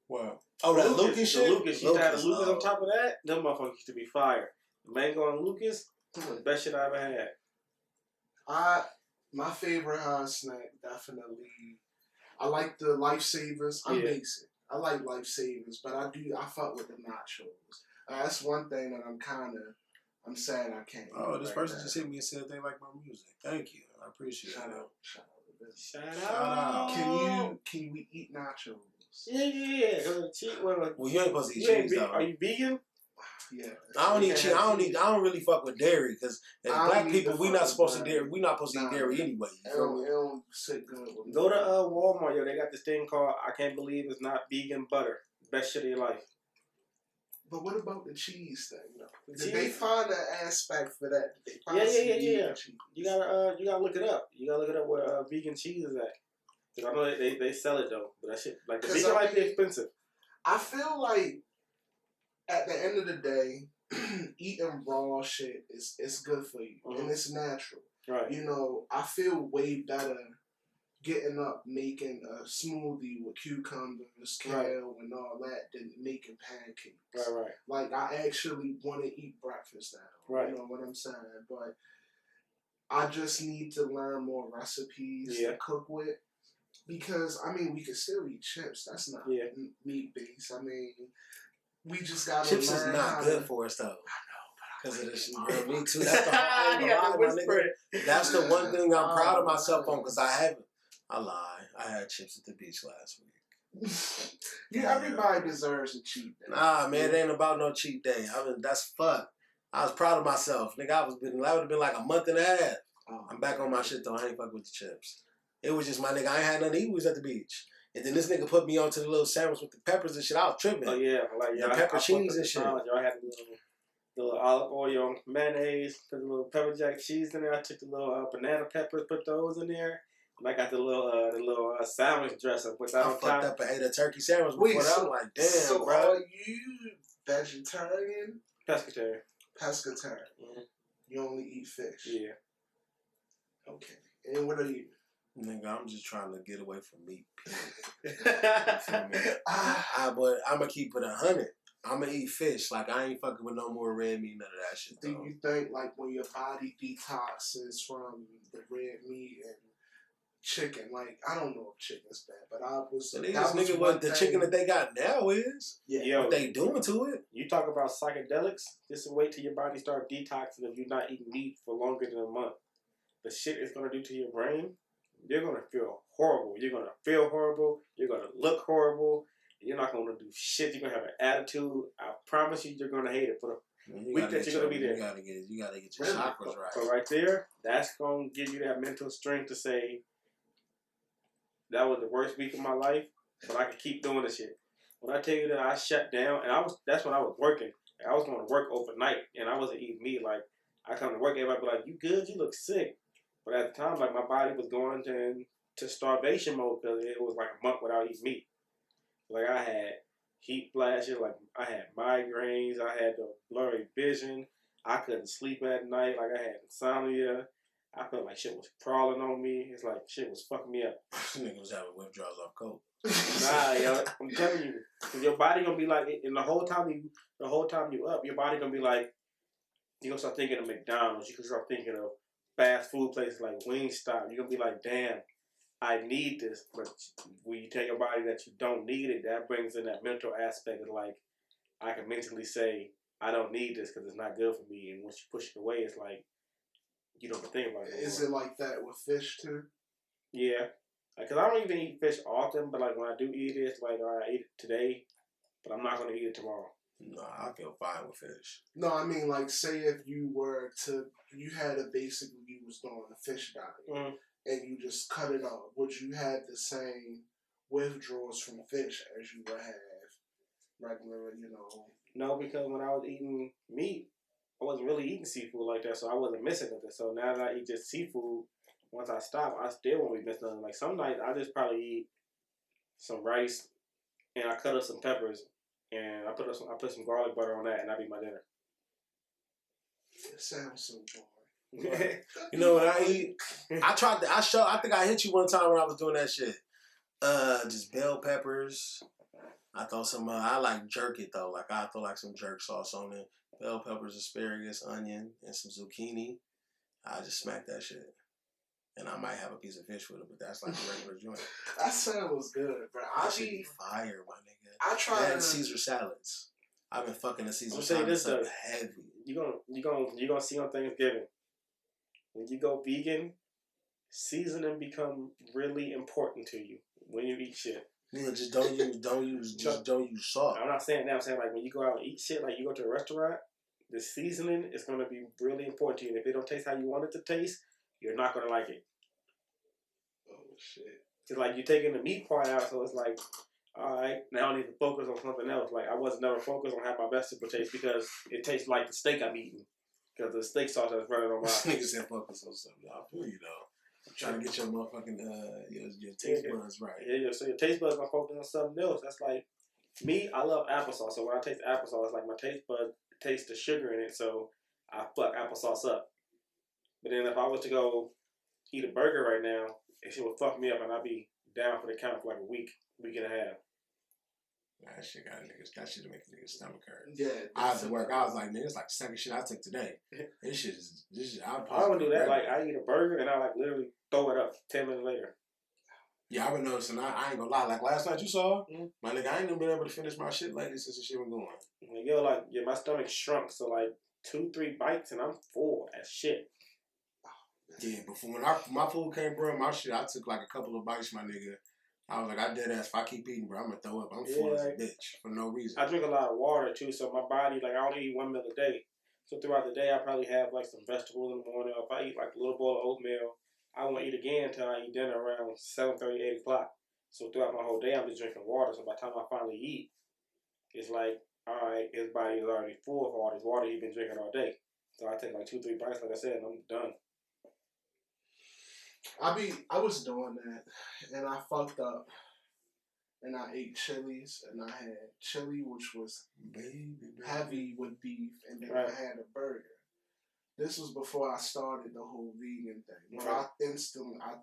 Wow. Oh, that Lucas shit. Lucas. She used to have the Lucas on top of that. Them motherfuckers used to be fire. Mango and Lucas, the best shit I ever had. My favorite snack definitely. I like the Lifesavers. I'm basic. I like Lifesavers, but I fuck with the nachos. That's one thing that I'm sad I can't. Oh, this person just hit me and said they like my music. Thank you. I appreciate it. Shout out. Can we eat nachos? Yeah. Well, you ain't supposed to eat cheese though. Are you vegan? Yeah. I don't eat cheese. I don't really fuck with dairy because as black people, we not supposed to dairy. We not supposed to eat dairy anyway. It don't sit good with me. Go to Walmart, yo. They got this thing called I can't believe it's not vegan butter. Best shit of your life. But what about the cheese thing? Did they find an aspect for that? Yeah. You gotta look it up. You gotta look it up where vegan cheese is at. Cause I know they sell it though, but that shit like the vegan might be expensive. I feel like at the end of the day, eating raw shit is good for you and it's natural. Right. You know, I feel way better getting up making a smoothie with cucumbers, kale, and all that than making pancakes. Right. Like I actually want to eat breakfast now. Right. You know what I'm saying? But I just need to learn more recipes to cook with. Because I mean, we can still eat chips. That's not meat based. I mean, we just gotta chips learn is not good for us though. I know, but because of this. Me too. That's the whole my nigga. That's the one thing I'm proud of myself on because I haven't. I lie. I had chips at the beach last week. Everybody deserves a cheat day. Nah, man, it ain't about no cheat day. That's fuck. I was proud of myself, nigga. That would have been like a month and a half. I'm back on my shit though. I ain't fuck with the chips. It was just my nigga. I ain't had nothing to eat. We was at the beach. And then this nigga put me onto the little sandwich with the peppers and shit. I was tripping. Oh, yeah. Like, the pepper cheese and shit. Y'all had the little olive oil, mayonnaise, put the little pepper jack cheese in there. I took the little banana peppers, put those in there. And I got the little sandwich dressing. I fucked up and ate a turkey sandwich before that. I'm like, damn, so bro. Are you vegetarian? Pescatarian. Mm-hmm. You only eat fish? Yeah. Okay. And what are you? Nigga, I'm just trying to get away from meat. But I'm going to keep it 100. I'm going to eat fish. Like, I ain't fucking with no more red meat, none of that shit. Do you think, like, when your body detoxes from the red meat and chicken, like, I don't know if chicken's bad, but I was... So nigga, what the chicken that they got now is? Yeah. What they doing to it? You talk about psychedelics, just wait till your body start detoxing if you're not eating meat for longer than a month. The shit it's going to do to your brain, you're going to feel horrible. You're going to feel horrible. You're going to look horrible. You're not going to do shit. You're going to have an attitude. I promise you're going to hate it for the week that you're going to be there. You got to get your chakras right. So right there, that's going to give you that mental strength to say, that was the worst week of my life, but I can keep doing this shit. When I tell you that I shut down, and that's when I was working. I was going to work overnight, and I wasn't eating meat. Like, I come to work, everybody be like, you good? You look sick. But at the time, like, my body was going to starvation mode because it was like a month without eating meat. Like, I had heat flashes, like, I had migraines, I had the blurry vision, I couldn't sleep at night, like, I had insomnia. I felt like shit was crawling on me. It's like shit was fucking me up. This nigga was having withdrawals off coke. Nah, yo, I'm telling you, your body gonna be like, and the whole time you up, your body gonna be like, you gonna start thinking of McDonald's. You can start thinking of fast food places like Wingstop. You're gonna be like, damn, I need this. But when you tell your body that you don't need it, that brings in that mental aspect of like, I can mentally say, I don't need this because it's not good for me. And once you push it away, it's like, you don't think about it anymore. Is it like that with fish too? Yeah. Because I don't even eat fish often, but like when I do eat it, it's like, all right, I ate it today, but I'm not going to eat it tomorrow. No, I feel fine with fish. No, I mean, like, say if you had basically, you was doing a fish diet, and you just cut it off, would you have the same withdrawals from fish as you would have regular, No, because when I was eating meat, I wasn't really eating seafood like that, so I wasn't missing nothing. So now that I eat just seafood, once I stop, I still won't be missing nothing. Like some nights, I just probably eat some rice, and I cut up some peppers, and I put some garlic butter on that, and that'd be my dinner. It sounds so boring. You know what I eat? I think I hit you one time when I was doing that shit. Just bell peppers. I throw some. I like jerk it though. Like I throw like some jerk sauce on it. Bell peppers, asparagus, onion, and some zucchini. I just smack that shit. And I might have a piece of fish with it, but that's like a regular joint. That sounds good, bro. That should be fire, my nigga. I tried Caesar salads. I've been fucking the Caesar salads up heavy. You gonna see on Thanksgiving when you go vegan, seasoning become really important to you when you eat shit. Yeah, just don't use salt. I'm not saying that. I'm saying like when you go out and eat shit, like you go to a restaurant, the seasoning is gonna be really important to you. And if it don't taste how you want it to taste, you're not gonna like it. Oh shit! It's like you're taking the meat part out, so it's like, all right, now I need to focus on something else. Like I wasn't never focused on how my vegetable tastes because it tastes like the steak I'm eating because the steak sauce that's running on my. Niggas said focus on something. I feel you though. I'm trying to get your motherfucking your taste buds right. Yeah, so your taste buds gonna focus on something else. That's like me. I love applesauce, so when I taste applesauce, it's like my taste bud tastes the sugar in it, so I fuck applesauce up. But then if I was to go eat a burger right now, it shit would fuck me up, and I'd be down for the count for like a week and a half. That shit got niggas. That shit make niggas stomach hurt. Yeah, I had to work. I was like, nigga, it's like the second shit I took today. This shit. I don't do that. Like I eat a burger and I like literally throw it up 10 minutes later. Yeah, I've been noticing. I ain't gonna lie. Like last night, you saw my nigga. I ain't even been able to finish my shit lately since the shit been going. Yo, my stomach shrunk. So like 2-3 bites and I'm full as shit. Yeah, before when my food came, bro, my shit, I took like a couple of bites, my nigga. I was like, I dead ass. If I keep eating, bro, I'm gonna throw up. I'm full as a bitch for no reason. I drink a lot of water too, so my body, like, I only eat 1 meal a day. So throughout the day, I probably have like some vegetables in the morning. Or if I eat like a little bowl of oatmeal, I won't eat again until I eat dinner around 7:30, 8 o'clock. So throughout my whole day, I'm just drinking water. So by the time I finally eat, it's like, all right, his body is already full of all this water he's been drinking all day. So I take like 2-3 bites, like I said, and I'm done. I was doing that, and I fucked up, and I ate Chili's, and I had chili, which was heavy with beef, and then I had a burger. This was before I started the whole vegan thing. But I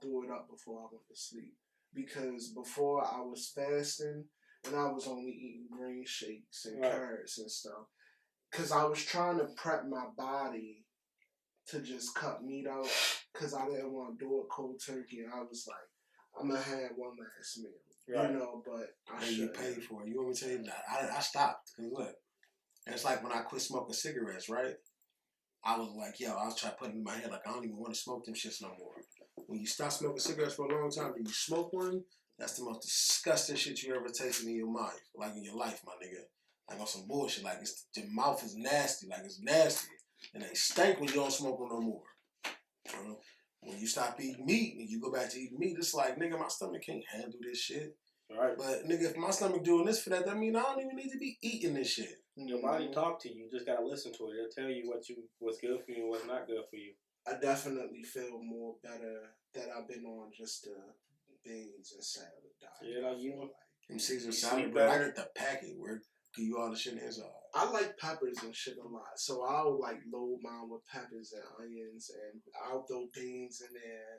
threw it up before I went to sleep, because before I was fasting, and I was only eating green shakes and carrots and stuff, because I was trying to prep my body to just cut meat out, because I didn't want to do it cold turkey, and I was like, I'm going to have one last meal. Right. But I you paid for it. You want me to tell you that? I stopped, because look, it's like when I quit smoking cigarettes, right? I was like, I was trying to put it in my head, like, I don't even want to smoke them shits no more. When you stop smoking cigarettes for a long time and you smoke one, that's the most disgusting shit you ever tasted in your life, like in your life, my nigga. Like on some bullshit, like your mouth is nasty, like it's nasty. And they stink when you don't smoke them no more. When you stop eating meat and you go back to eating meat, it's like, nigga, my stomach can't handle this shit. Right. But nigga, if my stomach doing this for that mean I don't even need to be eating this shit. Your body talk to you. You just gotta listen to it. It'll tell you what's good for you and what's not good for you. I definitely feel more better that I've been on just the beans and salad diet. Yeah, like you. Them Caesar salad, bro. I get the packet where give you all the shit inside. I like peppers and shit a lot, so I'll like load mine with peppers and onions, and I'll throw beans in there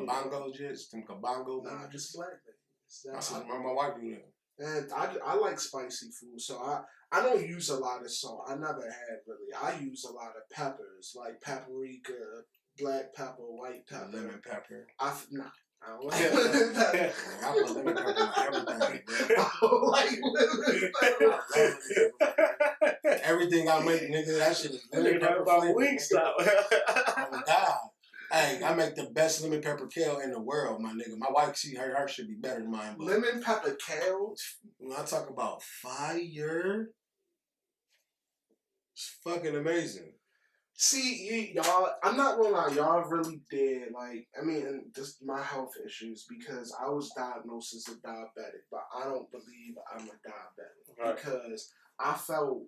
and kabongo jits, them kabongo. Nah, just black beans. That's my wife do that. And I like spicy food, so I don't use a lot of salt. I never had really. I use a lot of peppers, like paprika, black pepper, white pepper, lemon pepper. I don't like lemon pepper. I put lemon pepper on everything, bro. I don't like lemon pepper. Everything I make, nigga, that shit is lemon pepper flavor. Wingstop. Oh God. Hey, I make the best lemon pepper kale in the world, my nigga. My wife, her should be better than mine. But lemon pepper kale? When I talk about fire, It's fucking amazing. See, y'all, I'm not gonna lie, y'all really did, like, I mean, just my health issues, because I was diagnosed as a diabetic, but I don't believe I'm a diabetic, because I felt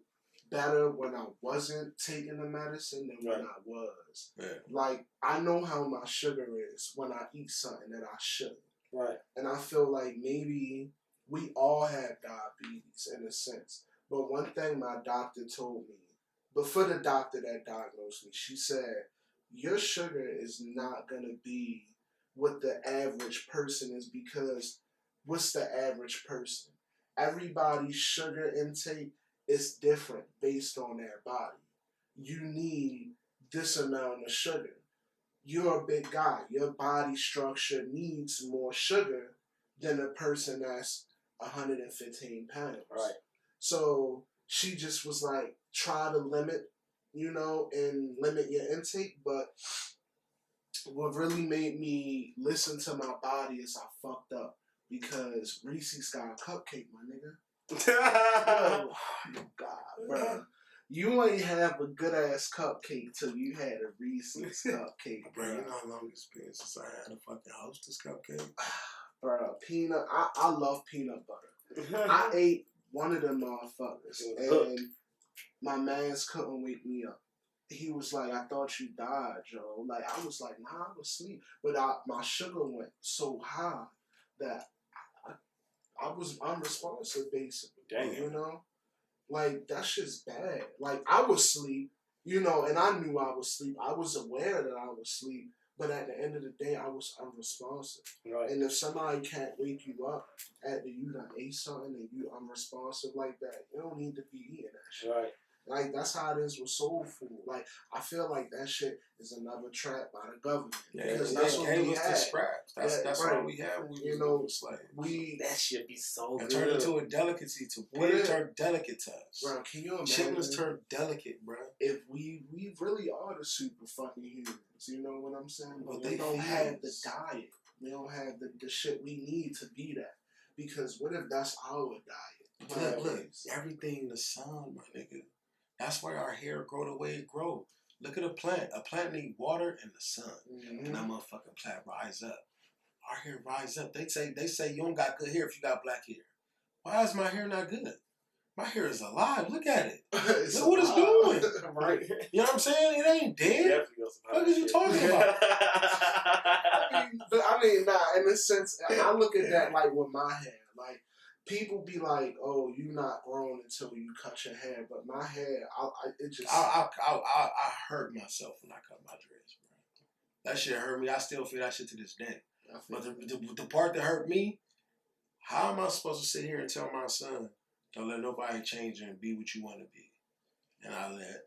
better when I wasn't taking the medicine than when I was. Yeah. Like, I know how my sugar is when I eat something that I shouldn't. Right. And I feel like maybe we all have diabetes in a sense. But one thing my doctor told me, but for the doctor that diagnosed me, she said, your sugar is not going to be what the average person is, because what's the average person? Everybody's sugar intake is different based on their body. You need this amount of sugar. You're a big guy. Your body structure needs more sugar than a person that's 115 pounds. Right. So she just was like, try to limit, and limit your intake. But what really made me listen to my body is I fucked up, because Reese's got a cupcake, my nigga. Oh my God, bro. You ain't have a good ass cupcake till you had a Reese's cupcake, bro. You know how long it's been since I had a fucking Hostess cupcake? Bro, peanut. I love peanut butter. I ate one of them motherfuckers, and my mans couldn't wake me up. He was like, I thought you died, Joe. Like, I was like, nah, I was asleep. But my sugar went so high that I was unresponsive, basically. Damn. Like, that shit's bad. Like, I was asleep, and I knew I was asleep. I was aware that I was asleep. But at the end of the day, I was unresponsive. Right. And if somebody can't wake you up after you done ate something and you unresponsive like that, you don't need to be eating that shit. Right. Like, that's how it is with soul food. Like, I feel like that shit is another trap by the government. Yeah, because that's what we had. The scraps. That's right. all we had when we was slaves. That should be so good. It turned into a delicacy to pigs turned delicate to us. Bro, can you imagine? Chitlins turned delicate, bro. If we really are the super fucking humans, you know what I'm saying? But they don't have the diet. We don't have the shit we need to be that. Because what if that's our diet? Look, everything in the sun, my nigga. That's why our hair grow the way it grow. Look at a plant. A plant need water and the sun. Mm-hmm. And that motherfucking plant rise up. Our hair rise up. They say you don't got good hair if you got black hair. Why is my hair not good? My hair is alive. Look at it. Look what it's doing. Right. You know what I'm saying? It ain't dead. What are you talking about? I mean, nah, in a sense, I look at that like with my hair. Like, people be like, "Oh, you not grown until you cut your hair," but my hair, I hurt myself when I cut my dreads, bro. That shit hurt me. I still feel that shit to this day. But the part that hurt me, how am I supposed to sit here and tell my son, don't let nobody change you and be what you want to be, and I let,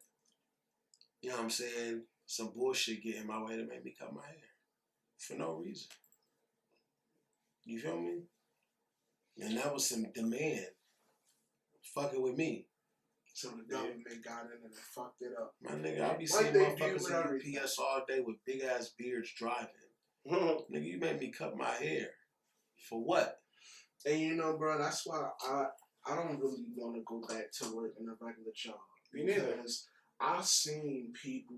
you know what I'm saying, some bullshit get in my way to make me cut my hair for no reason. You feel me? And that was some demand fucking with me. So the government got in and fucked it up. My nigga, I be seeing motherfuckers in UPS all day with big ass beards driving. Nigga, you made me cut my hair. For what? And bro, that's why I don't really want to go back to work in a regular job. Because I've seen people,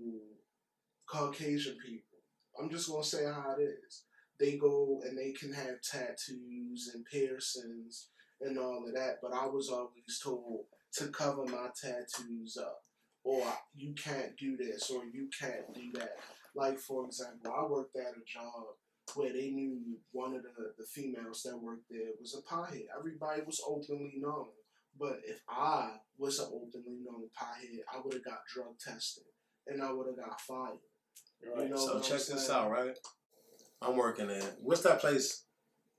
Caucasian people, I'm just going to say how it is. They go and they can have tattoos and piercings and all of that, but I was always told to cover my tattoos up, or you can't do this, or you can't do that. Like, for example, I worked at a job where they knew one of the females that worked there was a pothead. Everybody was openly known. But if I was an openly known pothead, I would have got drug tested, and I would have got fired. Right. So check this out, right? I'm working at, what's that place?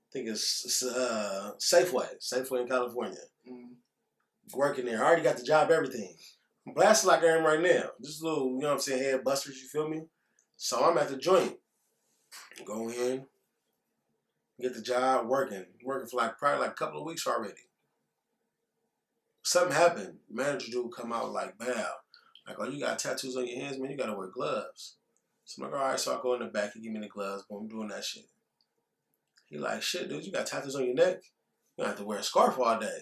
I think it's Safeway in California. Mm-hmm. Working there. I already got the job, everything. I'm blasted like I am right now. Just a little, you know what I'm saying, head busters, you feel me? So I'm at the joint. Go in, get the job, working for probably a couple of weeks already. Something happened. Manager dude come out like, bam. Like, oh, you got tattoos on your hands, man, you gotta wear gloves. So I'm like, all right, so I go in the back, he give me the gloves, boom, I'm doing that shit. He like, shit, dude, you got tattoos on your neck? You have to wear a scarf all day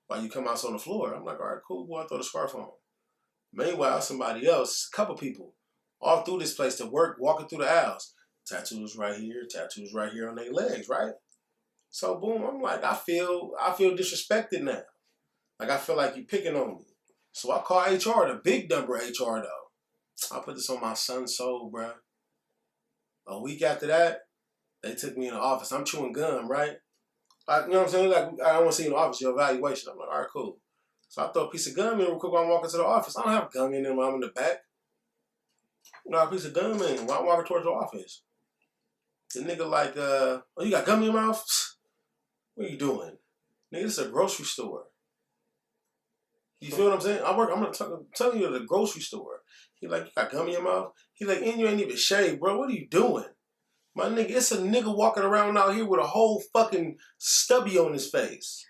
while you come out on the floor. I'm like, all right, cool, boy, I throw the scarf on. Meanwhile, somebody else, a couple people, all through this place to work, walking through the aisles. Tattoos right here on their legs, right? So boom, I'm like, I feel disrespected now. Like I feel like you picking on me. So I call HR, the big number HR though. I put this on my son's soul, bro. A week after that, they took me in the office. I'm chewing gum, right? Like, you know what I'm saying? Like, I don't want to see you in the office, your evaluation. I'm like, all right, cool. So I throw a piece of gum in real quick while I'm walking to the office. I don't have gum in there while I'm in the back. You know, a piece of gum in while I'm walking towards the office. The nigga like, oh, you got gum in your mouth? What are you doing? Nigga, this is a grocery store. You feel what I'm saying? I'm telling you at a grocery store. He like, you got gum in your mouth? He like, and you ain't even shaved, bro. What are you doing? My nigga, it's a nigga walking around out here with a whole fucking stubby on his face.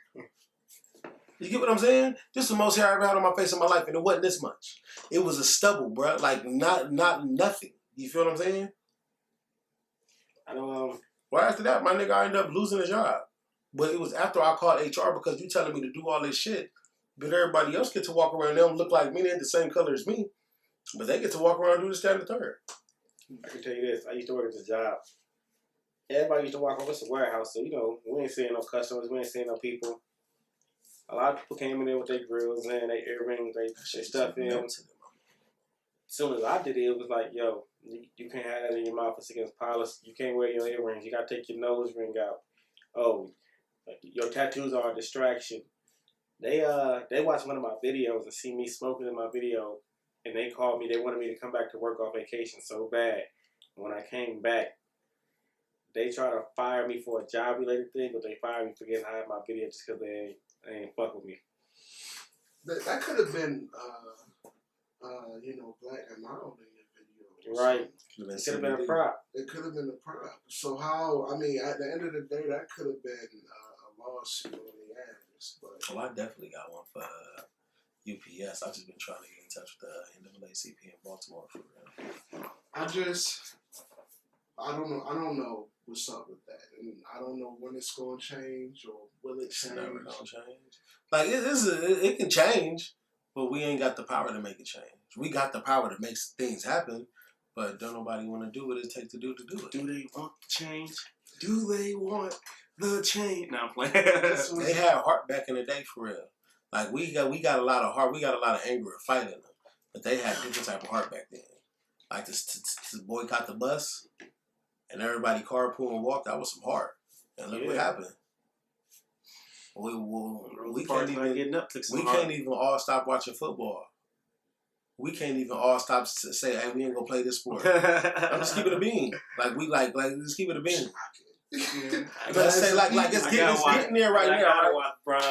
You get what I'm saying? This is the most hair I ever had on my face in my life, and it wasn't this much. It was a stubble, bro. Like, not nothing. You feel what I'm saying? I know. Well, after that, my nigga, I ended up losing a job. But it was after I called HR because you telling me to do all this shit. But everybody else get to walk around. They don't look like me. They ain't the same color as me. But they get to walk around and do this, that, and the third. I can tell you this. I used to work at this job. Everybody used to walk over. It's a warehouse, so, you know, we ain't seeing no customers. We ain't seeing no people. A lot of people came in there with their grills and their earrings, their stuff in. As soon as I did it, it was like, yo, you can't have that in your mouth. It's against policy. You can't wear your earrings. You got to take your nose ring out. Oh, your tattoos are a distraction. They watched one of my videos and see me smoking in my video, and they called me. They wanted me to come back to work off vacation so bad. When I came back, they tried to fire me for a job-related thing, but they fired me for getting high in my video just because they ain't fuck with me. That could have been, you know, black and mild in your video. Right. It could have been a prop. It could have been a prop. So how, I mean, at the end of the day, that could have been a lawsuit on the ass. But oh, I definitely got one for UPS. I've just been trying to get in touch with the NAACP in Baltimore for real. I don't know what's up with that. And I don't know when it's going to change or will it change. It's never going to change. Like, it can change, but we ain't got the power to make it change. We got the power to make things happen, but don't nobody want to do what it takes to do it. Do they want change? Do they want the change? No, I'm playing. They had heart back in the day for real. Like, we got a lot of heart. We got a lot of anger and fight in them. But they had different type of heart back then. Like, to boycott the bus and everybody carpool and walk, that was some heart. And look what happened. We can't even all stop watching football. We can't even all stop to say, hey, we ain't gonna play this sport. I'm just keeping it a bean. Like, let's keep it a bean. Let's say, it's getting there right now.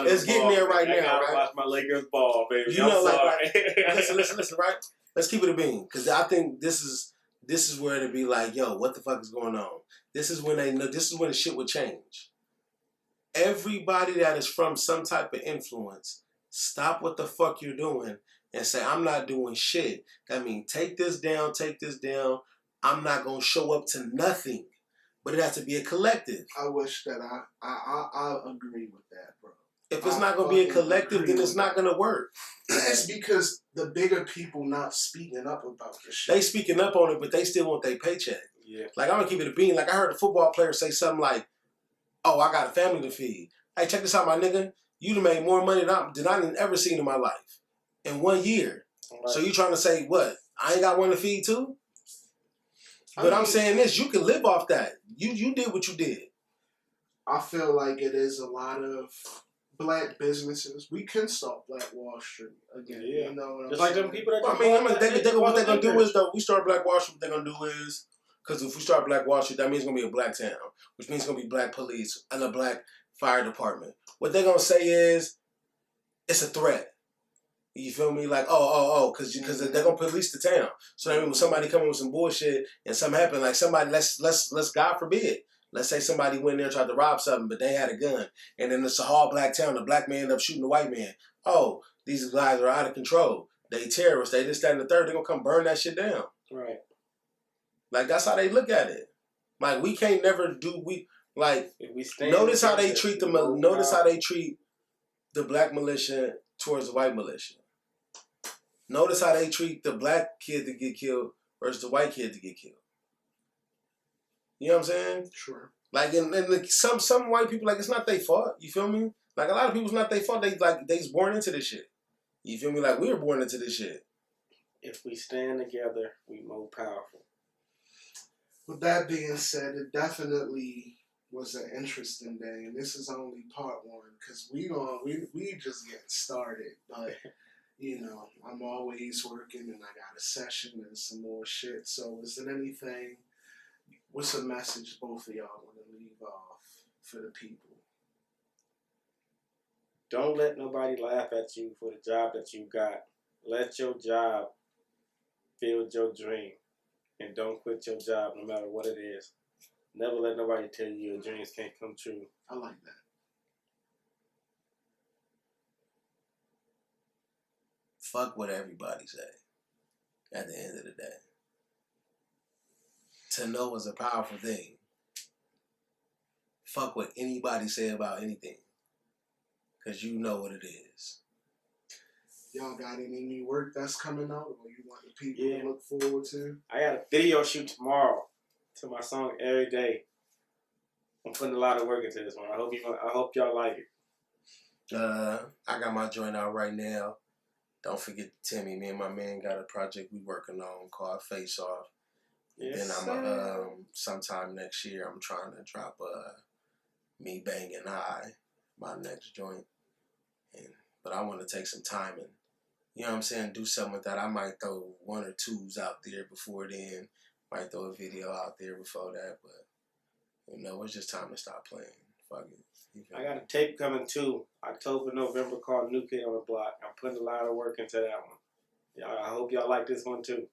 It's getting there right now. I gotta watch my Lakers ball, baby. You know, listen, right? Let's keep it a bean, because I think this is where it'd be like, yo, what the fuck is going on? This is when the shit would change. Everybody that is from some type of influence, stop what the fuck you're doing and say, I'm not doing shit. That means take this down. I'm not gonna show up to nothing. But it has to be a collective. I wish that I agree with that, bro. If it's not going to be a collective, then it's not going to work. It's because the bigger people not speaking up about this shit. They speaking up on it, but they still want their paycheck. Yeah. Like, I'm going to keep it a bean. Like, I heard a football player say something like, oh, I got a family to feed. Hey, check this out, my nigga. You done made more money than I ever seen in my life. In 1 year. Right. So you trying to say, what? I ain't got one to feed too? But I'm saying this, you can live off that. You did what you did. I feel like it is a lot of black businesses. We can start Black Wall Street again. Yeah. You know what just like them people that what they're going to do is, though, we start Black Wall Street, what they're going to do is, because if we start Black Wall Street, that means it's going to be a black town, which means it's going to be black police and a black fire department. What they're going to say is, it's a threat. You feel me? Like, because they're gonna police the town. So that means when somebody coming with some bullshit and something happen, like somebody, let's God forbid, let's say somebody went in there and tried to rob something, but they had a gun, and then it's a all black town. The black man ended up shooting the white man. Oh, these guys are out of control. They terrorists. They this, that, and the third. They're gonna come burn that shit down. Right. Like, that's how they look at it. Like, we can't never do notice how they treat the black militia towards the white militia. Notice how they treat the black kid to get killed versus the white kid to get killed. You know what I'm saying? Sure. Like, and some white people, like, it's not their fault. You feel me? Like, a lot of people, it's not their fault. They's born into this shit. You feel me? Like, we were born into this shit. If we stand together, we more powerful. With that being said, it definitely was an interesting day, and this is only part one because we just getting started. But you know, I'm always working, and I got a session and some more shit. So, is there anything? What's a message both of y'all want to leave off for the people? Don't let nobody laugh at you for the job that you got. Let your job build your dream. And don't quit your job no matter what it is. Never let nobody tell you your dreams can't come true. I like that. Fuck what everybody say at the end of the day. To know is a powerful thing. Fuck what anybody say about anything. Because you know what it is. Y'all got any new work that's coming out or you want the people to look forward to? I got a video shoot tomorrow to my song Every Day. I'm putting a lot of work into this one. I hope y'all like it. I got my joint out right now. Don't forget Tymmy. Me and my man got a project we working on called Face Off. Yes, then I'm sometime next year I'm trying to drop Me Bang and I, my next joint. But I want to take some time and, you know what I'm saying, do something with that. I might throw 1 or 2s out there before then. Might throw a video out there before that. But, you know, it's just time to stop playing. Fuck it. I got a tape coming too, October, November, called New Kid on the Block. I'm putting a lot of work into that one. I hope y'all like this one too.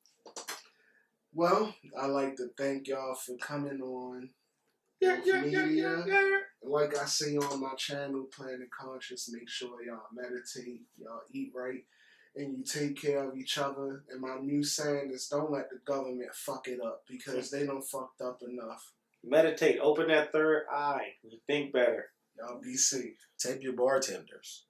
Well, I'd like to thank y'all for coming on media. Like I say on my channel, Planet Conscious, make sure y'all meditate, y'all eat right, and you take care of each other. And my new saying is don't let the government fuck it up because they done fucked up enough. Meditate. Open that third eye. You think better. Y'all be safe. Tape your bartenders.